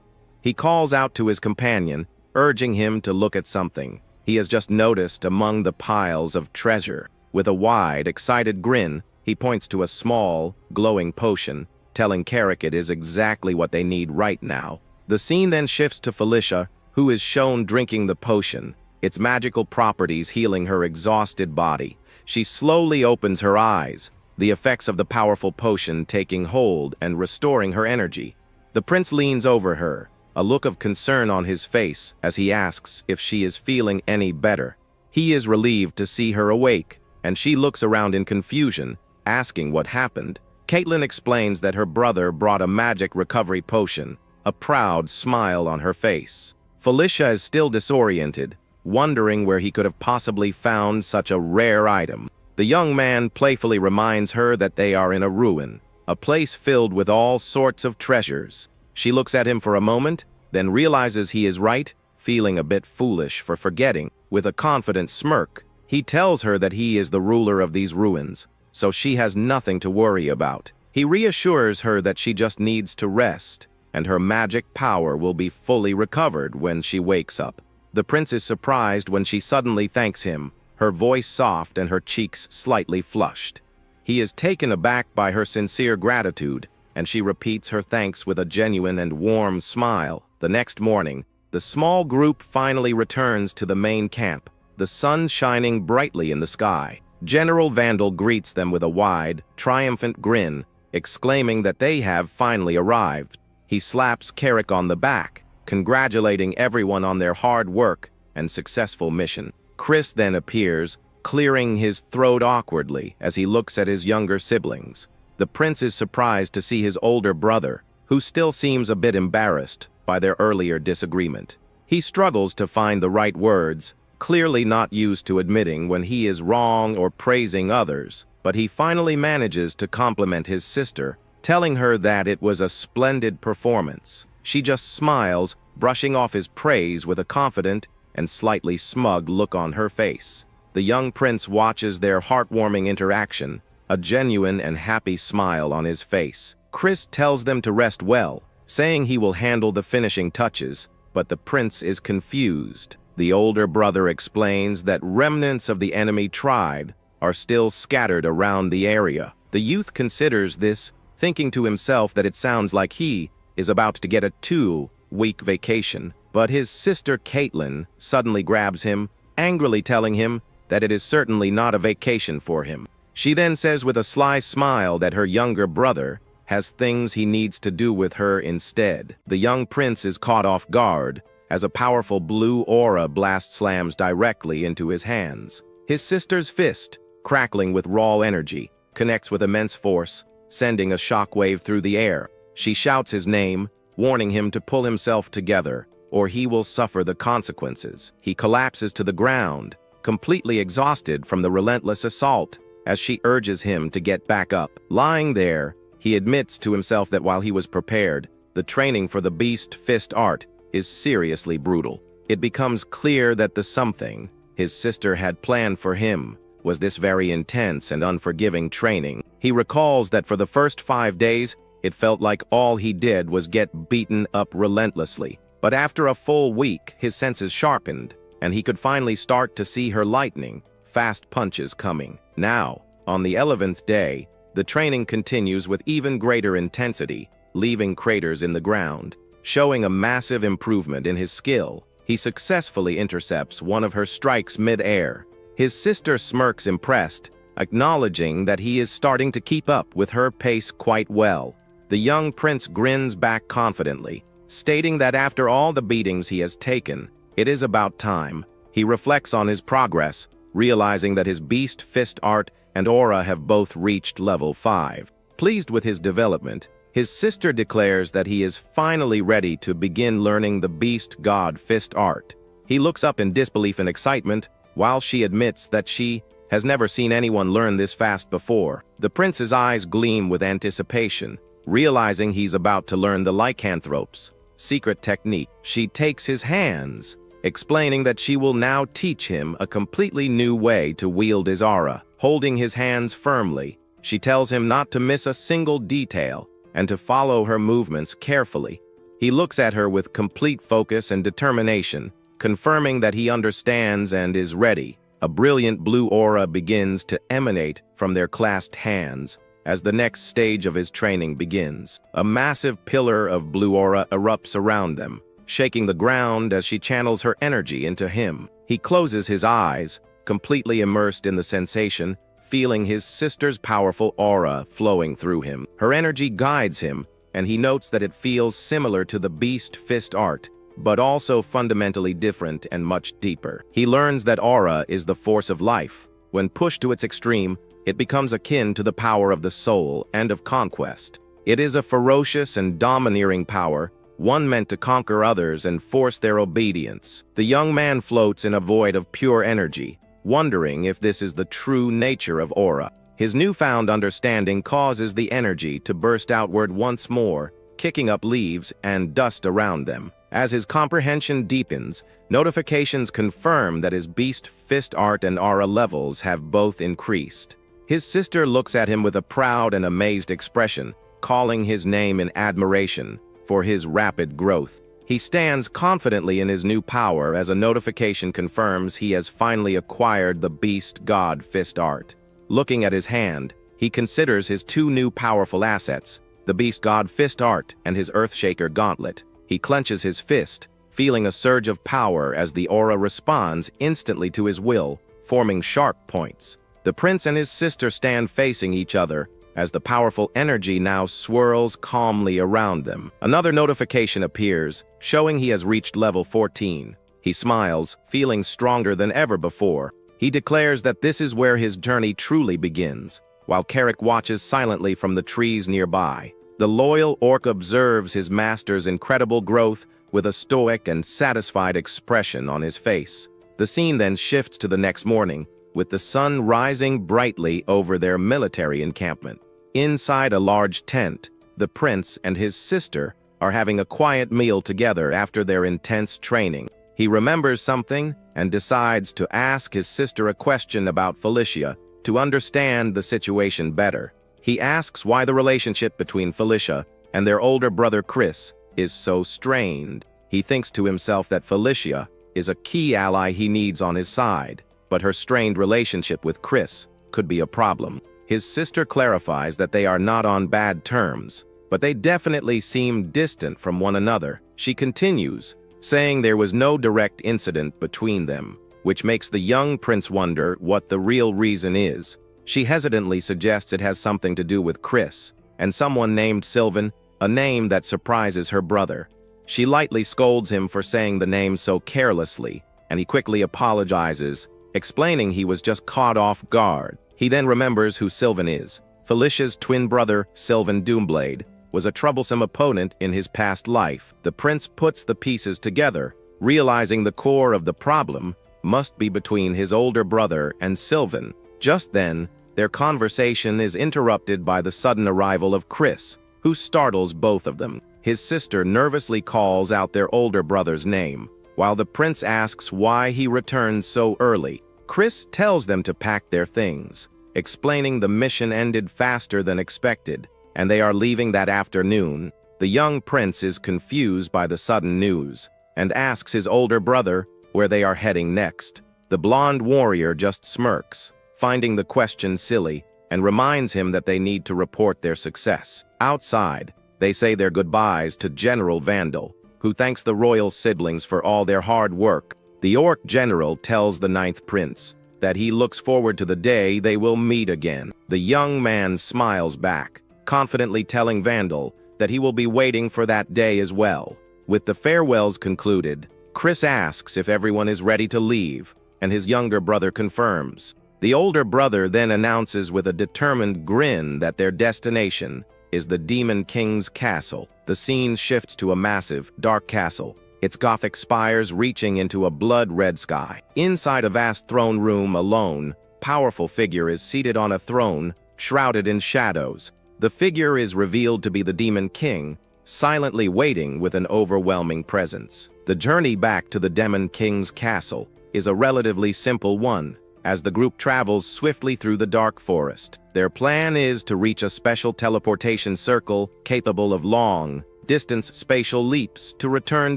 A: He calls out to his companion, urging him to look at something he has just noticed among the piles of treasure. With a wide, excited grin, he points to a small, glowing potion, telling Carrick it is exactly what they need right now. The scene then shifts to Felicia, who is shown drinking the potion, its magical properties healing her exhausted body. She slowly opens her eyes, the effects of the powerful potion taking hold and restoring her energy. The prince leans over her, a look of concern on his face as he asks if she is feeling any better. He is relieved to see her awake, and she looks around in confusion, asking what happened. Caitlin explains that her brother brought a magic recovery potion, a proud smile on her face. Felicia is still disoriented, wondering where he could have possibly found such a rare item. The young man playfully reminds her that they are in a ruin, a place filled with all sorts of treasures. She looks at him for a moment, then realizes he is right, feeling a bit foolish for forgetting. With a confident smirk, he tells her that he is the ruler of these ruins, so she has nothing to worry about. He reassures her that she just needs to rest, and her magic power will be fully recovered when she wakes up. The prince is surprised when she suddenly thanks him, her voice soft and her cheeks slightly flushed. He is taken aback by her sincere gratitude, and she repeats her thanks with a genuine and warm smile. The next morning, the small group finally returns to the main camp, the sun shining brightly in the sky. General Vandal greets them with a wide, triumphant grin, exclaiming that they have finally arrived. He slaps Carrick on the back, congratulating everyone on their hard work and successful mission. Chris then appears, clearing his throat awkwardly as he looks at his younger siblings. The prince is surprised to see his older brother, who still seems a bit embarrassed by their earlier disagreement. He struggles to find the right words, clearly not used to admitting when he is wrong or praising others, but he finally manages to compliment his sister, telling her that it was a splendid performance. She just smiles, brushing off his praise with a confident and slightly smug look on her face. The young prince watches their heartwarming interaction, a genuine and happy smile on his face. Chris tells them to rest well, saying he will handle the finishing touches, but the prince is confused. The older brother explains that remnants of the enemy tribe are still scattered around the area. The youth considers this, thinking to himself that it sounds like he is about to get a 2-week vacation, but his sister Caitlin suddenly grabs him, angrily telling him that it is certainly not a vacation for him. She then says with a sly smile that her younger brother has things he needs to do with her instead. The young prince is caught off guard as a powerful blue aura blast slams directly into his hands. His sister's fist, crackling with raw energy, connects with immense force, sending a shockwave through the air. She shouts his name, warning him to pull himself together, or he will suffer the consequences. He collapses to the ground, completely exhausted from the relentless assault, as she urges him to get back up. Lying there, he admits to himself that while he was prepared, the training for the beast fist art is seriously brutal. It becomes clear that the something his sister had planned for him was this very intense and unforgiving training. He recalls that for the first 5 days, it felt like all he did was get beaten up relentlessly. But after a full week, his senses sharpened, and he could finally start to see her lightning, fast punches coming. Now, on the 11th day, the training continues with even greater intensity, leaving craters in the ground. Showing a massive improvement in his skill, he successfully intercepts one of her strikes mid-air. His sister smirks impressed, acknowledging that he is starting to keep up with her pace quite well. The young prince grins back confidently, stating that after all the beatings he has taken, it is about time. He reflects on his progress, realizing that his beast fist art and aura have both reached level 5. Pleased with his development, his sister declares that he is finally ready to begin learning the beast god fist art. He looks up in disbelief and excitement, while she admits that she has never seen anyone learn this fast before. The prince's eyes gleam with anticipation, realizing he's about to learn the lycanthropes, secret technique. She takes his hands, explaining that she will now teach him a completely new way to wield his aura. Holding his hands firmly, she tells him not to miss a single detail and to follow her movements carefully. He looks at her with complete focus and determination, confirming that he understands and is ready. A brilliant blue aura begins to emanate from their clasped hands as the next stage of his training begins. A massive pillar of blue aura erupts around them, shaking the ground as she channels her energy into him. He closes his eyes, completely immersed in the sensation, feeling his sister's powerful aura flowing through him. Her energy guides him, and he notes that it feels similar to the beast fist art, but also fundamentally different and much deeper. He learns that aura is the force of life. When pushed to its extreme, it becomes akin to the power of the soul and of conquest. It is a ferocious and domineering power, one meant to conquer others and force their obedience. The young man floats in a void of pure energy, wondering if this is the true nature of aura. His newfound understanding causes the energy to burst outward once more, kicking up leaves and dust around them. As his comprehension deepens, notifications confirm that his beast fist art and aura levels have both increased. His sister looks at him with a proud and amazed expression, calling his name in admiration for his rapid growth. He stands confidently in his new power as a notification confirms he has finally acquired the beast god fist art. Looking at his hand, he considers his two new powerful assets, the beast god fist art and his earthshaker gauntlet. He clenches his fist, feeling a surge of power as the aura responds instantly to his will, forming sharp points. The prince and his sister stand facing each other as the powerful energy now swirls calmly around them. Another notification appears, showing he has reached level 14. He smiles, feeling stronger than ever before. He declares that this is where his journey truly begins, while Carrick watches silently from the trees nearby. The loyal orc observes his master's incredible growth with a stoic and satisfied expression on his face. The scene then shifts to the next morning, with the sun rising brightly over their military encampment. Inside a large tent, the prince and his sister are having a quiet meal together after their intense training. He remembers something and decides to ask his sister a question about Felicia to understand the situation better. He asks why the relationship between Felicia and their older brother Chris is so strained. He thinks to himself that Felicia is a key ally he needs on his side, but her strained relationship with Chris could be a problem. His sister clarifies that they are not on bad terms, but they definitely seem distant from one another. She continues, saying there was no direct incident between them, which makes the young prince wonder what the real reason is. She hesitantly suggests it has something to do with Chris, and someone named Sylvan, a name that surprises her brother. She lightly scolds him for saying the name so carelessly, and he quickly apologizes, explaining he was just caught off guard. He then remembers who Sylvan is. Felicia's twin brother, Sylvan Doomblade, was a troublesome opponent in his past life. The prince puts the pieces together, realizing the core of the problem must be between his older brother and Sylvan. Just then, their conversation is interrupted by the sudden arrival of Chris, who startles both of them. His sister nervously calls out their older brother's name, while the prince asks why he returned so early. Chris tells them to pack their things, explaining the mission ended faster than expected, and they are leaving that afternoon. The young prince is confused by the sudden news, and asks his older brother where they are heading next. The blonde warrior just smirks, finding the question silly, and reminds him that they need to report their success. Outside, they say their goodbyes to General Vandal, who thanks the royal siblings for all their hard work. The orc general tells the ninth prince that he looks forward to the day they will meet again. The young man smiles back, confidently telling Vandal that he will be waiting for that day as well. With the farewells concluded, Chris asks if everyone is ready to leave, and his younger brother confirms. The older brother then announces with a determined grin that their destination is the Demon King's castle. The scene shifts to a massive, dark castle, its Gothic spires reaching into a blood-red sky. Inside a vast throne room, a lone, powerful figure is seated on a throne, shrouded in shadows. The figure is revealed to be the Demon King, silently waiting with an overwhelming presence. The journey back to the Demon King's castle is a relatively simple one, as the group travels swiftly through the dark forest. Their plan is to reach a special teleportation circle capable of long-distance spatial leaps to return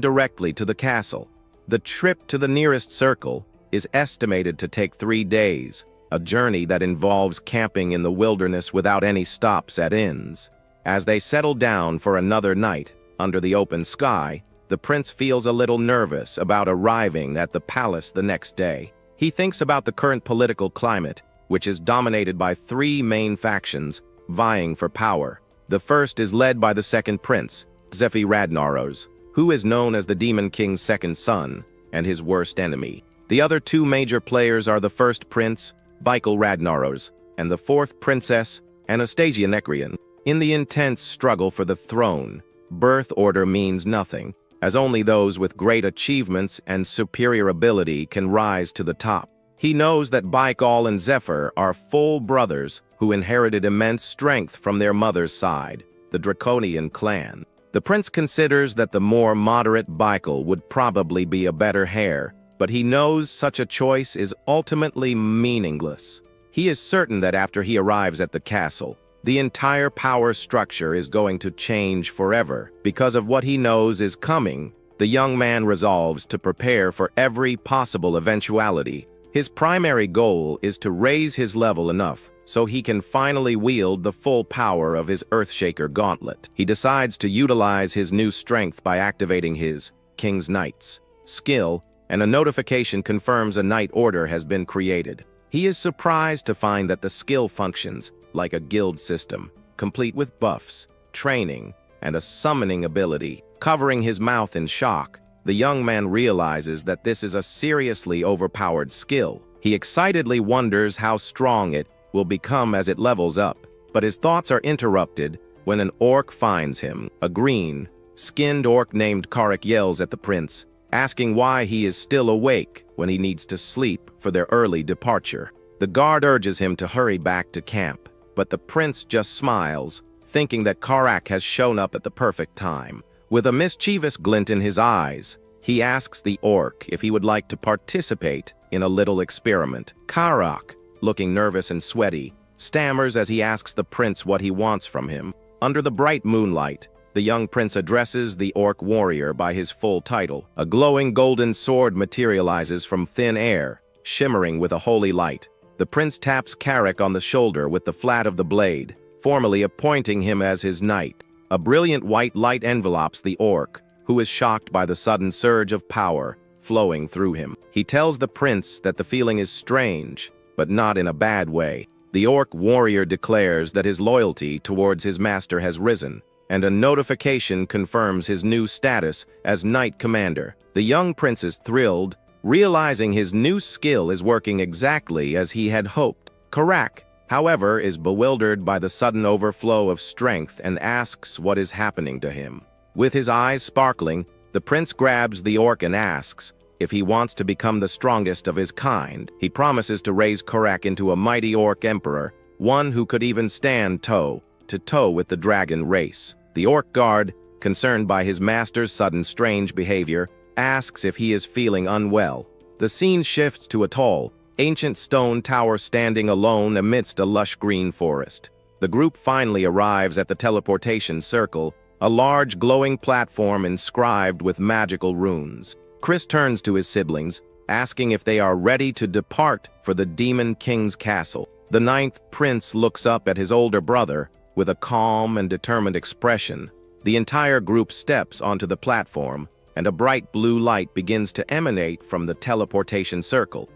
A: directly to the castle. The trip to the nearest circle is estimated to take 3 days, a journey that involves camping in the wilderness without any stops at inns. As they settle down for another night under the open sky, the prince feels a little nervous about arriving at the palace the next day. He thinks about the current political climate, which is dominated by 3 main factions vying for power. The first is led by the second prince, Zephy Radnaros, who is known as the Demon King's second son and his worst enemy. The other 2 major players are the first prince, Michael Radnaros, and the fourth princess, Anastasia Nekrian. In the intense struggle for the throne, birth order means nothing, as only those with great achievements and superior ability can rise to the top. He knows that Baikal and Zephyr are full brothers who inherited immense strength from their mother's side, the Draconian clan. The prince considers that the more moderate Baikal would probably be a better heir, but he knows such a choice is ultimately meaningless. He is certain that after he arrives at the castle, the entire power structure is going to change forever. Because of what he knows is coming, the young man resolves to prepare for every possible eventuality. His primary goal is to raise his level enough so he can finally wield the full power of his Earthshaker gauntlet. He decides to utilize his new strength by activating his King's Knights skill, and a notification confirms a knight order has been created. He is surprised to find that the skill functions like a guild system, complete with buffs, training, and a summoning ability. Covering his mouth in shock, the young man realizes that this is a seriously overpowered skill. He excitedly wonders how strong it will become as it levels up, but his thoughts are interrupted when an orc finds him. A green-skinned orc named Karik yells at the prince, asking why he is still awake when he needs to sleep for their early departure. The guard urges him to hurry back to camp, but the prince just smiles, thinking that Karak has shown up at the perfect time. With a mischievous glint in his eyes, he asks the orc if he would like to participate in a little experiment. Karak, looking nervous and sweaty, stammers as he asks the prince what he wants from him. Under the bright moonlight, the young prince addresses the orc warrior by his full title. A glowing golden sword materializes from thin air, shimmering with a holy light. The prince taps Karak on the shoulder with the flat of the blade, formally appointing him as his knight. A brilliant white light envelopes the orc, who is shocked by the sudden surge of power flowing through him. He tells the prince that the feeling is strange, but not in a bad way. The orc warrior declares that his loyalty towards his master has risen, and a notification confirms his new status as Knight Commander. The young prince is thrilled, realizing his new skill is working exactly as he had hoped. Karak, however, is bewildered by the sudden overflow of strength and asks what is happening to him. With his eyes sparkling, the prince grabs the orc and asks if he wants to become the strongest of his kind. He promises to raise Karak into a mighty orc emperor, one who could even stand toe-to-toe with the dragon race. The orc guard, concerned by his master's sudden strange behavior, asks if he is feeling unwell. The scene shifts to a tall, ancient stone tower standing alone amidst a lush green forest. The group finally arrives at the teleportation circle, a large glowing platform inscribed with magical runes. Chris turns to his siblings, asking if they are ready to depart for the Demon King's castle. The 9th prince looks up at his older brother with a calm and determined expression. The entire group steps onto the platform, and a bright blue light begins to emanate from the teleportation circle.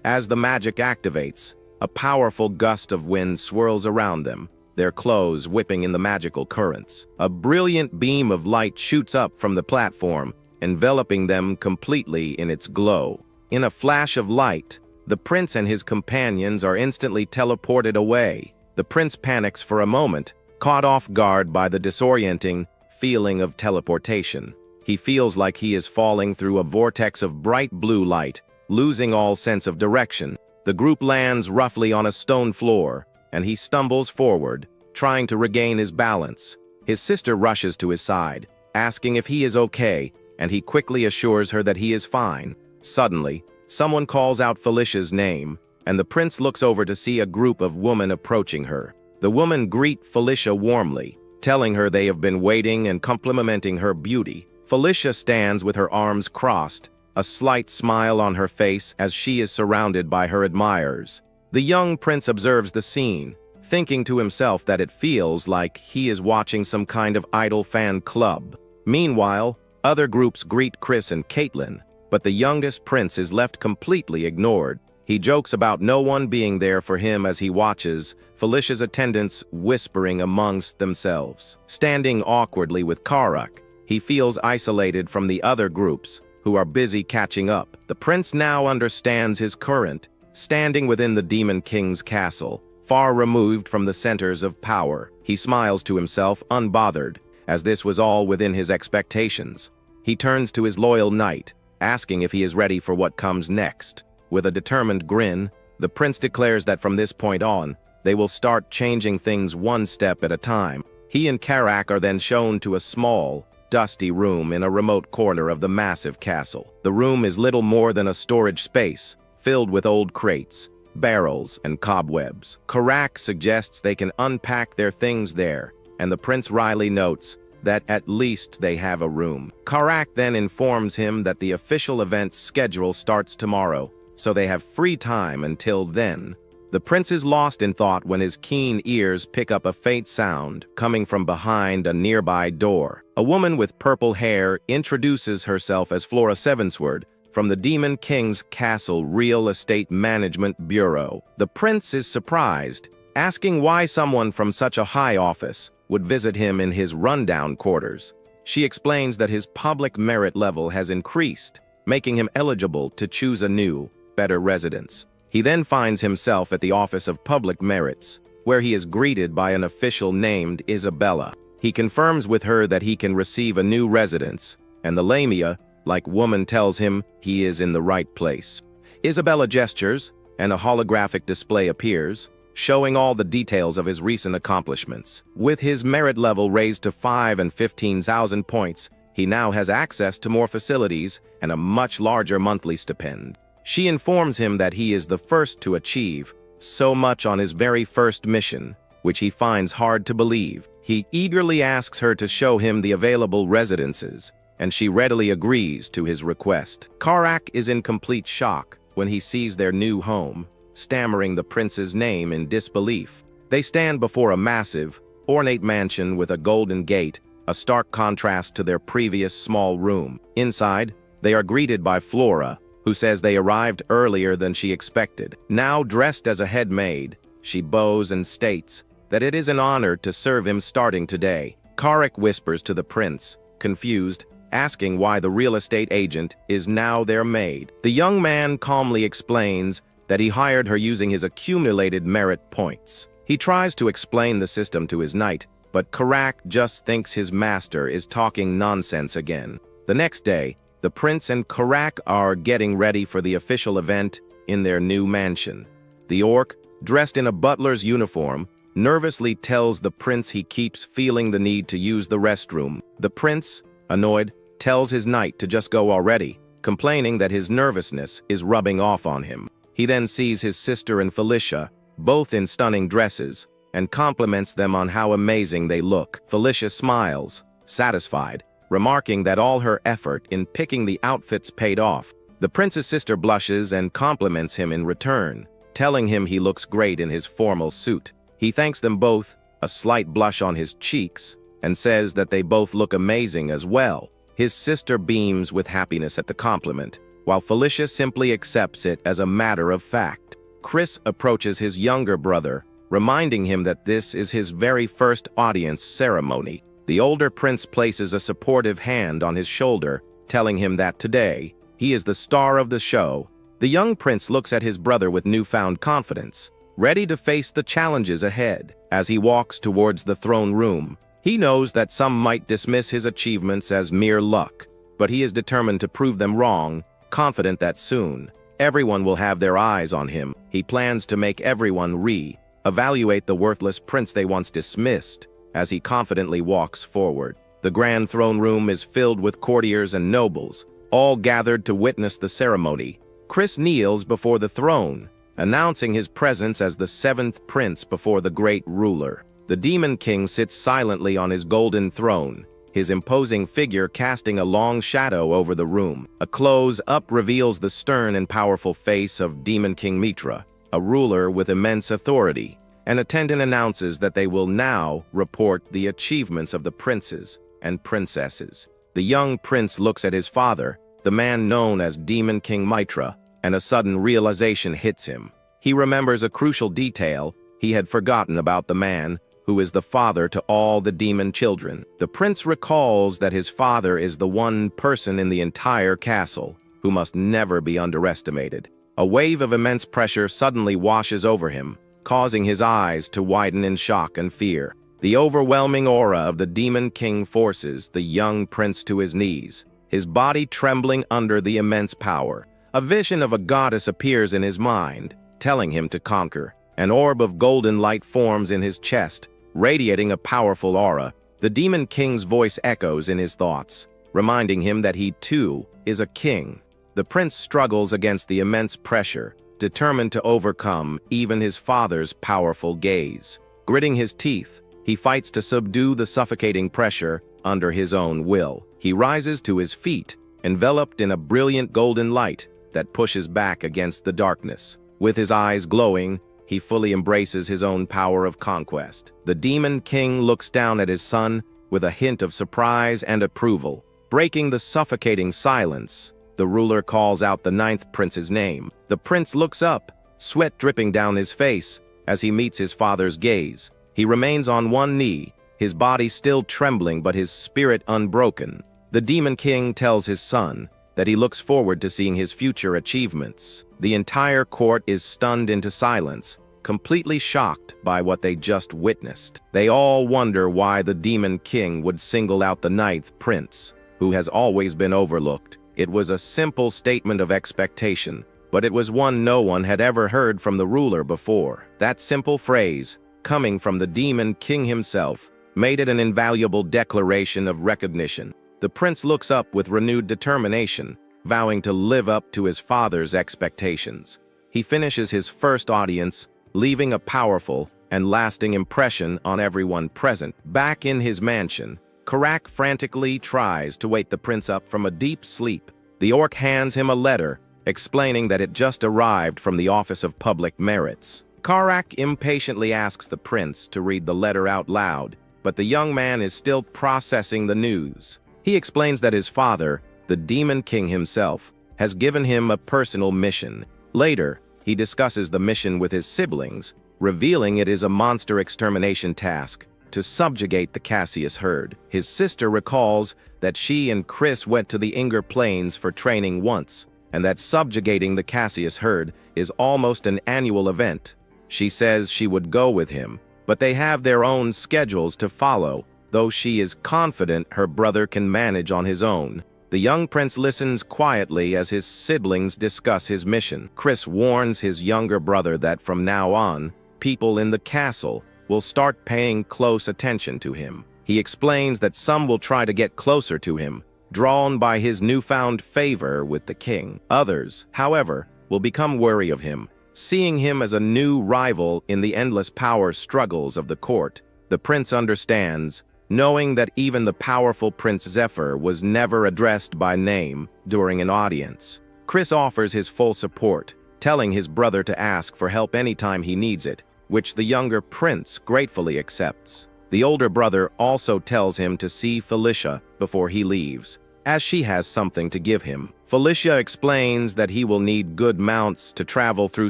A: As the magic activates, a powerful gust of wind swirls around them, their clothes whipping in the magical currents. A brilliant beam of light shoots up from the platform, enveloping them completely in its glow. In a flash of light, the prince and his companions are instantly teleported away. The prince panics for a moment, caught off guard by the disorienting feeling of teleportation. He feels like he is falling through a vortex of bright blue light, losing all sense of direction. The group lands roughly on a stone floor, and he stumbles forward, trying to regain his balance. His sister rushes to his side, asking if he is okay, and he quickly assures her that he is fine. Suddenly, someone calls out Felicia's name, and the prince looks over to see a group of women approaching her. The women greet Felicia warmly, telling her they have been waiting and complimenting her beauty. Felicia stands with her arms crossed, a slight smile on her face as she is surrounded by her admirers. The young prince observes the scene, thinking to himself that it feels like he is watching some kind of idol fan club. Meanwhile, other groups greet Chris and Caitlin, but the youngest prince is left completely ignored. He jokes about no one being there for him as he watches Felicia's attendants whispering amongst themselves. Standing awkwardly with Karak, he feels isolated from the other groups, who are busy catching up. The prince now understands his current, standing within the Demon King's castle, far removed from the centers of power. He smiles to himself, unbothered, as this was all within his expectations. He turns to his loyal knight, asking if he is ready for what comes next. With a determined grin, the prince declares that from this point on, they will start changing things one step at a time. He and Karak are then shown to a small, dusty room in a remote corner of the massive castle. The room is little more than a storage space, filled with old crates, barrels, and cobwebs. Karak suggests they can unpack their things there, and the prince wryly notes that at least they have a room. Karak then informs him that the official event's schedule starts tomorrow, so they have free time until then. The prince is lost in thought when his keen ears pick up a faint sound coming from behind a nearby door. A woman with purple hair introduces herself as Flora Sevensward from the Demon King's Castle Real Estate Management Bureau. The prince is surprised, asking why someone from such a high office would visit him in his rundown quarters. She explains that his public merit level has increased, making him eligible to choose a new, better residence. He then finds himself at the Office of Public Merits, where he is greeted by an official named Isabella. He confirms with her that he can receive a new residence, and the Lamia-like woman tells him he is in the right place. Isabella gestures, and a holographic display appears, showing all the details of his recent accomplishments. With his merit level raised to 5 and 15,000 points, he now has access to more facilities and a much larger monthly stipend. She informs him that he is the first to achieve so much on his very first mission, which he finds hard to believe. He eagerly asks her to show him the available residences, and she readily agrees to his request. Karak is in complete shock when he sees their new home, stammering the prince's name in disbelief. They stand before a massive, ornate mansion with a golden gate, a stark contrast to their previous small room. Inside, they are greeted by Flora, who says they arrived earlier than she expected. Now dressed as a head maid, she bows and states that it is an honor to serve him starting today. Karak whispers to the prince, confused, asking why the real estate agent is now their maid. The young man calmly explains that he hired her using his accumulated merit points. He tries to explain the system to his knight, but Karak just thinks his master is talking nonsense again. The next day, the prince and Karak are getting ready for the official event in their new mansion. The orc, dressed in a butler's uniform, nervously tells the prince he keeps feeling the need to use the restroom. The prince, annoyed, tells his knight to just go already, complaining that his nervousness is rubbing off on him. He then sees his sister and Felicia, both in stunning dresses, and compliments them on how amazing they look. Felicia smiles, satisfied, remarking that all her effort in picking the outfits paid off. The prince's sister blushes and compliments him in return, telling him he looks great in his formal suit. He thanks them both, a slight blush on his cheeks, and says that they both look amazing as well. His sister beams with happiness at the compliment, while Felicia simply accepts it as a matter of fact. Chris approaches his younger brother, reminding him that this is his very first audience ceremony. The older prince places a supportive hand on his shoulder, telling him that today, he is the star of the show. The young prince looks at his brother with newfound confidence, ready to face the challenges ahead. As he walks towards the throne room, he knows that some might dismiss his achievements as mere luck, but he is determined to prove them wrong, confident that soon, everyone will have their eyes on him. He plans to make everyone re-evaluate the worthless prince they once dismissed, as he confidently walks forward. The grand throne room is filled with courtiers and nobles, all gathered to witness the ceremony. Chris kneels before the throne, announcing his presence as the seventh prince before the great ruler. The Demon King sits silently on his golden throne, his imposing figure casting a long shadow over the room. A close-up reveals the stern and powerful face of Demon King Mitra, a ruler with immense authority. An attendant announces that they will now report the achievements of the princes and princesses. The young prince looks at his father, the man known as Demon King Mitra, and a sudden realization hits him. He remembers a crucial detail he had forgotten about the man who is the father to all the demon children. The prince recalls that his father is the one person in the entire castle who must never be underestimated. A wave of immense pressure suddenly washes over him, causing his eyes to widen in shock and fear. The overwhelming aura of the Demon King forces the young prince to his knees, his body trembling under the immense power. A vision of a goddess appears in his mind, telling him to conquer. An orb of golden light forms in his chest, radiating a powerful aura. The Demon King's voice echoes in his thoughts, reminding him that he too is a king. The prince struggles against the immense pressure, determined to overcome even his father's powerful gaze. Gritting his teeth, he fights to subdue the suffocating pressure under his own will. He rises to his feet, enveloped in a brilliant golden light that pushes back against the darkness. With his eyes glowing, he fully embraces his own power of conquest. The Demon King looks down at his son with a hint of surprise and approval. Breaking the suffocating silence, the ruler calls out the ninth prince's name. The prince looks up, sweat dripping down his face as he meets his father's gaze. He remains on one knee, his body still trembling but his spirit unbroken. The Demon King tells his son that he looks forward to seeing his future achievements. The entire court is stunned into silence, completely shocked by what they just witnessed. They all wonder why the Demon King would single out the ninth prince, who has always been overlooked. It was a simple statement of expectation, but it was one no one had ever heard from the ruler before. That simple phrase, coming from the Demon King himself, made it an invaluable declaration of recognition. The prince looks up with renewed determination, vowing to live up to his father's expectations. He finishes his first audience, leaving a powerful and lasting impression on everyone present. Back in his mansion, Karak frantically tries to wake the prince up from a deep sleep. The orc hands him a letter, explaining that it just arrived from the Office of Public Merits. Karak impatiently asks the prince to read the letter out loud, but the young man is still processing the news. He explains that his father, the Demon King himself, has given him a personal mission. Later, he discusses the mission with his siblings, revealing it is a monster extermination task to subjugate the Cassius herd. His sister recalls that she and Chris went to the Inger Plains for training once, and that subjugating the Cassius herd is almost an annual event. She says she would go with him, but they have their own schedules to follow, though she is confident her brother can manage on his own. The young prince listens quietly as his siblings discuss his mission. Chris warns his younger brother that from now on, people in the castle will start paying close attention to him. He explains that some will try to get closer to him, drawn by his newfound favor with the king. Others, however, will become wary of him, seeing him as a new rival in the endless power struggles of the court. The prince understands, knowing that even the powerful Prince Zephyr was never addressed by name during an audience. Chris offers his full support, telling his brother to ask for help anytime he needs it, which the younger prince gratefully accepts. The older brother also tells him to see Felicia before he leaves, as she has something to give him. Felicia explains that he will need good mounts to travel through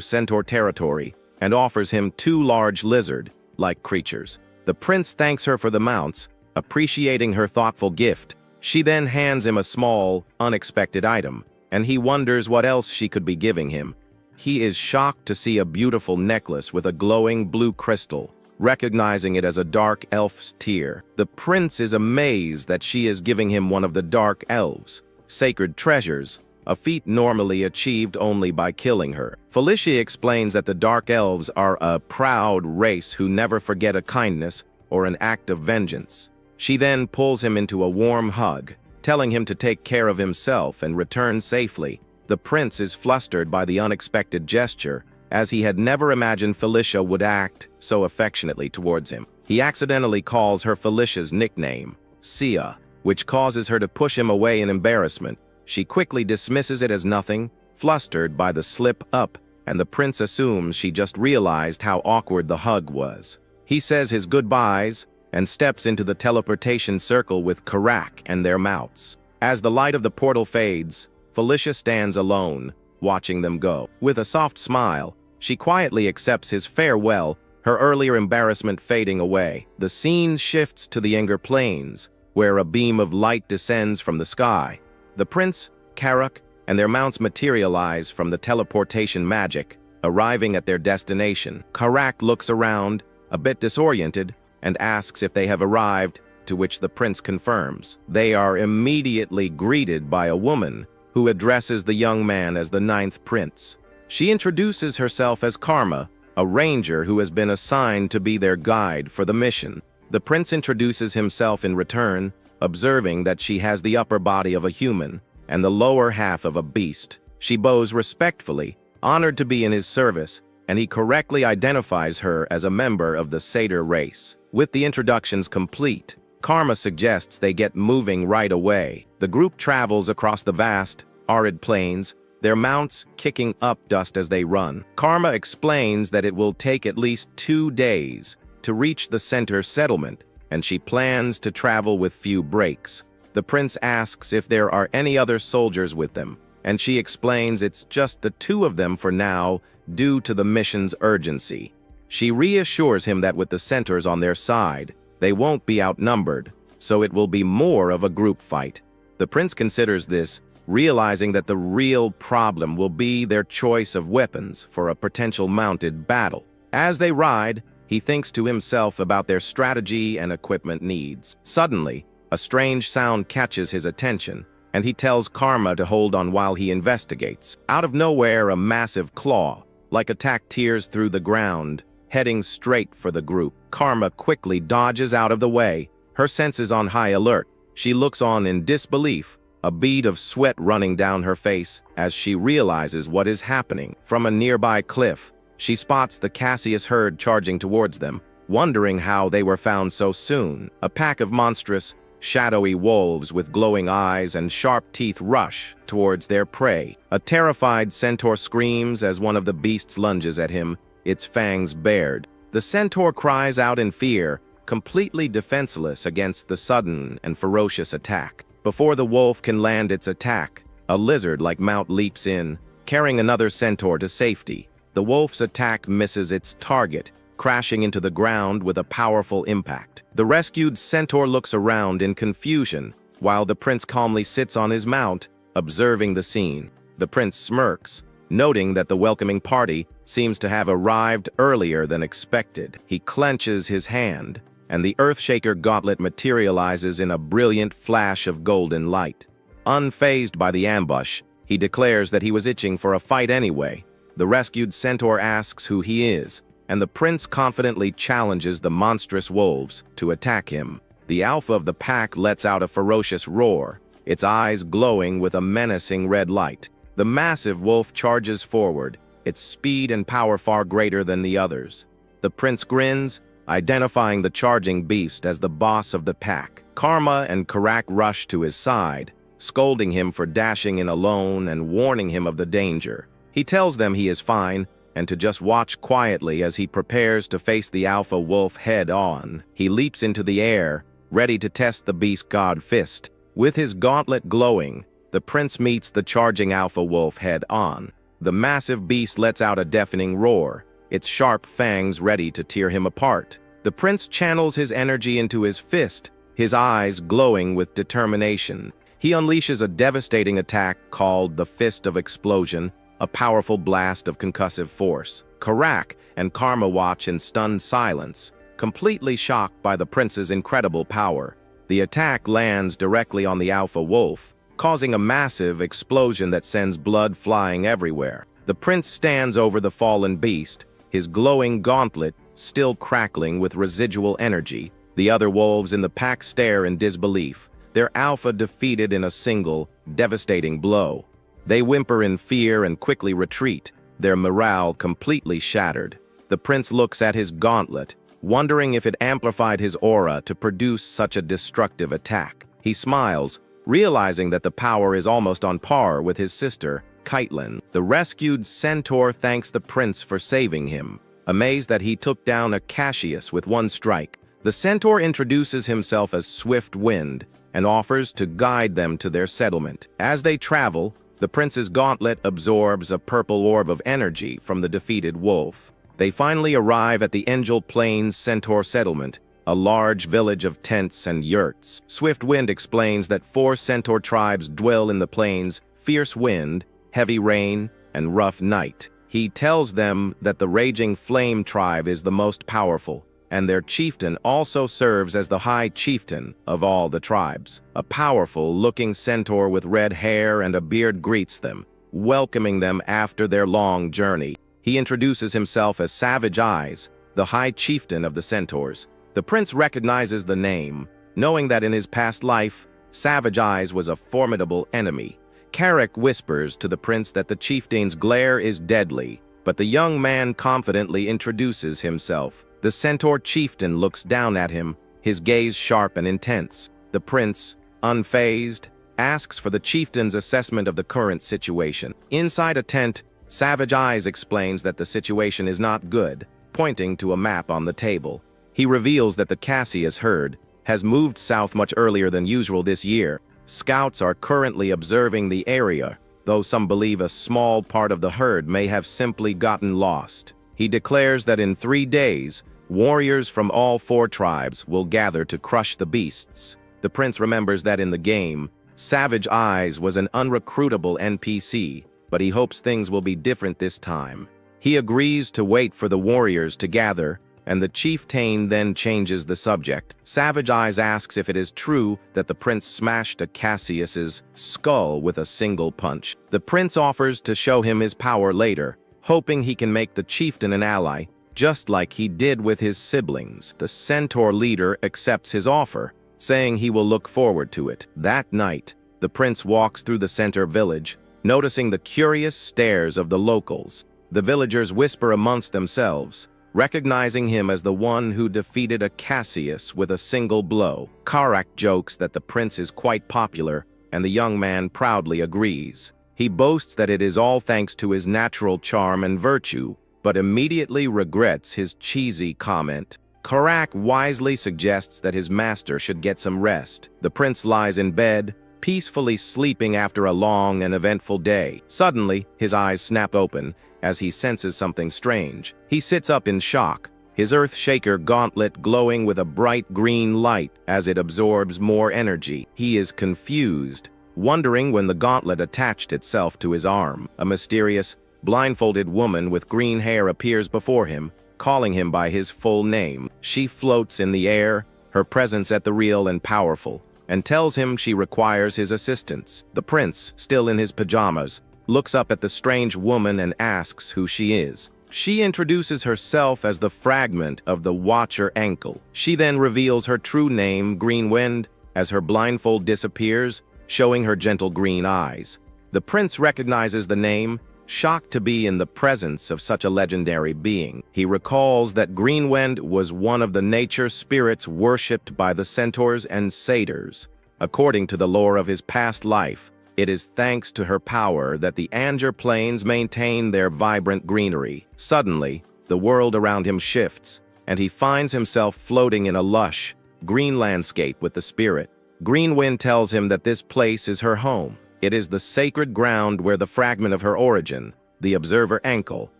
A: centaur territory and offers him 2 large lizard-like creatures. The prince thanks her for the mounts, appreciating her thoughtful gift. She then hands him a small, unexpected item, and he wonders what else she could be giving him. He is shocked to see a beautiful necklace with a glowing blue crystal, recognizing it as a dark elf's tear. The prince is amazed that she is giving him one of the dark elves' sacred treasures, a feat normally achieved only by killing her. Felicia explains that the dark elves are a proud race who never forget a kindness or an act of vengeance. She then pulls him into a warm hug, telling him to take care of himself and return safely. The prince is flustered by the unexpected gesture, as he had never imagined Felicia would act so affectionately towards him. He accidentally calls her Felicia's nickname, Sia, which causes her to push him away in embarrassment. She quickly dismisses it as nothing, flustered by the slip-up, and the prince assumes she just realized how awkward the hug was. He says his goodbyes and steps into the teleportation circle with Karak and their mounts. As the light of the portal fades, Felicia stands alone, watching them go. With a soft smile, she quietly accepts his farewell, her earlier embarrassment fading away. The scene shifts to the Enger Plains, where a beam of light descends from the sky. The prince, Karak, and their mounts materialize from the teleportation magic, arriving at their destination. Karak looks around, a bit disoriented, and asks if they have arrived, to which the prince confirms. They are immediately greeted by a woman who addresses the young man as the 9th prince. She introduces herself as Karma, a ranger who has been assigned to be their guide for the mission. The prince introduces himself in return, observing that she has the upper body of a human and the lower half of a beast. She bows respectfully, honored to be in his service, and he correctly identifies her as a member of the satyr race. With the introductions complete, Karma suggests they get moving right away. The group travels across the vast, arid plains, their mounts kicking up dust as they run. Karma explains that it will take at least 2 days to reach the center settlement, and she plans to travel with few breaks. The prince asks if there are any other soldiers with them, and she explains it's just the 2 of them for now due to the mission's urgency. She reassures him that with the centaurs on their side, they won't be outnumbered, so it will be more of a group fight. The prince considers this, realizing that the real problem will be their choice of weapons for a potential mounted battle. As they ride, he thinks to himself about their strategy and equipment needs. Suddenly, a strange sound catches his attention, and he tells Karma to hold on while he investigates. Out of nowhere, a massive claw, like a tack, tears through the ground, heading straight for the group. Karma quickly dodges out of the way, her senses on high alert. She looks on in disbelief, a bead of sweat running down her face as she realizes what is happening. From a nearby cliff, she spots the Cassius herd charging towards them, wondering how they were found so soon. A pack of monstrous, shadowy wolves with glowing eyes and sharp teeth rush towards their prey. A terrified centaur screams as one of the beasts lunges at him, its fangs bared. The centaur cries out in fear, completely defenseless against the sudden and ferocious attack. Before the wolf can land its attack, a lizard-like mount leaps in, carrying another centaur to safety. The wolf's attack misses its target, crashing into the ground with a powerful impact. The rescued centaur looks around in confusion, while the prince calmly sits on his mount, observing the scene. The prince smirks, noting that the welcoming party seems to have arrived earlier than expected. He clenches his hand, and the Earthshaker gauntlet materializes in a brilliant flash of golden light. Unfazed by the ambush, he declares that he was itching for a fight anyway. The rescued centaur asks who he is, and the prince confidently challenges the monstrous wolves to attack him. The alpha of the pack lets out a ferocious roar, its eyes glowing with a menacing red light. The massive wolf charges forward, its speed and power far greater than the others. The prince grins, identifying the charging beast as the boss of the pack. Karma and Karak rush to his side, scolding him for dashing in alone and warning him of the danger. He tells them he is fine, and to just watch quietly as he prepares to face the alpha wolf head-on. He leaps into the air, ready to test the beast god fist. With his gauntlet glowing, the prince meets the charging alpha wolf head-on. The massive beast lets out a deafening roar, its sharp fangs ready to tear him apart. The prince channels his energy into his fist, his eyes glowing with determination. He unleashes a devastating attack called the Fist of Explosion, a powerful blast of concussive force. Karak and Karma watch in stunned silence, completely shocked by the prince's incredible power. The attack lands directly on the alpha wolf, causing a massive explosion that sends blood flying everywhere. The prince stands over the fallen beast, his glowing gauntlet still crackling with residual energy, The other wolves in the pack stare in disbelief, their alpha defeated in a single, devastating blow. They whimper in fear and quickly retreat, their morale completely shattered. The prince looks at his gauntlet, wondering if it amplified his aura to produce such a destructive attack. He smiles, realizing that the power is almost on par with his sister, Caitlin. The rescued centaur thanks the prince for saving him, amazed that he took down a Cassius with one strike. The centaur introduces himself as Swift Wind and offers to guide them to their settlement. As they travel, the prince's gauntlet absorbs a purple orb of energy from the defeated wolf. They finally arrive at the Angel Plains Centaur settlement, a large village of tents and yurts. Swift Wind explains that 4 centaur tribes dwell in the plains: Fierce Wind, Heavy Rain, and Rough Night. He tells them that the Raging Flame tribe is the most powerful, and their chieftain also serves as the high chieftain of all the tribes. A powerful-looking centaur with red hair and a beard greets them, welcoming them after their long journey. He introduces himself as Savage Eyes, the high chieftain of the centaurs. The prince recognizes the name, knowing that in his past life, Savage Eyes was a formidable enemy. Carrick whispers to the prince that the chieftain's glare is deadly, but the young man confidently introduces himself. The centaur chieftain looks down at him, his gaze sharp and intense. The prince, unfazed, asks for the chieftain's assessment of the current situation. Inside a tent, Savage Eyes explains that the situation is not good, pointing to a map on the table. He reveals that the Cassius herd has moved south much earlier than usual this year. Scouts are currently observing the area, though some believe a small part of the herd may have simply gotten lost. He declares that in 3 days, warriors from all 4 tribes will gather to crush the beasts. The prince remembers that in the game, Savage Eyes was an unrecruitable NPC, but he hopes things will be different this time. He agrees to wait for the warriors to gather, and the chieftain then changes the subject. Savage Eyes asks if it is true that the prince smashed a Cassius's skull with a single punch. The prince offers to show him his power later, hoping he can make the chieftain an ally, just like he did with his siblings. The centaur leader accepts his offer, saying he will look forward to it. That night, the prince walks through the center village, noticing the curious stares of the locals. The villagers whisper amongst themselves, recognizing him as the one who defeated a Cassius with a single blow. Karak jokes that the prince is quite popular, and the young man proudly agrees. He boasts that it is all thanks to his natural charm and virtue, but immediately regrets his cheesy comment. Karak wisely suggests that his master should get some rest. The prince lies in bed, peacefully sleeping after a long and eventful day. Suddenly, his eyes snap open as he senses something strange. He sits up in shock, his Earthshaker gauntlet glowing with a bright green light as it absorbs more energy. He is confused, wondering when the gauntlet attached itself to his arm. A mysterious, blindfolded woman with green hair appears before him, calling him by his full name. She floats in the air, her presence ethereal and powerful, and tells him she requires his assistance. The prince, still in his pajamas, looks up at the strange woman and asks who she is. She introduces herself as the fragment of the Watcher Ankle. She then reveals her true name, Green Wind, as her blindfold disappears, showing her gentle green eyes. The prince recognizes the name, shocked to be in the presence of such a legendary being. He recalls that Green Wind was one of the nature spirits worshipped by the centaurs and satyrs. According to the lore of his past life, it is thanks to her power that the Anger Plains maintain their vibrant greenery. Suddenly, the world around him shifts, and he finds himself floating in a lush, green landscape with the spirit. Green Wind tells him that this place is her home. It is the sacred ground where the fragment of her origin, the Observer Ankle,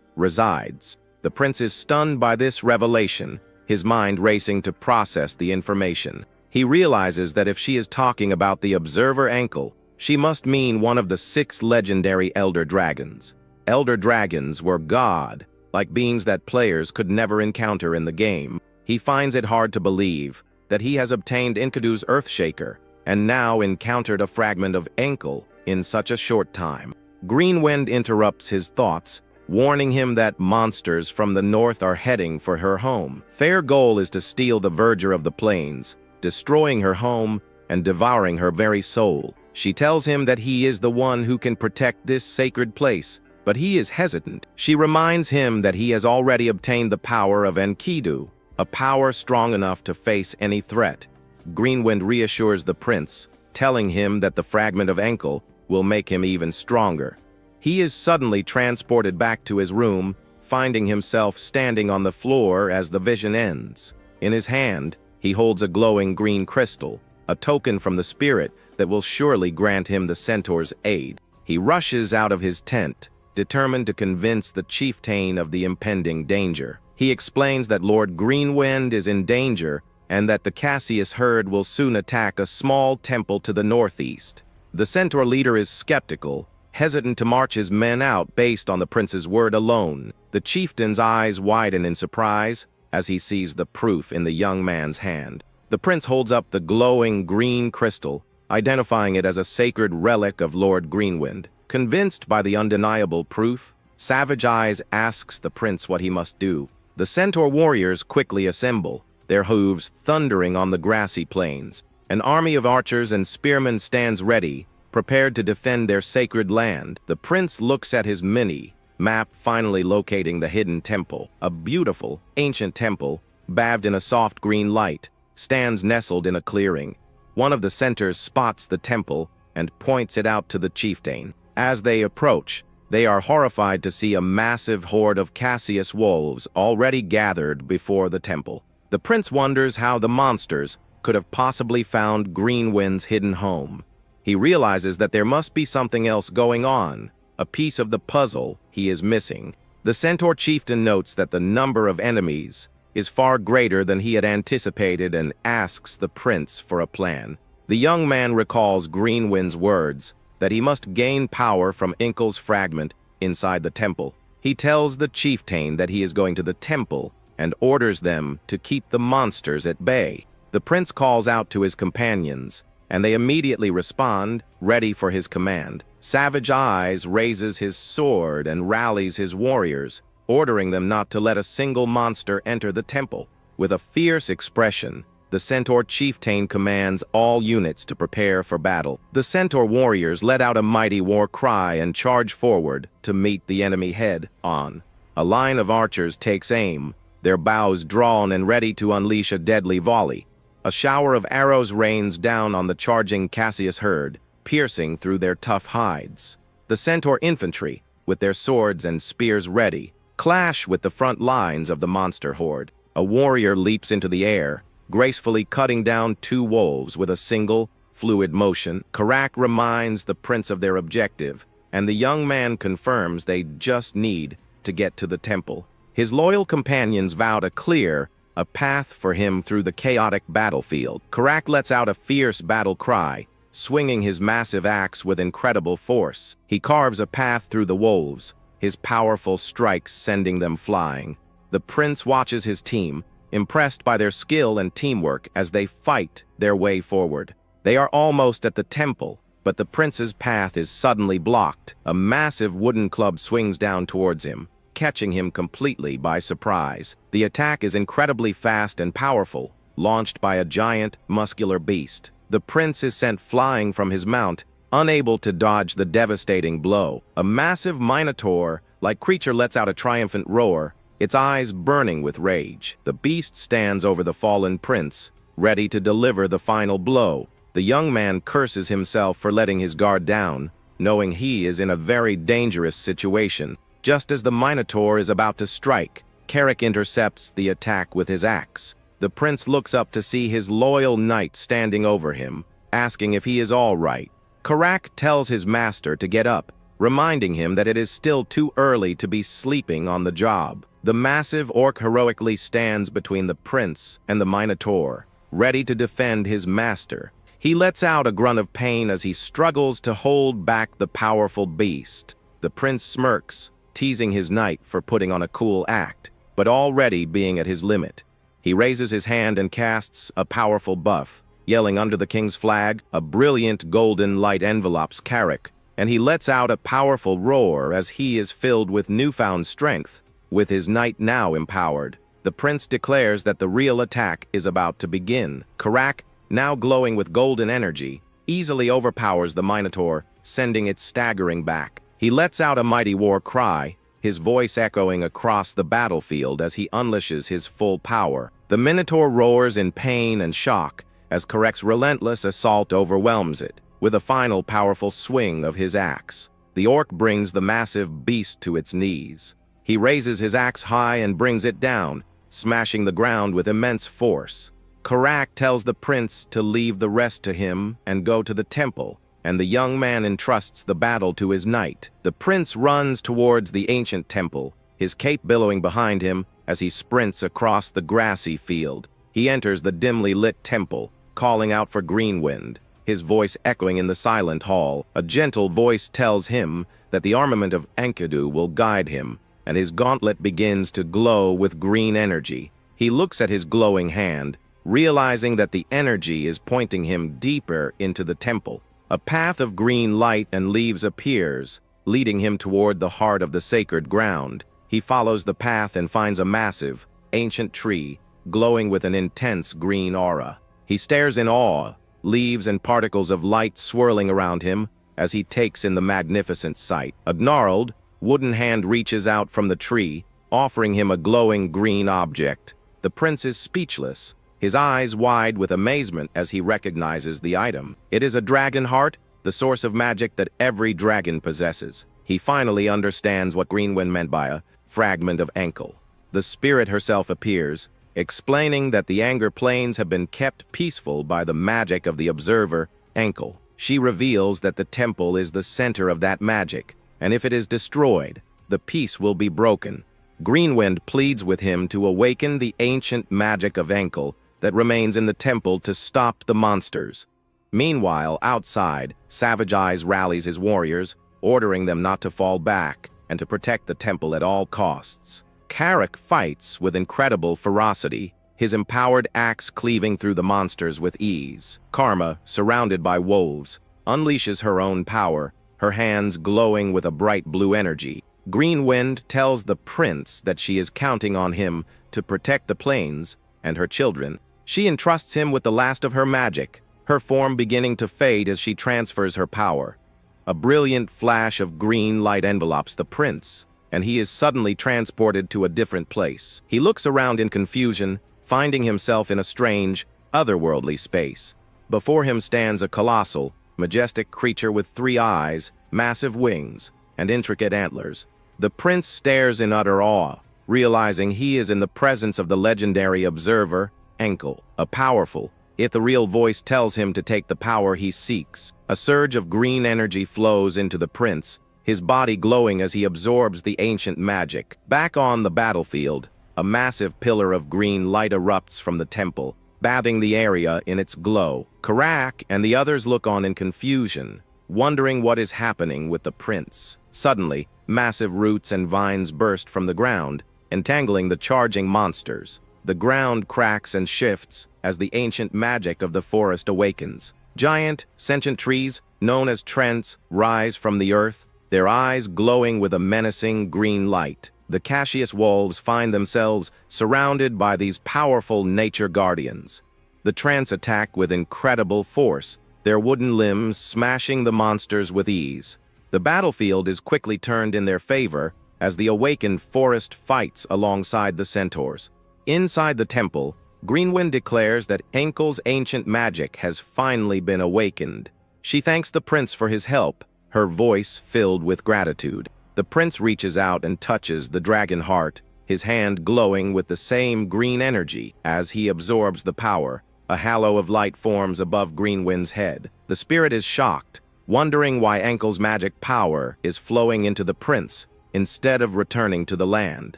A: resides. The prince is stunned by this revelation, his mind racing to process the information. He realizes that if she is talking about the Observer Ankle, she must mean one of the 6 legendary Elder Dragons. Elder Dragons were god-like beings that players could never encounter in the game. He finds it hard to believe that he has obtained Enkidu's Earthshaker and now encountered a fragment of ankle in such a short time. Green Wind interrupts his thoughts, warning him that monsters from the north are heading for her home. Their goal is to steal the verger of the plains, destroying her home and devouring her very soul. She tells him that he is the one who can protect this sacred place, but he is hesitant. She reminds him that he has already obtained the power of Enkidu, a power strong enough to face any threat. Greenwind reassures the prince, telling him that the fragment of Enkel will make him even stronger. He is suddenly transported back to his room, finding himself standing on the floor as the vision ends. In his hand, he holds a glowing green crystal, a token from the spirit that will surely grant him the centaur's aid. He rushes out of his tent, determined to convince the chieftain of the impending danger. He explains that Lord Greenwind is in danger and that the Cassius herd will soon attack a small temple to the northeast. The centaur leader is skeptical, hesitant to march his men out based on the prince's word alone. The chieftain's eyes widen in surprise as he sees the proof in the young man's hand. The prince holds up the glowing green crystal, identifying it as a sacred relic of Lord Greenwind. Convinced by the undeniable proof, Savage Eyes asks the prince what he must do. The centaur warriors quickly assemble, their hooves thundering on the grassy plains. An army of archers and spearmen stands ready, prepared to defend their sacred land. The prince looks at his map, finally locating the hidden temple. A beautiful, ancient temple, bathed in a soft green light, stands nestled in a clearing. One of the centaurs spots the temple and points it out to the chieftain. As they approach, they are horrified to see a massive horde of Cassius wolves already gathered before the temple. The prince wonders how the monsters could have possibly found Greenwind's hidden home. He realizes that there must be something else going on, a piece of the puzzle he is missing. The centaur chieftain notes that the number of enemies is far greater than he had anticipated and asks the prince for a plan. The young man recalls Greenwind's words that he must gain power from Enkel's fragment inside the temple. He tells the chieftain that he is going to the temple and orders them to keep the monsters at bay. The prince calls out to his companions, and they immediately respond, ready for his command. Savage Eyes raises his sword and rallies his warriors, ordering them not to let a single monster enter the temple. With a fierce expression, the centaur chieftain commands all units to prepare for battle. The centaur warriors let out a mighty war cry and charge forward to meet the enemy head-on. A line of archers takes aim, their bows drawn and ready to unleash a deadly volley. A shower of arrows rains down on the charging Cassius herd, piercing through their tough hides. The centaur infantry, with their swords and spears ready, clash with the front lines of the monster horde. A warrior leaps into the air, gracefully cutting down two wolves with a single, fluid motion. Karak reminds the prince of their objective, and the young man confirms they just need to get to the temple. His loyal companions vow to clear a path for him through the chaotic battlefield. Karak lets out a fierce battle cry, swinging his massive axe with incredible force. He carves a path through the wolves, his powerful strikes sending them flying. The prince watches his team, impressed by their skill and teamwork as they fight their way forward. They are almost at the temple, but the prince's path is suddenly blocked. A massive wooden club swings down towards him, catching him completely by surprise. The attack is incredibly fast and powerful, launched by a giant, muscular beast. The prince is sent flying from his mount, unable to dodge the devastating blow. A massive minotaur-like creature lets out a triumphant roar, its eyes burning with rage. The beast stands over the fallen prince, ready to deliver the final blow. The young man curses himself for letting his guard down, knowing he is in a very dangerous situation. Just as the Minotaur is about to strike, Carrick intercepts the attack with his axe. The prince looks up to see his loyal knight standing over him, asking if he is all right. Karak tells his master to get up, reminding him that it is still too early to be sleeping on the job. The massive orc heroically stands between the prince and the Minotaur, ready to defend his master. He lets out a grunt of pain as he struggles to hold back the powerful beast. The prince smirks, teasing his knight for putting on a cool act, but already being at his limit. He raises his hand and casts a powerful buff, yelling under the king's flag. A brilliant golden light envelopes Carrick, and he lets out a powerful roar as he is filled with newfound strength. With his knight now empowered, the prince declares that the real attack is about to begin. Karak, now glowing with golden energy, easily overpowers the minotaur, sending it staggering back. He lets out a mighty war cry, his voice echoing across the battlefield as he unleashes his full power. The minotaur roars in pain and shock as Karak's relentless assault overwhelms it. With a final powerful swing of his axe, the orc brings the massive beast to its knees. He raises his axe high and brings it down, smashing the ground with immense force. Karak tells the prince to leave the rest to him and go to the temple, and the young man entrusts the battle to his knight. The prince runs towards the ancient temple, his cape billowing behind him as he sprints across the grassy field. He enters the dimly lit temple, calling out for Greenwind, his voice echoing in the silent hall. A gentle voice tells him that the armament of Enkidu will guide him, and his gauntlet begins to glow with green energy. He looks at his glowing hand, realizing that the energy is pointing him deeper into the temple. A path of green light and leaves appears, leading him toward the heart of the sacred ground. He follows the path and finds a massive, ancient tree, glowing with an intense green aura. He stares in awe, leaves and particles of light swirling around him as he takes in the magnificent sight. A gnarled, wooden hand reaches out from the tree, offering him a glowing green object. The prince is speechless, his eyes wide with amazement as he recognizes the item. It is a dragon heart, the source of magic that every dragon possesses. He finally understands what Greenwind meant by a fragment of ankle. The spirit herself appears, explaining that the Anger Plains have been kept peaceful by the magic of the observer, ankle. She reveals that the temple is the center of that magic, and if it is destroyed, the peace will be broken. Greenwind pleads with him to awaken the ancient magic of ankle that remains in the temple to stop the monsters. Meanwhile, outside, Savage Eyes rallies his warriors, ordering them not to fall back and to protect the temple at all costs. Karak fights with incredible ferocity, his empowered axe cleaving through the monsters with ease. Karma, surrounded by wolves, unleashes her own power, her hands glowing with a bright blue energy. Greenwind tells the prince that she is counting on him to protect the plains and her children. She entrusts him with the last of her magic, her form beginning to fade as she transfers her power. A brilliant flash of green light envelops the prince, and he is suddenly transported to a different place. He looks around in confusion, finding himself in a strange, otherworldly space. Before him stands a colossal, majestic creature with 3 eyes, massive wings, and intricate antlers. The prince stares in utter awe, realizing he is in the presence of the legendary observer, Ankle. A powerful, ethereal voice tells him to take the power he seeks. A surge of green energy flows into the prince, his body glowing as he absorbs the ancient magic. Back on the battlefield, a massive pillar of green light erupts from the temple, bathing the area in its glow. Karak and the others look on in confusion, wondering what is happening with the prince. Suddenly, massive roots and vines burst from the ground, entangling the charging monsters. The ground cracks and shifts as the ancient magic of the forest awakens. Giant, sentient trees, known as trents, rise from the earth, their eyes glowing with a menacing green light. The Cassius wolves find themselves surrounded by these powerful nature guardians. The trents attack with incredible force, their wooden limbs smashing the monsters with ease. The battlefield is quickly turned in their favor as the awakened forest fights alongside the centaurs. Inside the temple, Greenwind declares that Ankle's ancient magic has finally been awakened. She thanks the prince for his help, her voice filled with gratitude. The prince reaches out and touches the dragon heart, his hand glowing with the same green energy. As he absorbs the power, a halo of light forms above Greenwind's head. The spirit is shocked, wondering why Ankle's magic power is flowing into the prince instead of returning to the land.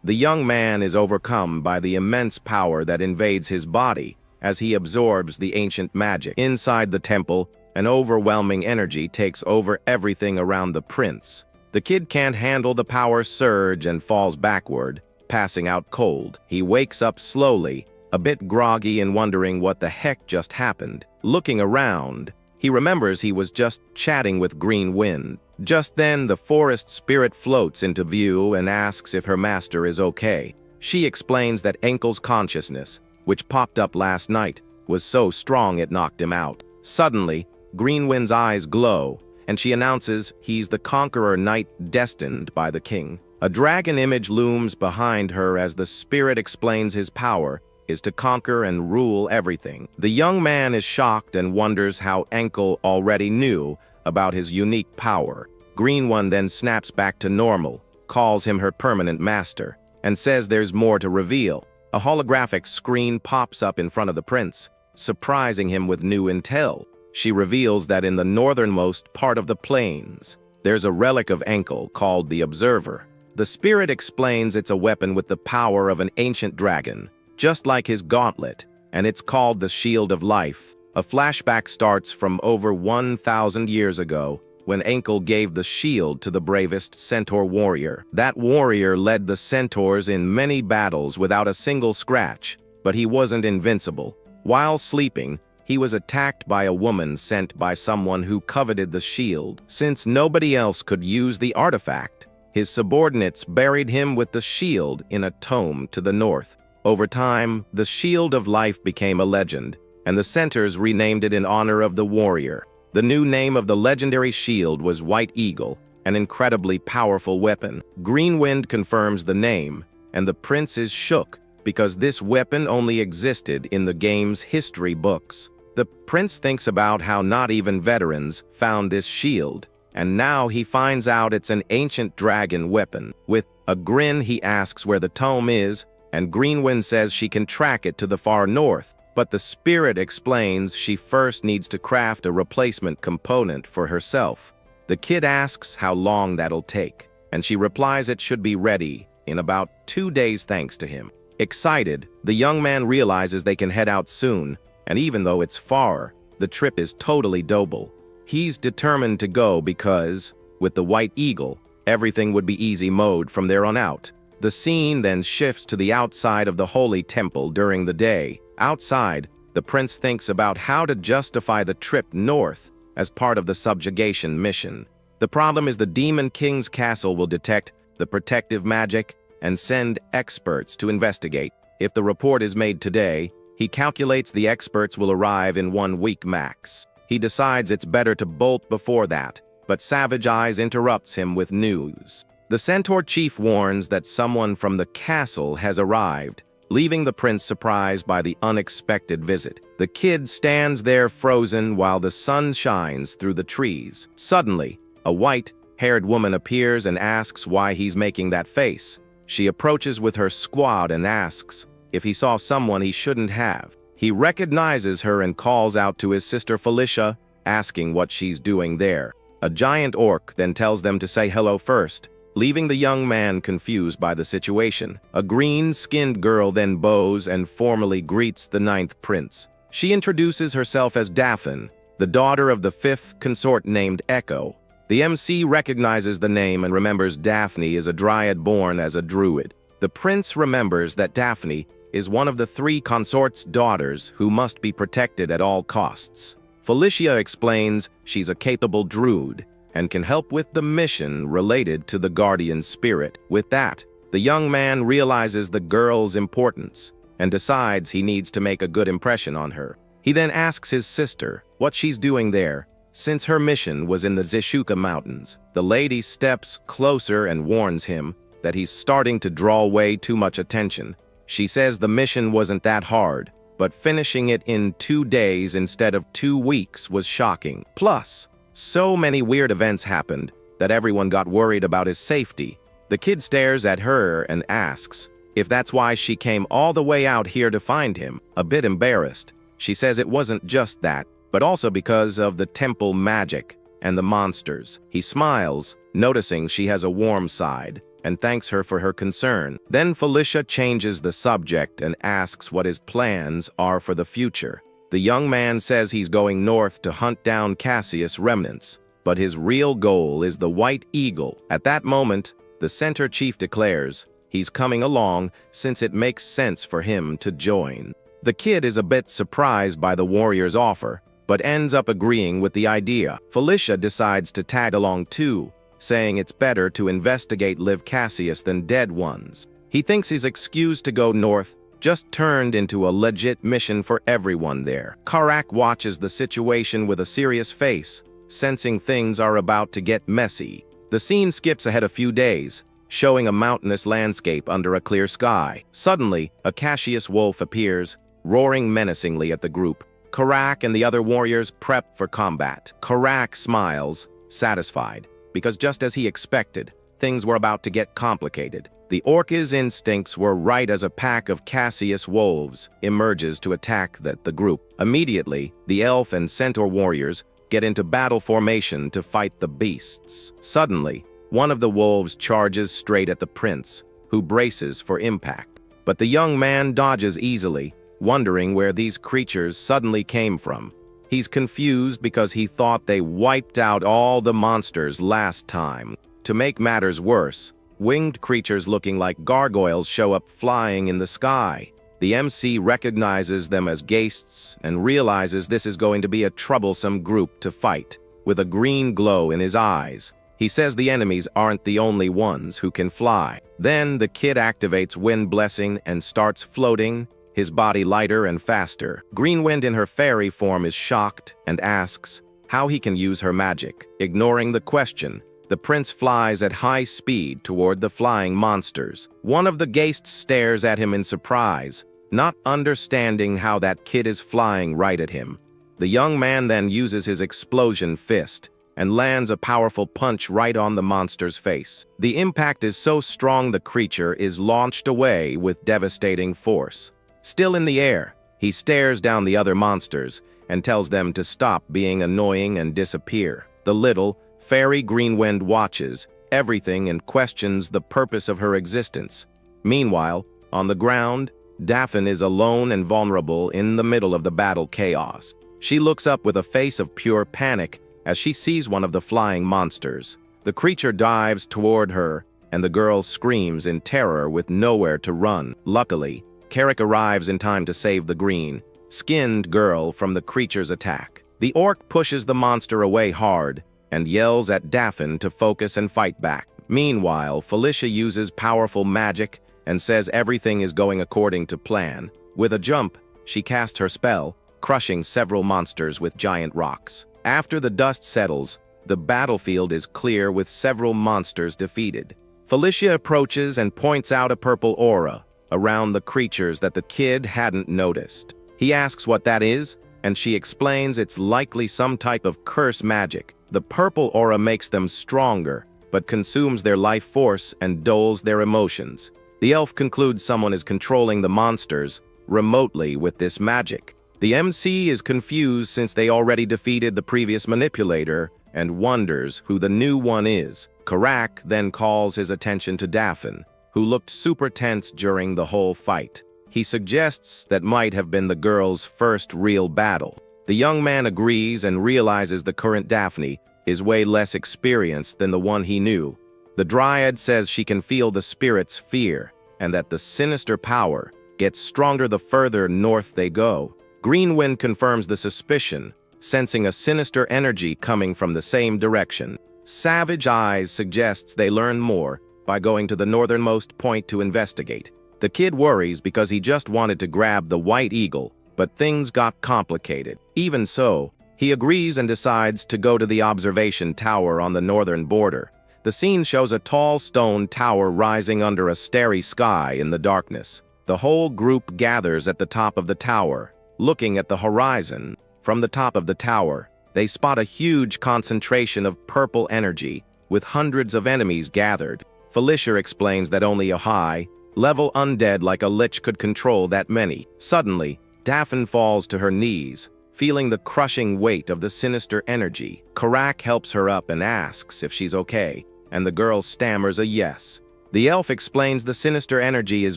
A: The young man is overcome by the immense power that invades his body as he absorbs the ancient magic. Inside the temple, an overwhelming energy takes over everything around the prince. The kid can't handle the power surge and falls backward, passing out cold. He wakes up slowly, a bit groggy and wondering what the heck just happened. Looking around, he He remembers he was just chatting with Green Wind. Just then, the forest spirit floats into view and asks if her master is okay. She explains that Enkel's consciousness, which popped up last night, was so strong it knocked him out. Suddenly, Greenwind's eyes glow, and she announces he's the conqueror knight destined by the king. A dragon image looms behind her as the spirit explains his power is to conquer and rule everything. The young man is shocked and wonders how Enkel already knew about his unique power. Greenwind then snaps back to normal, calls him her permanent master, and says there's more to reveal. A holographic screen pops up in front of the prince, surprising him with new intel. She reveals that in the northernmost part of the plains, there's a relic of Enkel called the Observer. The spirit explains it's a weapon with the power of an ancient dragon, just like his gauntlet, and it's called the Shield of Life. A flashback starts from over 1,000 years ago, when Enkel gave the shield to the bravest centaur warrior. That warrior led the centaurs in many battles without a single scratch, but he wasn't invincible. While sleeping, he was attacked by a woman sent by someone who coveted the shield. Since nobody else could use the artifact, his subordinates buried him with the shield in a tomb to the north. Over time, the Shield of Life became a legend, and the centaurs renamed it in honor of the warrior. The new name of the legendary shield was White Eagle, an incredibly powerful weapon. Greenwind confirms the name, and the prince is shook because this weapon only existed in the game's history books. The prince thinks about how not even veterans found this shield, and now he finds out it's an ancient dragon weapon. With a grin, he asks where the tome is, and Greenwind says she can track it to the far north, but the spirit explains she first needs to craft a replacement component for herself. The kid asks how long that'll take, and she replies it should be ready in about 2 days thanks to him. Excited, the young man realizes they can head out soon, and even though it's far, the trip is totally doable. He's determined to go because, with the White Eagle, everything would be easy mode from there on out. The scene then shifts to the outside of the Holy Temple during the day. Outside, the prince thinks about how to justify the trip north as part of the subjugation mission. The problem is the Demon King's castle will detect the protective magic and send experts to investigate. If the report is made today, he calculates the experts will arrive in 1 week max. He decides it's better to bolt before that, but Savage Eyes interrupts him with news. The centaur chief warns that someone from the castle has arrived, leaving the prince surprised by the unexpected visit. The kid stands there frozen while the sun shines through the trees. Suddenly, a white-haired woman appears and asks why he's making that face. She approaches with her squad and asks if he saw someone he shouldn't have. He recognizes her and calls out to his sister Felicia, asking what she's doing there. A giant orc then tells them to say hello first, leaving the young man confused by the situation. A green-skinned girl then bows and formally greets the 9th prince. She introduces herself as Daphne, the daughter of the 5th consort named Echo. The MC recognizes the name and remembers Daphne is a dryad born as a druid. The prince remembers that Daphne is one of the 3 consort's daughters who must be protected at all costs. Felicia explains she's a capable druid and can help with the mission related to the guardian spirit. With that, the young man realizes the girl's importance and decides he needs to make a good impression on her. He then asks his sister what she's doing there, since her mission was in the Zishuka Mountains. The lady steps closer and warns him that he's starting to draw way too much attention. She says the mission wasn't that hard, but finishing it in 2 days instead of 2 weeks was shocking. Plus, so many weird events happened that everyone got worried about his safety. The kid stares at her and asks if that's why she came all the way out here to find him. A bit embarrassed, she says it wasn't just that, but also because of the temple magic and the monsters. He smiles, noticing she has a warm side, and thanks her for her concern. Then Felicia changes the subject and asks what his plans are for the future. The young man says he's going north to hunt down Cassius remnants, but his real goal is the White Eagle. At that moment, the centaur chief declares he's coming along since it makes sense for him to join. The kid is a bit surprised by the warrior's offer, but ends up agreeing with the idea. Felicia decides to tag along too, saying it's better to investigate live Cassius than dead ones. He thinks he's excused to go north, just turned into a legit mission for everyone there. Karak watches the situation with a serious face, sensing things are about to get messy. The scene skips ahead a few days, showing a mountainous landscape under a clear sky. Suddenly, a Cassius wolf appears, roaring menacingly at the group. Karak and the other warriors prep for combat. Karak smiles, satisfied, because just as he expected, things were about to get complicated. The orca's instincts were right as a pack of Cassius wolves emerges to attack the group. Immediately, the elf and centaur warriors get into battle formation to fight the beasts. Suddenly, one of the wolves charges straight at the prince, who braces for impact. But the young man dodges easily, wondering where these creatures suddenly came from. He's confused because he thought they wiped out all the monsters last time. To make matters worse, winged creatures looking like gargoyles show up flying in the sky. The MC recognizes them as geists and realizes this is going to be a troublesome group to fight. With a green glow in his eyes, he says the enemies aren't the only ones who can fly. Then the kid activates Wind Blessing and starts floating, his body lighter and faster. Greenwind in her fairy form is shocked and asks how he can use her magic. Ignoring the question, the prince flies at high speed toward the flying monsters. One of the geists stares at him in surprise, not understanding how that kid is flying right at him. The young man then uses his explosion fist and lands a powerful punch right on the monster's face. The impact is so strong the creature is launched away with devastating force. Still in the air, he stares down the other monsters and tells them to stop being annoying and disappear. The little, fairy Greenwind watches everything and questions the purpose of her existence. Meanwhile, on the ground, Daphne is alone and vulnerable in the middle of the battle chaos. She looks up with a face of pure panic as she sees one of the flying monsters. The creature dives toward her, and the girl screams in terror with nowhere to run. Luckily, Carrick arrives in time to save the green-skinned girl from the creature's attack. The orc pushes the monster away hard and yells at Daphne to focus and fight back. Meanwhile, Felicia uses powerful magic and says everything is going according to plan. With a jump, she casts her spell, crushing several monsters with giant rocks. After the dust settles, the battlefield is clear with several monsters defeated. Felicia approaches and points out a purple aura around the creatures that the kid hadn't noticed. He asks what that is, and she explains it's likely some type of curse magic. The purple aura makes them stronger, but consumes their life force and dulls their emotions. The elf concludes someone is controlling the monsters remotely with this magic. The MC is confused since they already defeated the previous manipulator and wonders who the new one is. Karak then calls his attention to Daphne, who looked super tense during the whole fight. He suggests that might have been the girl's first real battle. The young man agrees and realizes the current Daphne is way less experienced than the one he knew. The Dryad says she can feel the spirit's fear, and that the sinister power gets stronger the further north they go. Greenwind confirms the suspicion, sensing a sinister energy coming from the same direction. Savage Eyes suggests they learn more by going to the northernmost point to investigate. The kid worries because he just wanted to grab the white eagle, but things got complicated. Even so, he agrees and decides to go to the observation tower on the northern border. The scene shows a tall stone tower rising under a starry sky in the darkness. The whole group gathers at the top of the tower, looking at the horizon. From the top of the tower, they spot a huge concentration of purple energy, with hundreds of enemies gathered. Felicia explains that only a high-level undead like a lich could control that many. Suddenly, Daphne falls to her knees, feeling the crushing weight of the sinister energy. Karak helps her up and asks if she's okay, and the girl stammers a yes. The elf explains the sinister energy is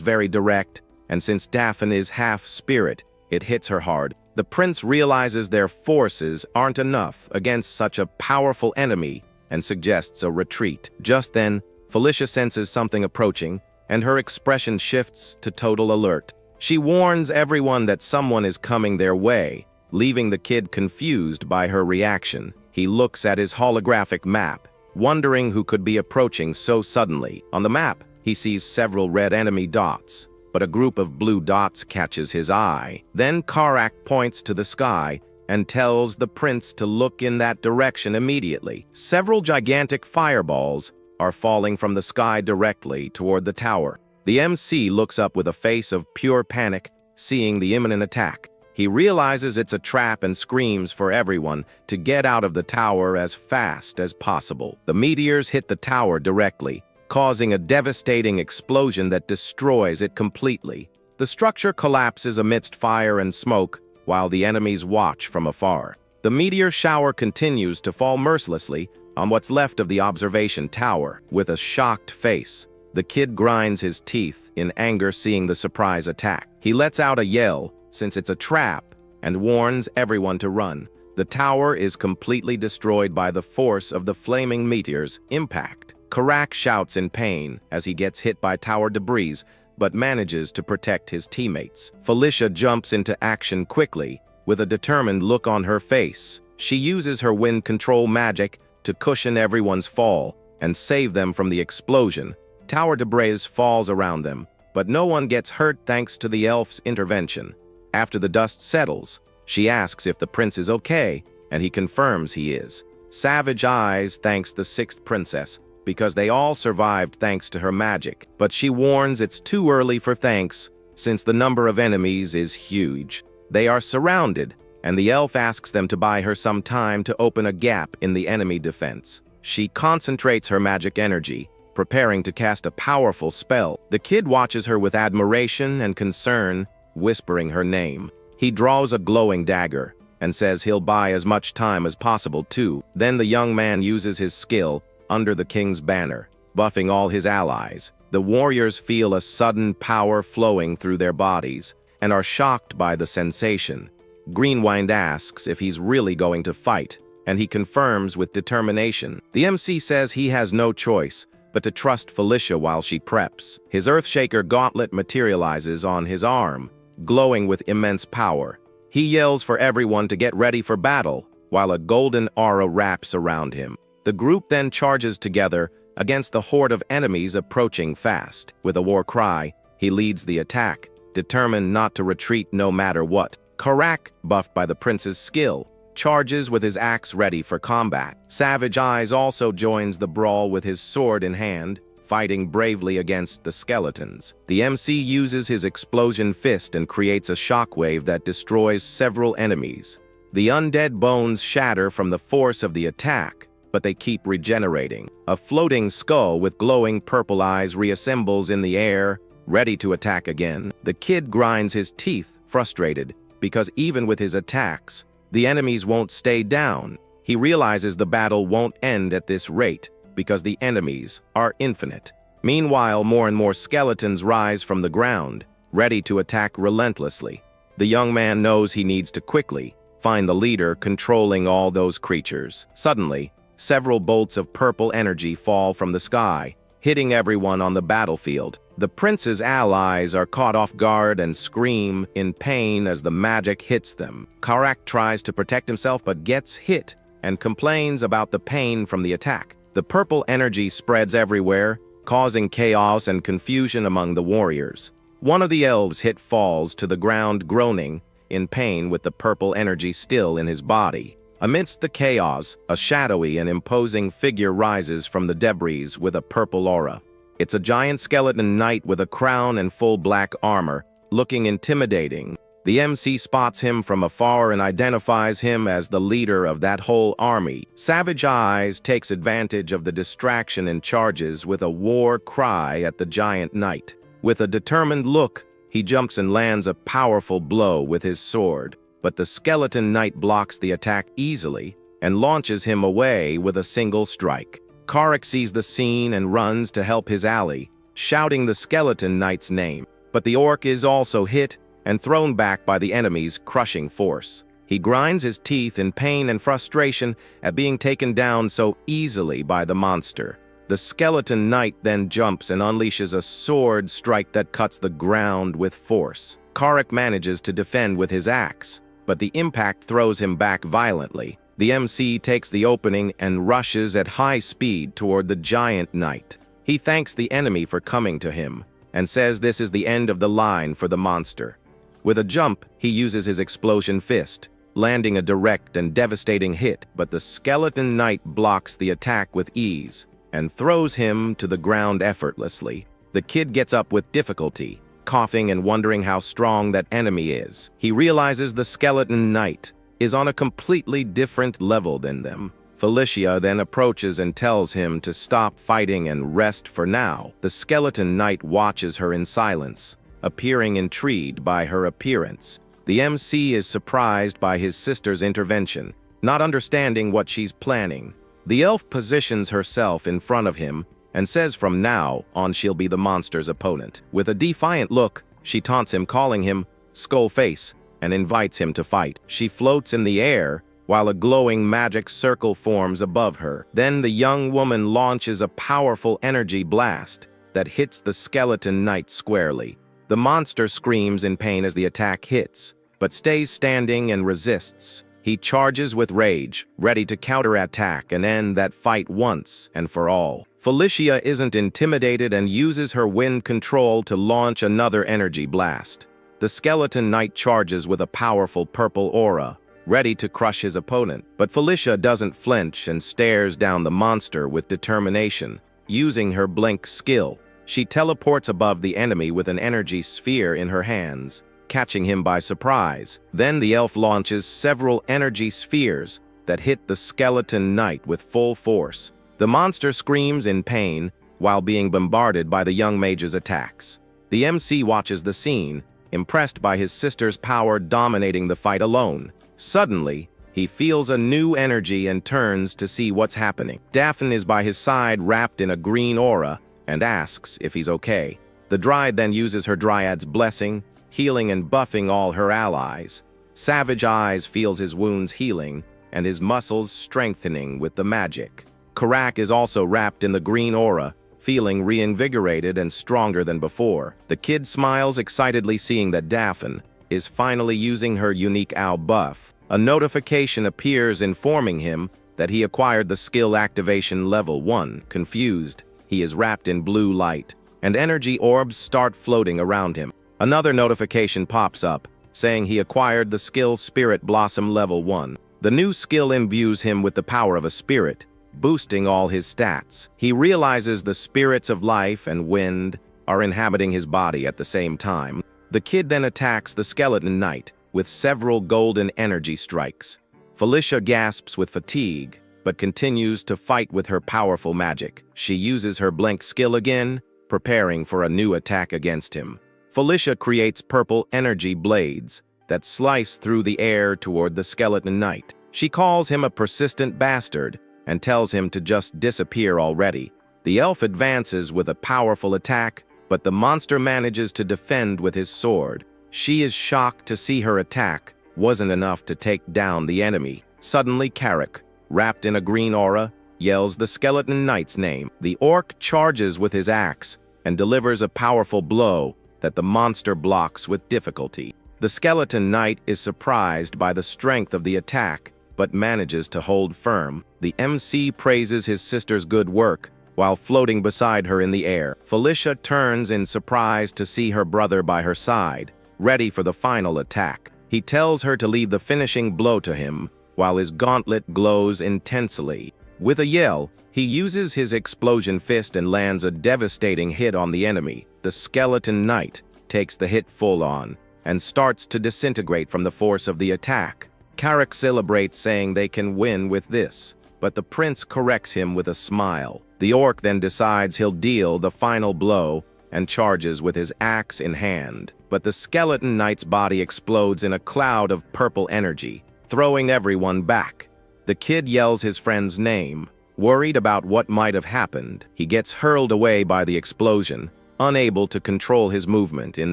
A: very direct, and since Daphne is half spirit, it hits her hard. The prince realizes their forces aren't enough against such a powerful enemy and suggests a retreat. Just then, Felicia senses something approaching, and her expression shifts to total alert. She warns everyone that someone is coming their way, leaving the kid confused by her reaction. He looks at his holographic map, wondering who could be approaching so suddenly. On the map, he sees several red enemy dots, but a group of blue dots catches his eye. Then Karak points to the sky and tells the prince to look in that direction immediately. Several gigantic fireballs are falling from the sky directly toward the tower. The MC looks up with a face of pure panic, seeing the imminent attack. He realizes it's a trap and screams for everyone to get out of the tower as fast as possible. The meteors hit the tower directly, causing a devastating explosion that destroys it completely. The structure collapses amidst fire and smoke, while the enemies watch from afar. The meteor shower continues to fall mercilessly on what's left of the observation tower. With a shocked face, the kid grinds his teeth in anger seeing the surprise attack. He lets out a yell, since it's a trap, and warns everyone to run. The tower is completely destroyed by the force of the flaming meteor's impact. Karak shouts in pain as he gets hit by tower debris, but manages to protect his teammates. Felicia jumps into action quickly, with a determined look on her face. She uses her wind control magic to cushion everyone's fall and save them from the explosion. Tower debris falls around them, but no one gets hurt thanks to the elf's intervention. After the dust settles, she asks if the prince is okay, and he confirms he is. Savage Eyes thanks the sixth princess, because they all survived thanks to her magic, but she warns it's too early for thanks, since the number of enemies is huge. They are surrounded, and the elf asks them to buy her some time to open a gap in the enemy defense. She concentrates her magic energy, preparing to cast a powerful spell. The kid watches her with admiration and concern, whispering her name. He draws a glowing dagger, and says he'll buy as much time as possible too. Then the young man uses his skill under the king's banner, buffing all his allies. The warriors feel a sudden power flowing through their bodies, and are shocked by the sensation. Greenwind asks if he's really going to fight, and he confirms with determination. The MC says he has no choice but to trust Felicia while she preps. His Earthshaker gauntlet materializes on his arm, glowing with immense power. He yells for everyone to get ready for battle, while a golden aura wraps around him. The group then charges together against the horde of enemies approaching fast. With a war cry, he leads the attack, determined not to retreat no matter what. Karak, buffed by the prince's skill, charges with his axe ready for combat. Savage Eyes also joins the brawl with his sword in hand, fighting bravely against the skeletons. The MC uses his explosion fist and creates a shockwave that destroys several enemies. The undead bones shatter from the force of the attack, but they keep regenerating. A floating skull with glowing purple eyes reassembles in the air, ready to attack again. The kid grinds his teeth, frustrated, because even with his attacks, the enemies won't stay down. He realizes the battle won't end at this rate, because the enemies are infinite. Meanwhile, more and more skeletons rise from the ground, ready to attack relentlessly. The young man knows he needs to quickly find the leader controlling all those creatures. Suddenly, several bolts of purple energy fall from the sky, hitting everyone on the battlefield. The prince's allies are caught off guard and scream in pain as the magic hits them. Karak tries to protect himself but gets hit and complains about the pain from the attack. The purple energy spreads everywhere, causing chaos and confusion among the warriors. One of the elves falls to the ground groaning in pain with the purple energy still in his body. Amidst the chaos, a shadowy and imposing figure rises from the debris with a purple aura. It's a giant skeleton knight with a crown and full black armor, looking intimidating. The MC spots him from afar and identifies him as the leader of that whole army. Savage Eyes takes advantage of the distraction and charges with a war cry at the giant knight. With a determined look, he jumps and lands a powerful blow with his sword. But the skeleton knight blocks the attack easily and launches him away with a single strike. Karak sees the scene and runs to help his ally, shouting the skeleton knight's name. But the orc is also hit and thrown back by the enemy's crushing force. He grinds his teeth in pain and frustration at being taken down so easily by the monster. The skeleton knight then jumps and unleashes a sword strike that cuts the ground with force. Karak manages to defend with his axe, but the impact throws him back violently. The MC takes the opening and rushes at high speed toward the giant knight. He thanks the enemy for coming to him, and says this is the end of the line for the monster. With a jump, he uses his explosion fist, landing a direct and devastating hit, but the skeleton knight blocks the attack with ease, and throws him to the ground effortlessly. The kid gets up with difficulty, coughing and wondering how strong that enemy is. He realizes the skeleton knight is on a completely different level than them. Felicia then approaches and tells him to stop fighting and rest for now. The skeleton knight watches her in silence, appearing intrigued by her appearance. The MC is surprised by his sister's intervention, not understanding what she's planning. The elf positions herself in front of him and says from now on she'll be the monster's opponent. With a defiant look, she taunts him, calling him Skull Face, and invites him to fight. She floats in the air while a glowing magic circle forms above her. Then the young woman launches a powerful energy blast that hits the skeleton knight squarely. The monster screams in pain as the attack hits, but stays standing and resists. He charges with rage, ready to counterattack and end that fight once and for all. Felicia isn't intimidated and uses her wind control to launch another energy blast. The skeleton knight charges with a powerful purple aura, ready to crush his opponent. But Felicia doesn't flinch and stares down the monster with determination. Using her blink skill, she teleports above the enemy with an energy sphere in her hands, catching him by surprise. Then the elf launches several energy spheres that hit the skeleton knight with full force. The monster screams in pain while being bombarded by the young mage's attacks. The MC watches the scene, impressed by his sister's power dominating the fight alone. Suddenly, he feels a new energy and turns to see what's happening. Daphne is by his side, wrapped in a green aura, and asks if he's okay. The dryad then uses her dryad's blessing, healing and buffing all her allies. Savage Eyes feels his wounds healing and his muscles strengthening with the magic. Karak is also wrapped in the green aura, feeling reinvigorated and stronger than before. The kid smiles excitedly, seeing that Daphne is finally using her unique owl buff. A notification appears informing him that he acquired the skill activation level 1. Confused, he is wrapped in blue light, and energy orbs start floating around him. Another notification pops up, saying he acquired the skill Spirit Blossom level 1. The new skill imbues him with the power of a spirit, boosting all his stats. He realizes the spirits of life and wind are inhabiting his body at the same time. The kid then attacks the skeleton knight with several golden energy strikes. Felicia gasps with fatigue, but continues to fight with her powerful magic. She uses her blink skill again, preparing for a new attack against him. Felicia creates purple energy blades that slice through the air toward the skeleton knight. She calls him a persistent bastard and tells him to just disappear already. The elf advances with a powerful attack, but the monster manages to defend with his sword. She is shocked to see her attack wasn't enough to take down the enemy. Suddenly, Karak, wrapped in a green aura, yells the skeleton knight's name. The orc charges with his axe and delivers a powerful blow that the monster blocks with difficulty. The skeleton knight is surprised by the strength of the attack, but manages to hold firm. The MC praises his sister's good work while floating beside her in the air. Felicia turns in surprise to see her brother by her side, ready for the final attack. He tells her to leave the finishing blow to him while his gauntlet glows intensely. With a yell, he uses his explosion fist and lands a devastating hit on the enemy. The skeleton knight takes the hit full on and starts to disintegrate from the force of the attack. Karak celebrates, saying they can win with this, but the prince corrects him with a smile. The orc then decides he'll deal the final blow and charges with his axe in hand. But the skeleton knight's body explodes in a cloud of purple energy, throwing everyone back. The kid yells his friend's name, worried about what might have happened. He gets hurled away by the explosion, unable to control his movement in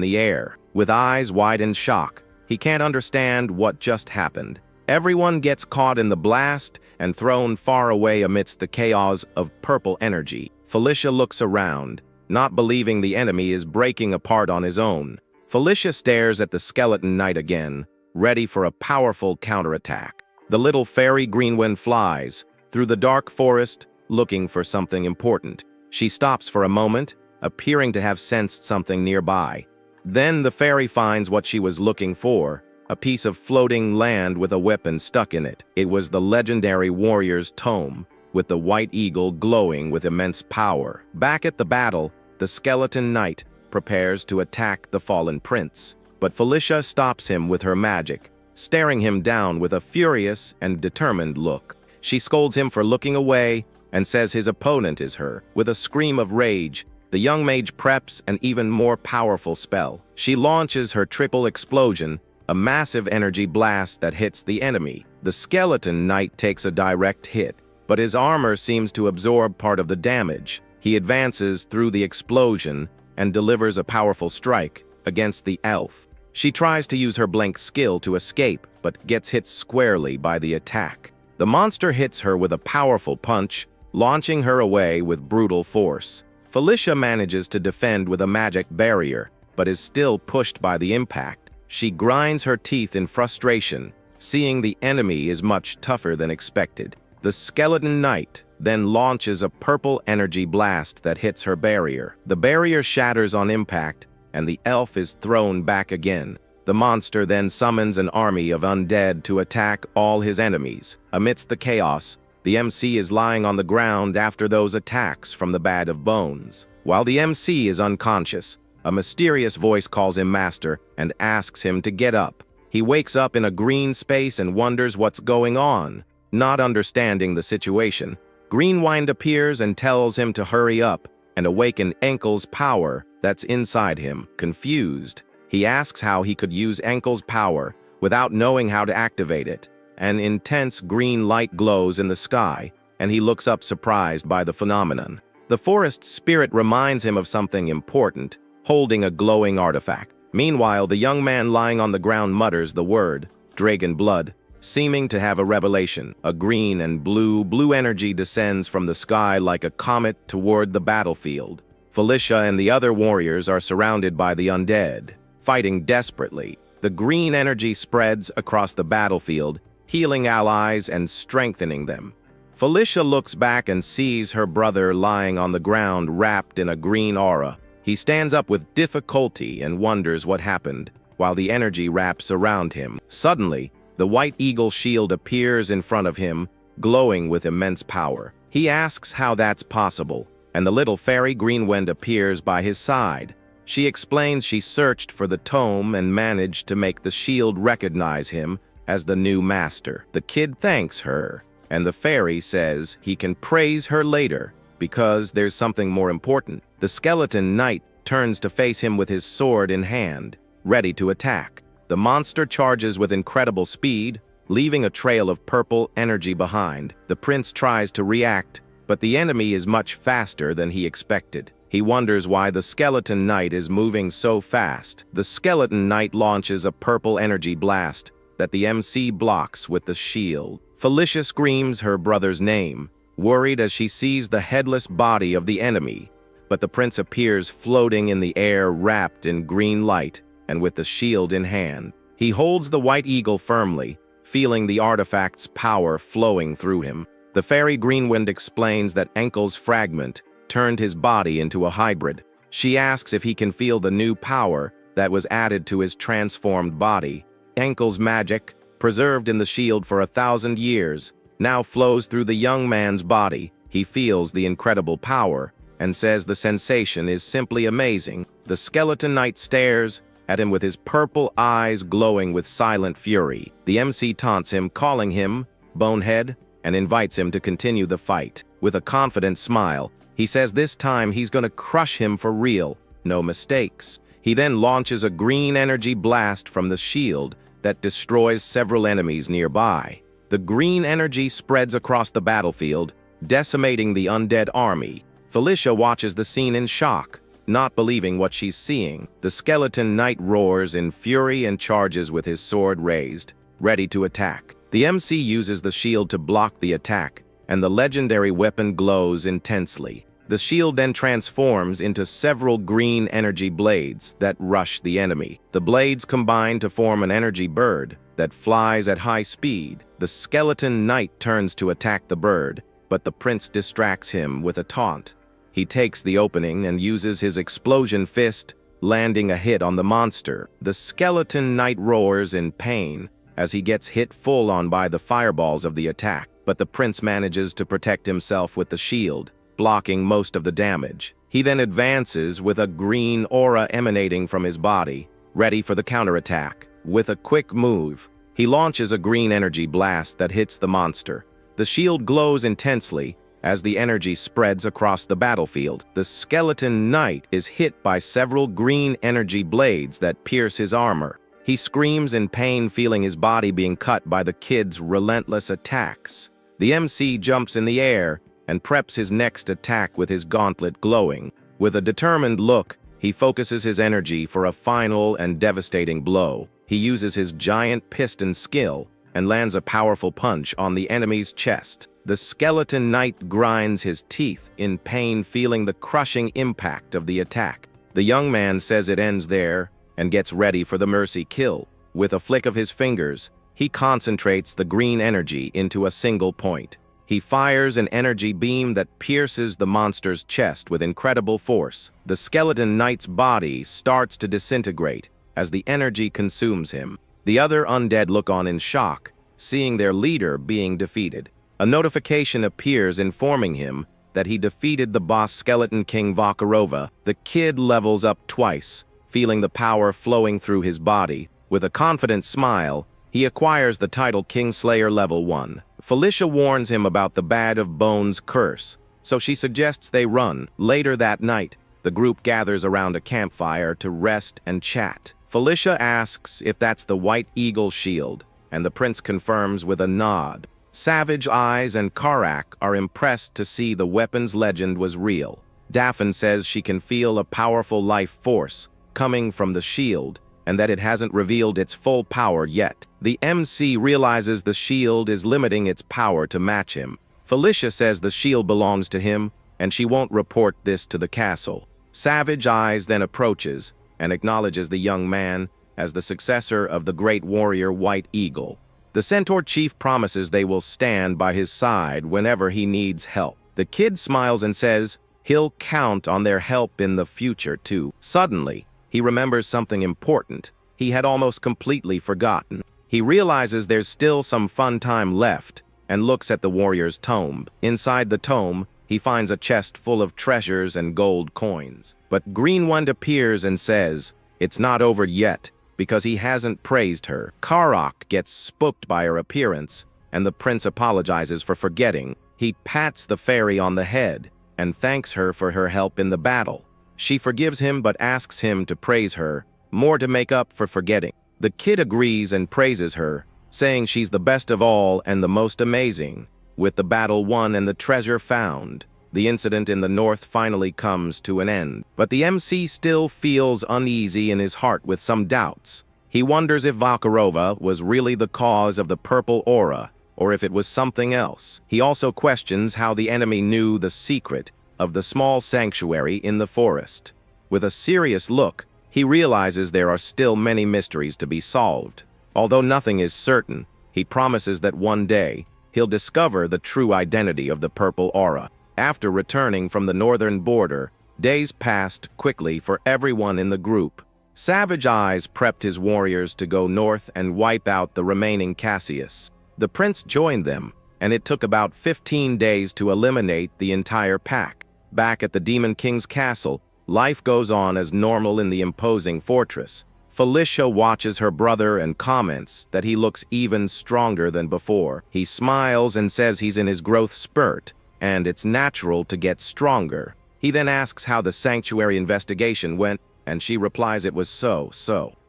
A: the air. With eyes wide in shock, he can't understand what just happened. Everyone gets caught in the blast and thrown far away amidst the chaos of purple energy. Felicia looks around, not believing the enemy is breaking apart on his own. Felicia stares at the skeleton knight again, ready for a powerful counterattack. The little fairy Greenwind flies through the dark forest, looking for something important. She stops for a moment, appearing to have sensed something nearby. Then the fairy finds what she was looking for, a piece of floating land with a weapon stuck in it. It was the legendary warrior's tome, with the white eagle glowing with immense power. Back at the battle, the skeleton knight prepares to attack the fallen prince. But Felicia stops him with her magic, staring him down with a furious and determined look. She scolds him for looking away and says his opponent is her. With a scream of rage, the young mage preps an even more powerful spell. She launches her triple explosion, a massive energy blast that hits the enemy. The skeleton knight takes a direct hit, but his armor seems to absorb part of the damage. He advances through the explosion and delivers a powerful strike against the elf. She tries to use her blank skill to escape, but gets hit squarely by the attack. The monster hits her with a powerful punch, launching her away with brutal force. Felicia manages to defend with a magic barrier, but is still pushed by the impact. She grinds her teeth in frustration, seeing the enemy is much tougher than expected. The skeleton knight then launches a purple energy blast that hits her barrier. The barrier shatters on impact, and the elf is thrown back again. The monster then summons an army of undead to attack all his enemies. Amidst the chaos, the MC is lying on the ground after those attacks from the Bad of Bones. While the MC is unconscious, a mysterious voice calls him master and asks him to get up. He wakes up in a green space and wonders what's going on. Not understanding the situation, Greenwind appears and tells him to hurry up and awaken Enkel's power that's inside him. Confused, he asks how he could use Enkel's power without knowing how to activate it. An intense green light glows in the sky, and he looks up surprised by the phenomenon. The forest spirit reminds him of something important, holding a glowing artifact. Meanwhile, the young man lying on the ground mutters the word, dragon blood, seeming to have a revelation. A green and blue energy descends from the sky like a comet toward the battlefield. Felicia and the other warriors are surrounded by the undead, fighting desperately. The green energy spreads across the battlefield, healing allies and strengthening them. Felicia looks back and sees her brother lying on the ground wrapped in a green aura. He stands up with difficulty and wonders what happened, while the energy wraps around him. Suddenly, the white eagle shield appears in front of him, glowing with immense power. He asks how that's possible, and the little fairy Greenwind appears by his side. She explains she searched for the tome and managed to make the shield recognize him as the new master. The kid thanks her, and the fairy says he can praise her later because there's something more important. The skeleton knight turns to face him with his sword in hand, ready to attack. The monster charges with incredible speed, leaving a trail of purple energy behind. The prince tries to react, but the enemy is much faster than he expected. He wonders why the skeleton knight is moving so fast. The skeleton knight launches a purple energy blast that the MC blocks with the shield. Felicia screams her brother's name, worried as she sees the headless body of the enemy. But the prince appears floating in the air, wrapped in green light and with the shield in hand. He holds the white eagle firmly, feeling the artifact's power flowing through him. The fairy Greenwind explains that Enkel's fragment turned his body into a hybrid. She asks if he can feel the new power that was added to his transformed body. Enkel's magic, preserved in the shield for 1,000 years, now flows through the young man's body. He feels the incredible power and says the sensation is simply amazing. The skeleton knight stares at him with his purple eyes glowing with silent fury. The MC taunts him, calling him bonehead, and invites him to continue the fight. With a confident smile, he says this time he's gonna crush him for real, no mistakes. He then launches a green energy blast from the shield that destroys several enemies nearby. The green energy spreads across the battlefield, decimating the undead army. Felicia watches the scene in shock, not believing what she's seeing. The skeleton knight roars in fury and charges with his sword raised, ready to attack. The MC uses the shield to block the attack, and the legendary weapon glows intensely. The shield then transforms into several green energy blades that rush the enemy. The blades combine to form an energy bird that flies at high speed. The skeleton knight turns to attack the bird, but the prince distracts him with a taunt. He takes the opening and uses his explosion fist, landing a hit on the monster. The skeleton knight roars in pain as he gets hit full on by the fireballs of the attack, but the prince manages to protect himself with the shield, blocking most of the damage. He then advances with a green aura emanating from his body, ready for the counterattack. With a quick move, he launches a green energy blast that hits the monster. The shield glows intensely as the energy spreads across the battlefield. The skeleton knight is hit by several green energy blades that pierce his armor. He screams in pain, feeling his body being cut by the kid's relentless attacks. The MC jumps in the air and preps his next attack with his gauntlet glowing. With a determined look, he focuses his energy for a final and devastating blow. He uses his giant piston skill and lands a powerful punch on the enemy's chest. The skeleton knight grinds his teeth in pain, feeling the crushing impact of the attack. The young man says it ends there and gets ready for the mercy kill. With a flick of his fingers, he concentrates the green energy into a single point. He fires an energy beam that pierces the monster's chest with incredible force. The skeleton knight's body starts to disintegrate as the energy consumes him. The other undead look on in shock, seeing their leader being defeated. A notification appears informing him that he defeated the boss Skeleton King Vakarova. The kid levels up twice, feeling the power flowing through his body. With a confident smile, he acquires the title Kingslayer Level 1. Felicia warns him about the Bad of Bones curse, so she suggests they run. Later that night, the group gathers around a campfire to rest and chat. Felicia asks if that's the White Eagle shield, and the prince confirms with a nod. Savage Eyes and Karak are impressed to see the weapon's legend was real. Daphne says she can feel a powerful life force coming from the shield, and that it hasn't revealed its full power yet. The MC realizes the shield is limiting its power to match him. Felicia says the shield belongs to him, and she won't report this to the castle. Savage Eyes then approaches and acknowledges the young man as the successor of the great warrior White Eagle. The centaur chief promises they will stand by his side whenever he needs help. The kid smiles and says he'll count on their help in the future too. Suddenly, he remembers something important he had almost completely forgotten. He realizes there's still some fun time left and looks at the warrior's tomb. Inside the tomb, he finds a chest full of treasures and gold coins. But Greenwand appears and says it's not over yet because he hasn't praised her. Karak gets spooked by her appearance, and the prince apologizes for forgetting. He pats the fairy on the head and thanks her for her help in the battle. She forgives him but asks him to praise her, more to make up for forgetting. The kid agrees and praises her, saying she's the best of all and the most amazing. With the battle won and the treasure found, the incident in the north finally comes to an end. But the MC still feels uneasy in his heart with some doubts. He wonders if Vakarova was really the cause of the purple aura, or if it was something else. He also questions how the enemy knew the secret of the small sanctuary in the forest. With a serious look, he realizes there are still many mysteries to be solved. Although nothing is certain, he promises that one day, he'll discover the true identity of the purple aura. After returning from the northern border, days passed quickly for everyone in the group. Savage Eyes prepped his warriors to go north and wipe out the remaining Cassius. The prince joined them, and it took about 15 days to eliminate the entire pack. Back at the Demon King's castle, life goes on as normal in the imposing fortress. Felicia watches her brother and comments that he looks even stronger than before. He smiles and says he's in his growth spurt, and it's natural to get stronger. He then asks how the sanctuary investigation went, and she replies it was so.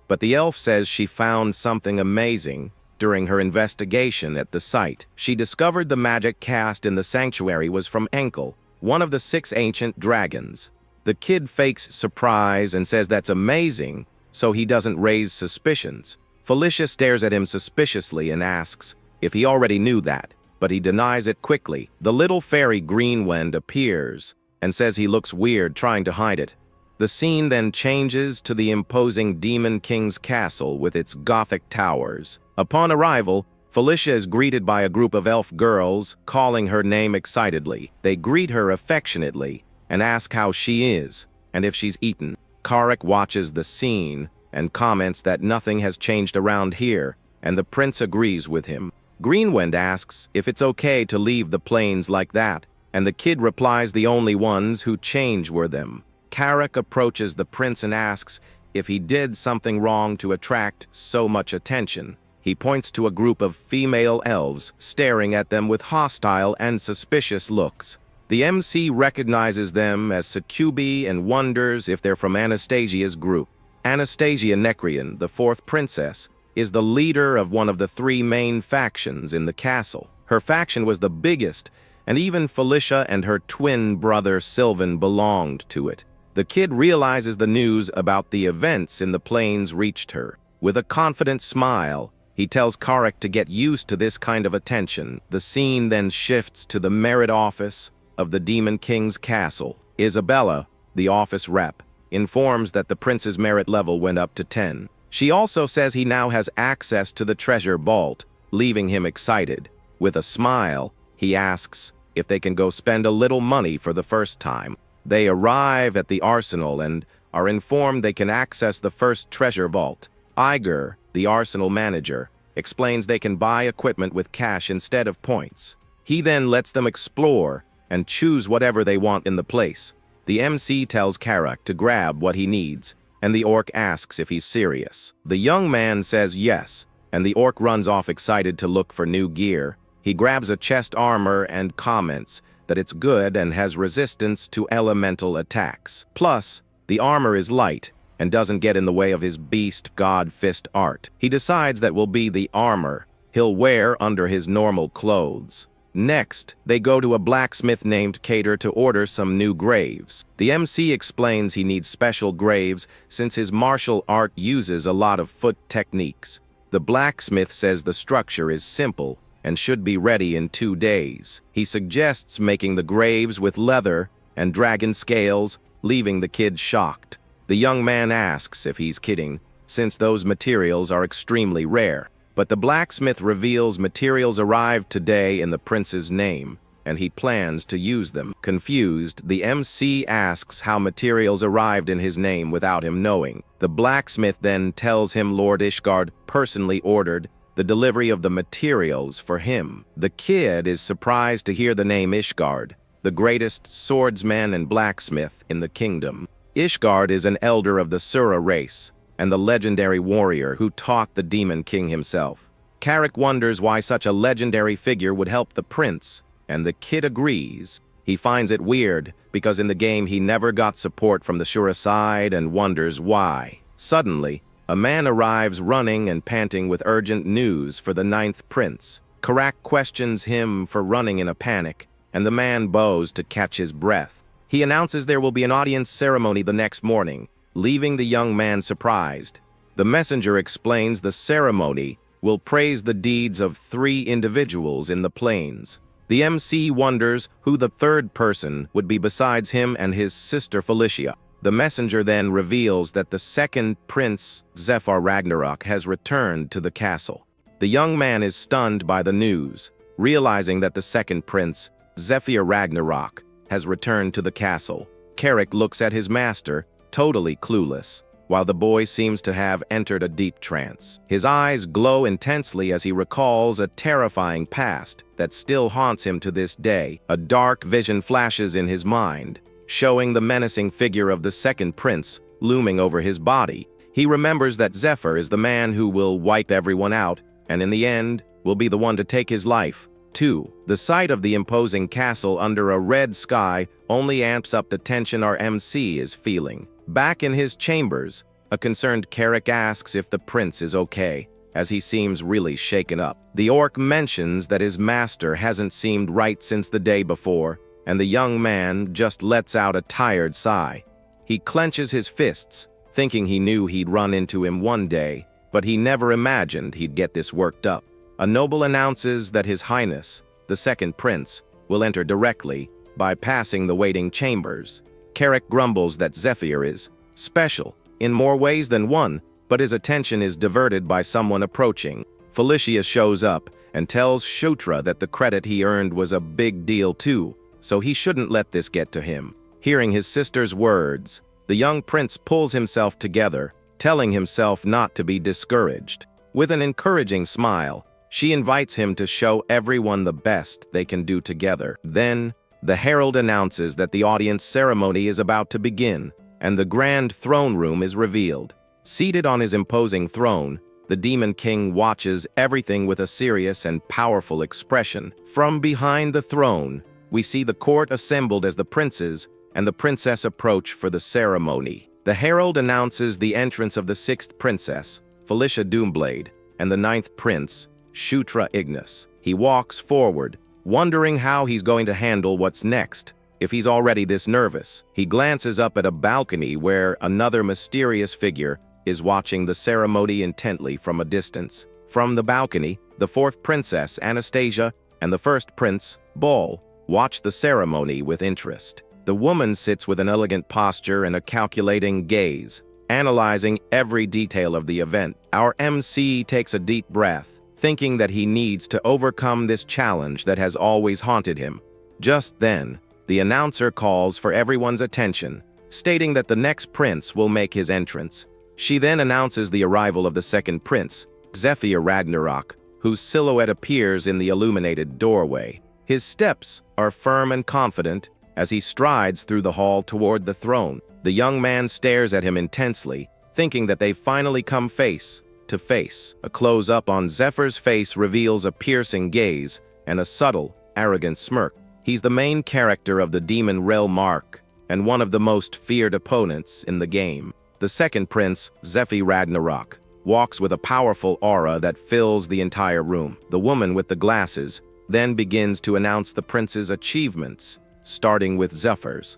A: But the elf says she found something amazing during her investigation at the site. She discovered the magic cast in the sanctuary was from Enkel, one of the 6 ancient dragons. The kid fakes surprise and says that's amazing, so he doesn't raise suspicions. Felicia stares at him suspiciously and asks if he already knew that, but he denies it quickly. The little fairy Greenwend appears and says he looks weird trying to hide it. The scene then changes to the imposing Demon King's castle with its Gothic towers. Upon arrival, Felicia is greeted by a group of elf girls, calling her name excitedly. They greet her affectionately and ask how she is and if she's eaten. Karek watches the scene and comments that nothing has changed around here, and the prince agrees with him. Greenwind asks if it's okay to leave the plains like that, and the kid replies the only ones who change were them. Karek approaches the prince and asks if he did something wrong to attract so much attention. He points to a group of female elves staring at them with hostile and suspicious looks. The MC recognizes them as succubi and wonders if they're from Anastasia's group. Anastasia Necrian, the fourth princess, is the leader of one of the three main factions in the castle. Her faction was the biggest, and even Felicia and her twin brother Sylvan belonged to it. The kid realizes the news about the events in the plains reached her. With a confident smile, he tells Karek to get used to this kind of attention. The scene then shifts to the merit office of the Demon King's castle. Isabella, the office rep, informs that the prince's merit level went up to 10. She also says he now has access to the treasure vault, leaving him excited. With a smile, he asks if they can go spend a little money for the first time. They arrive at the arsenal and are informed they can access the first treasure vault. Igor, the arsenal manager, explains they can buy equipment with cash instead of points. He then lets them explore and choose whatever they want in the place. The MC tells Karek to grab what he needs, and the orc asks if he's serious. The young man says yes, and the orc runs off excited to look for new gear. He grabs a chest armor and comments that it's good and has resistance to elemental attacks. Plus, the armor is light and doesn't get in the way of his beast god fist art. He decides that will be the armor he'll wear under his normal clothes. Next, they go to a blacksmith named Cater to order some new graves. The MC explains he needs special graves since his martial art uses a lot of foot techniques. The blacksmith says the structure is simple and should be ready in 2 days. He suggests making the graves with leather and dragon scales, leaving the kid shocked. The young man asks if he's kidding, since those materials are extremely rare. But the blacksmith reveals materials arrived today in the prince's name, and he plans to use them. Confused, the MC asks how materials arrived in his name without him knowing. The blacksmith then tells him Lord Ishgard personally ordered the delivery of the materials for him. The kid is surprised to hear the name Ishgard, the greatest swordsman and blacksmith in the kingdom. Ishgard is an elder of the Sura race, and the legendary warrior who taught the Demon King himself. Karek wonders why such a legendary figure would help the prince, and the kid agrees. He finds it weird, because in the game he never got support from the Shura side and wonders why. Suddenly, a man arrives running and panting with urgent news for the 9th prince. Karek questions him for running in a panic, and the man bows to catch his breath. He announces there will be an audience ceremony the next morning, leaving the young man surprised. The messenger explains the ceremony will praise the deeds of 3 individuals in the plains. The MC wonders who the 3rd person would be besides him and his sister Felicia. The messenger then reveals that the 2nd prince, Zephyr Ragnarok, has returned to the castle. The young man is stunned by the news, realizing that the 2nd prince, Zephyr Ragnarok, has returned to the castle. Karek looks at his master, totally clueless, while the boy seems to have entered a deep trance. His eyes glow intensely as he recalls a terrifying past that still haunts him to this day. A dark vision flashes in his mind, showing the menacing figure of the 2nd prince looming over his body. He remembers that Zephyr is the man who will wipe everyone out, and in the end, will be the one to take his life. 2. The sight of the imposing castle under a red sky only amps up the tension our MC is feeling. Back in his chambers, a concerned Karek asks if the prince is okay, as he seems really shaken up. The orc mentions that his master hasn't seemed right since the day before, and the young man just lets out a tired sigh. He clenches his fists, thinking he knew he'd run into him one day, but he never imagined he'd get this worked up. A noble announces that His Highness, the 2nd prince, will enter directly, bypassing the waiting chambers. Carrick grumbles that Zephyr is special in more ways than one, but his attention is diverted by someone approaching. Felicia shows up and tells Shutra that the credit he earned was a big deal too, so he shouldn't let this get to him. Hearing his sister's words, the young prince pulls himself together, telling himself not to be discouraged. With an encouraging smile, she invites him to show everyone the best they can do together. Then, the herald announces that the audience ceremony is about to begin, and the grand throne room is revealed. Seated on his imposing throne, the Demon King watches everything with a serious and powerful expression. From behind the throne, we see the court assembled as the princes and the princess approach for the ceremony. The herald announces the entrance of the 6th princess, Felicia Doomblade, and the 9th prince, Shutra Ignis. He walks forward, wondering how he's going to handle what's next. If he's already this nervous, he glances up at a balcony where another mysterious figure is watching the ceremony intently from a distance. From the balcony, the 4th princess, Anastasia, and the 1st prince, Ball, watch the ceremony with interest. The woman sits with an elegant posture and a calculating gaze, analyzing every detail of the event. Our MC takes a deep breath, thinking that he needs to overcome this challenge that has always haunted him. Just then, the announcer calls for everyone's attention, stating that the next prince will make his entrance. She then announces the arrival of the 2nd prince, Zephyr Ragnarok, whose silhouette appears in the illuminated doorway. His steps are firm and confident as he strides through the hall toward the throne. The young man stares at him intensely, thinking that they've finally come face to face. A close-up on Zephyr's face reveals a piercing gaze and a subtle, arrogant smirk. He's the main character of the Demon Realm arc and one of the most feared opponents in the game. The 2nd prince, Zephyr Ragnarok, walks with a powerful aura that fills the entire room. The woman with the glasses then begins to announce the prince's achievements, starting with Zephyr's.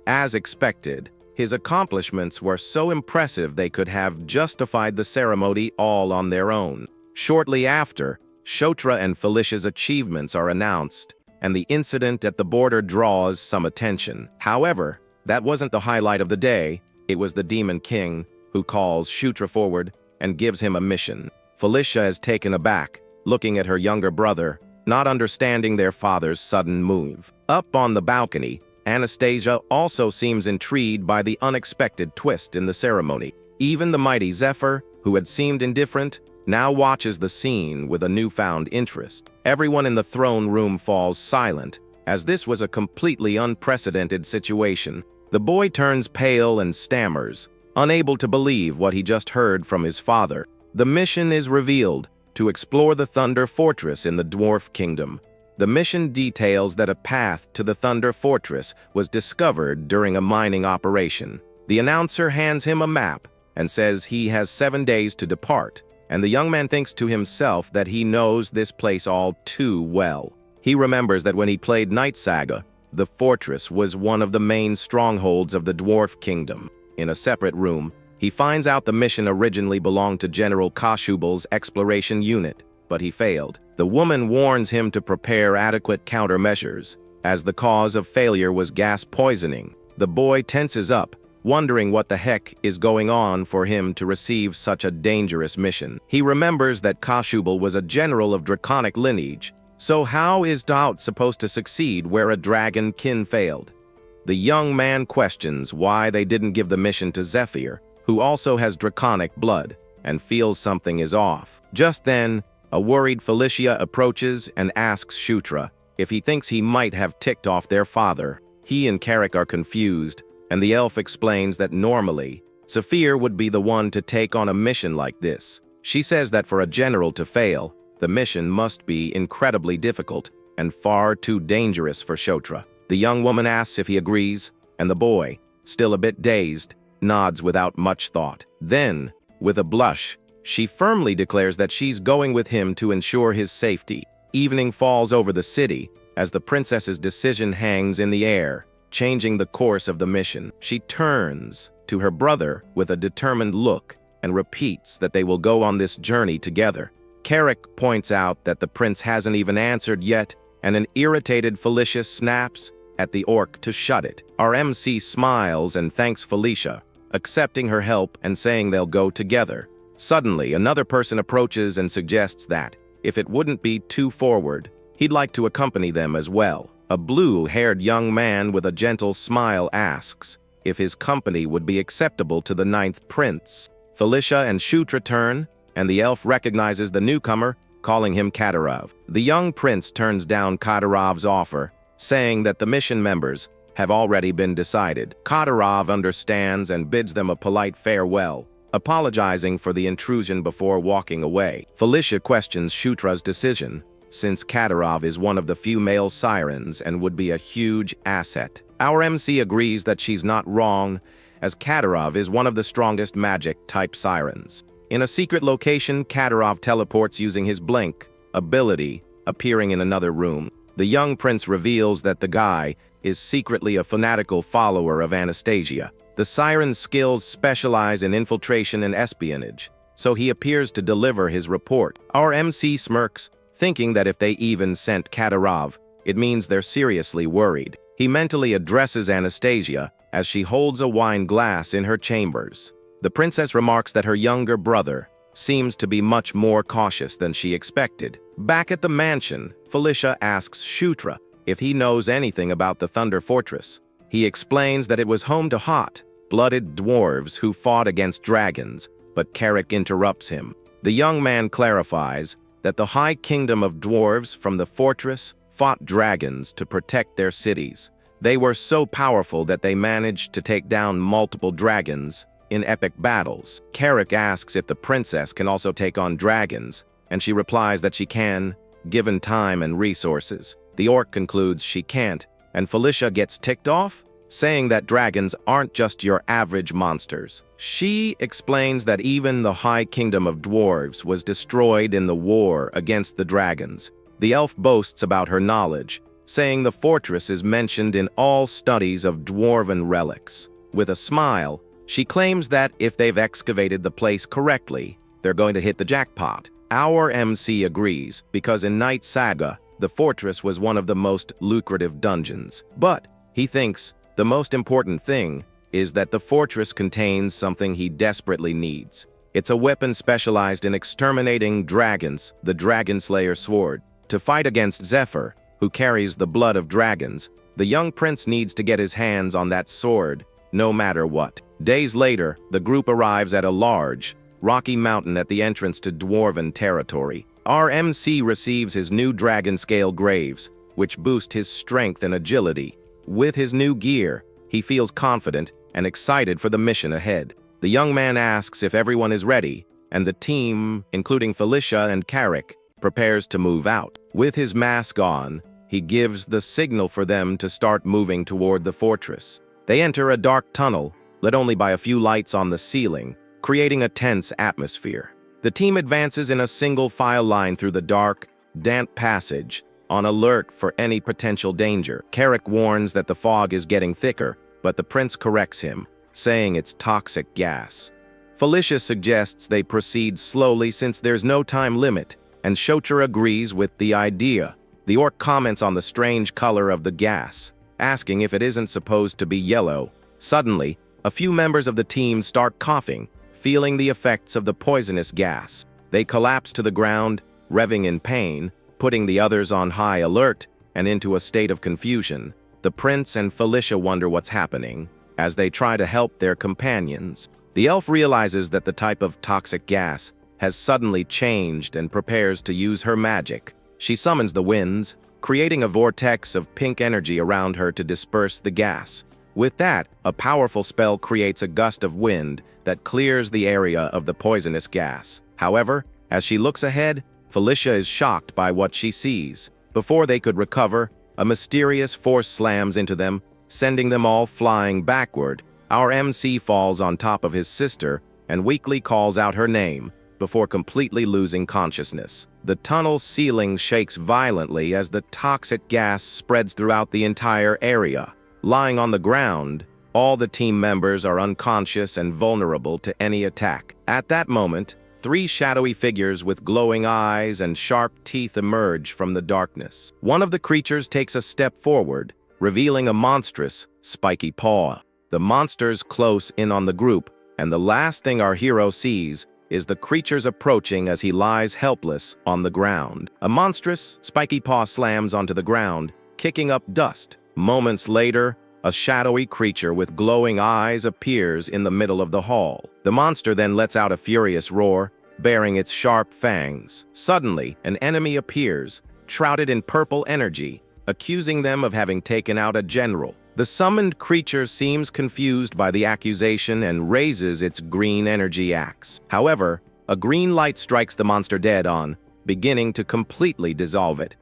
A: As expected, his accomplishments were so impressive they could have justified the ceremony all on their own. Shortly after, Shutra and Felicia's achievements are announced, and the incident at the border draws some attention. However, that wasn't the highlight of the day. It was the Demon King who calls Shutra forward and gives him a mission. Felicia is taken aback, looking at her younger brother, not understanding their father's sudden move. Up on the balcony, Anastasia also seems intrigued by the unexpected twist in the ceremony. Even the mighty Zephyr, who had seemed indifferent, now watches the scene with a newfound interest. Everyone in the throne room falls silent, as this was a completely unprecedented situation. The boy turns pale and stammers, unable to believe what he just heard from his father. The mission is revealed: to explore the Thunder Fortress in the Dwarf Kingdom. The mission details that a path to the Thunder Fortress was discovered during a mining operation. The announcer hands him a map and says he has 7 days to depart, and the young man thinks to himself that he knows this place all too well. He remembers that when he played Night Saga, the fortress was one of the main strongholds of the Dwarf Kingdom. In a separate room, he finds out the mission originally belonged to General Kashubal's exploration unit, but he failed. The woman warns him to prepare adequate countermeasures, as the cause of failure was gas poisoning. The boy tenses up, wondering what the heck is going on for him to receive such a dangerous mission. He remembers that Kashubal was a general of draconic lineage, so how is Doubt supposed to succeed where a dragon kin failed? The young man questions why they didn't give the mission to Zephyr, who also has draconic blood, and feels something is off. Just then, a worried Felicia approaches and asks Shutra if he thinks he might have ticked off their father. He and Carrick are confused, and the elf explains that normally, Zephyr would be the one to take on a mission like this. She says that for a general to fail, the mission must be incredibly difficult and far too dangerous for Shutra. The young woman asks if he agrees, and the boy, still a bit dazed, nods without much thought. Then, with a blush, she firmly declares that she's going with him to ensure his safety. Evening falls over the city as the princess's decision hangs in the air, changing the course of the mission. She turns to her brother with a determined look and repeats that they will go on this journey together. Carrick points out that the prince hasn't even answered yet, and an irritated Felicia snaps at the orc to shut it. Our MC smiles and thanks Felicia, accepting her help and saying they'll go together. Suddenly, another person approaches and suggests that, if it wouldn't be too forward, he'd like to accompany them as well. A blue-haired young man with a gentle smile asks if his company would be acceptable to the 9th prince. Felicia and Shutra turn, and the elf recognizes the newcomer, calling him Kadyrov. The young prince turns down Kadyrov's offer, saying that the mission members have already been decided. Kadyrov understands and bids them a polite farewell, apologizing for the intrusion before walking away. Felicia questions Shutra's decision, since Kadyrov is one of the few male sirens and would be a huge asset. Our MC agrees that she's not wrong, as Kadyrov is one of the strongest magic-type sirens. In a secret location, Kadyrov teleports using his blink ability, appearing in another room. The young prince reveals that the guy is secretly a fanatical follower of Anastasia. The siren's skills specialize in infiltration and espionage, so he appears to deliver his report. Our MC smirks, thinking that if they even sent Kadyrov, it means they're seriously worried. He mentally addresses Anastasia as she holds a wine glass in her chambers. The princess remarks that her younger brother seems to be much more cautious than she expected. Back at the mansion, Felicia asks Shutra if he knows anything about the Thunder Fortress. He explains that it was home to hot-blooded dwarves who fought against dragons, but Carrick interrupts him. The young man clarifies that the High Kingdom of Dwarves from the fortress fought dragons to protect their cities. They were so powerful that they managed to take down multiple dragons in epic battles. Carrick asks if the princess can also take on dragons, and she replies that she can, given time and resources. The orc concludes she can't, and Felicia gets ticked off, saying that dragons aren't just your average monsters. She explains that even the High Kingdom of Dwarves was destroyed in the war against the dragons. The elf boasts about her knowledge, saying the fortress is mentioned in all studies of dwarven relics. With a smile, she claims that if they've excavated the place correctly, they're going to hit the jackpot. Our MC agrees, because in Night Saga, the fortress was one of the most lucrative dungeons. But he thinks the most important thing is that the fortress contains something he desperately needs. It's a weapon specialized in exterminating dragons, the Dragon Slayer sword. To fight against Zephyr, who carries the blood of dragons, the young prince needs to get his hands on that sword, no matter what. Days later, the group arrives at a large, rocky mountain at the entrance to dwarven territory. Our MC receives his new dragon-scale graves, which boost his strength and agility. With his new gear, he feels confident and excited for the mission ahead. The young man asks if everyone is ready, and the team, including Felicia and Carrick, prepares to move out. With his mask on, he gives the signal for them to start moving toward the fortress. They enter a dark tunnel, lit only by a few lights on the ceiling, creating a tense atmosphere. The team advances in a single file line through the dark, damp passage, on alert for any potential danger. Carrick warns that the fog is getting thicker, but the prince corrects him, saying it's toxic gas. Felicia suggests they proceed slowly since there's no time limit, and Shutra agrees with the idea. The orc comments on the strange color of the gas, asking if it isn't supposed to be yellow. Suddenly, a few members of the team start coughing, feeling the effects of the poisonous gas. They collapse to the ground, revving in pain, putting the others on high alert and into a state of confusion. The prince and Felicia wonder what's happening as they try to help their companions. The elf realizes that the type of toxic gas has suddenly changed and prepares to use her magic. She summons the winds, creating a vortex of pink energy around her to disperse the gas. With that, a powerful spell creates a gust of wind that clears the area of the poisonous gas. However, as she looks ahead, Felicia is shocked by what she sees. Before they could recover, a mysterious force slams into them, sending them all flying backward. Our MC falls on top of his sister and weakly calls out her name, before completely losing consciousness. The tunnel ceiling shakes violently as the toxic gas spreads throughout the entire area. Lying on the ground, all the team members are unconscious and vulnerable to any attack. At that moment, 3 shadowy figures with glowing eyes and sharp teeth emerge from the darkness. One of the creatures takes a step forward, revealing a monstrous, spiky paw. The monster's close in on the group, and the last thing our hero sees is the creature's approaching as he lies helpless on the ground. A monstrous, spiky paw slams onto the ground, kicking up dust. Moments later, a shadowy creature with glowing eyes appears in the middle of the hall. The monster then lets out a furious roar, baring its sharp fangs. Suddenly, an enemy appears, shrouded in purple energy, accusing them of having taken out a general. The summoned creature seems confused by the accusation and raises its green energy axe. However, a green light strikes the monster dead on, beginning to completely dissolve it.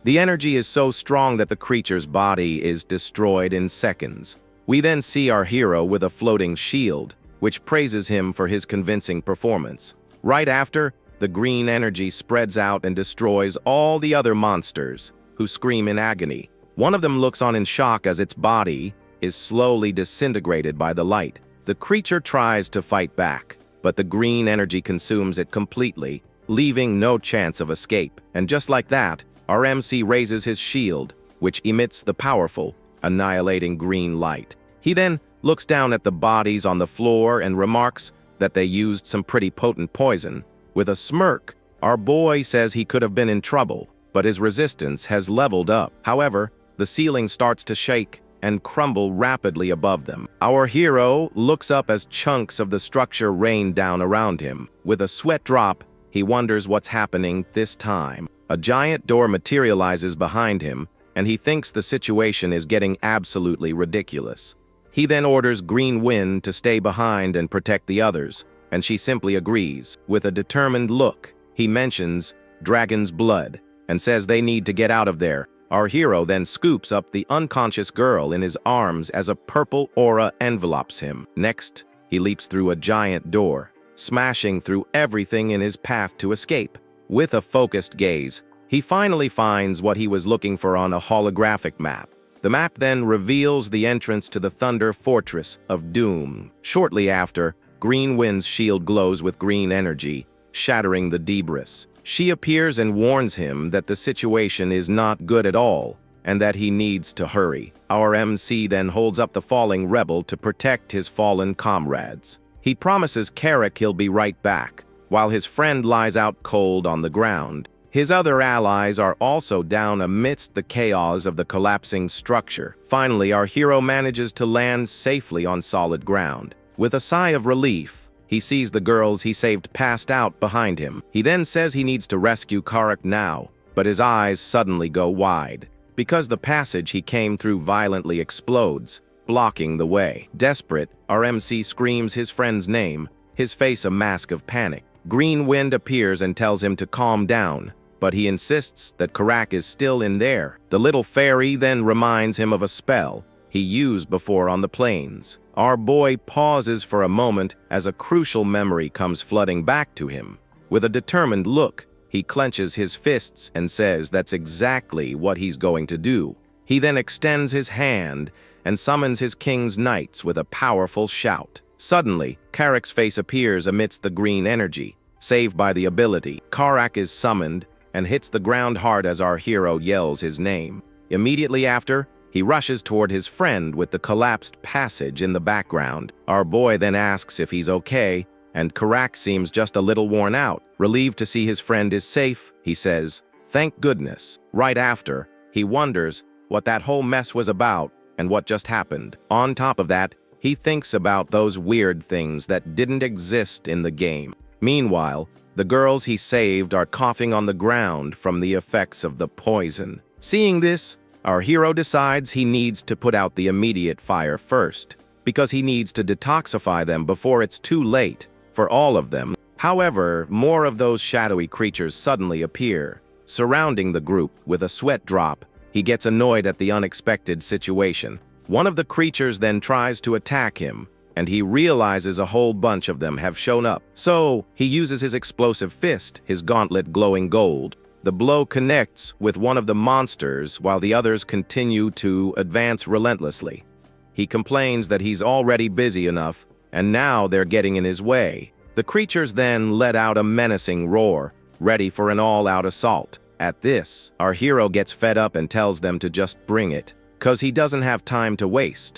A: The energy is so strong that the creature's body is destroyed in seconds. We then see our hero with a floating shield, which praises him for his convincing performance. Right after, the green energy spreads out and destroys all the other monsters, who scream in agony. One of them looks on in shock as its body is slowly disintegrated by the light. The creature tries to fight back, but the green energy consumes it completely, leaving no chance of escape. And just like that, our MC raises his shield, which emits the powerful, annihilating green light. He then looks down at the bodies on the floor and remarks that they used some pretty potent poison. With a smirk, our boy says he could have been in trouble, but his resistance has leveled up. However, the ceiling starts to shake and crumble rapidly above them. Our hero looks up as chunks of the structure rain down around him. With a sweat drop, he wonders what's happening this time. A giant door materializes behind him, and he thinks the situation is getting absolutely ridiculous. He then orders Green Wind to stay behind and protect the others, and she simply agrees. With a determined look, he mentions Dragon's Blood and says they need to get out of there. Our hero then scoops up the unconscious girl in his arms as a purple aura envelopes him. Next, he leaps through a giant door, smashing through everything in his path to escape. With a focused gaze, he finally finds what he was looking for on a holographic map. The map then reveals the entrance to the Thunder Fortress of Doom. Shortly after, Green Wind's shield glows with green energy, shattering the debris. She appears and warns him that the situation is not good at all, and that he needs to hurry. Our MC then holds up the falling rebel to protect his fallen comrades. He promises Carrick he'll be right back, while his friend lies out cold on the ground. His other allies are also down amidst the chaos of the collapsing structure. Finally, our hero manages to land safely on solid ground. With a sigh of relief, he sees the girls he saved passed out behind him. He then says he needs to rescue Carrick now, but his eyes suddenly go wide, because the passage he came through violently explodes, blocking the way. Desperate, our MC screams his friend's name, his face a mask of panic. Green Wind appears and tells him to calm down, but he insists that Carrick is still in there. The little fairy then reminds him of a spell he used before on the plains. Our boy pauses for a moment as a crucial memory comes flooding back to him. With a determined look, he clenches his fists and says that's exactly what he's going to do. He then extends his hand and summons his king's knights with a powerful shout. Suddenly, Carrick's face appears amidst the green energy, saved by the ability. Carrick is summoned and hits the ground hard as our hero yells his name. Immediately after, he rushes toward his friend with the collapsed passage in the background. Our boy then asks if he's okay, and Carrick seems just a little worn out. Relieved to see his friend is safe, he says, "Thank goodness." Right after, he wonders what that whole mess was about and what just happened. On top of that, he thinks about those weird things that didn't exist in the game. Meanwhile, the girls he saved are coughing on the ground from the effects of the poison. Seeing this, our hero decides he needs to put out the immediate fire first, because he needs to detoxify them before it's too late for all of them. However, more of those shadowy creatures suddenly appear, surrounding the group. With a sweat drop, he gets annoyed at the unexpected situation. One of the creatures then tries to attack him, and he realizes a whole bunch of them have shown up. So, he uses his explosive fist, his gauntlet glowing gold. The blow connects with one of the monsters while the others continue to advance relentlessly. He complains that he's already busy enough, and now they're getting in his way. The creatures then let out a menacing roar, ready for an all-out assault. At this, our hero gets fed up and tells them to just bring it. 'cause he doesn't have time to waste.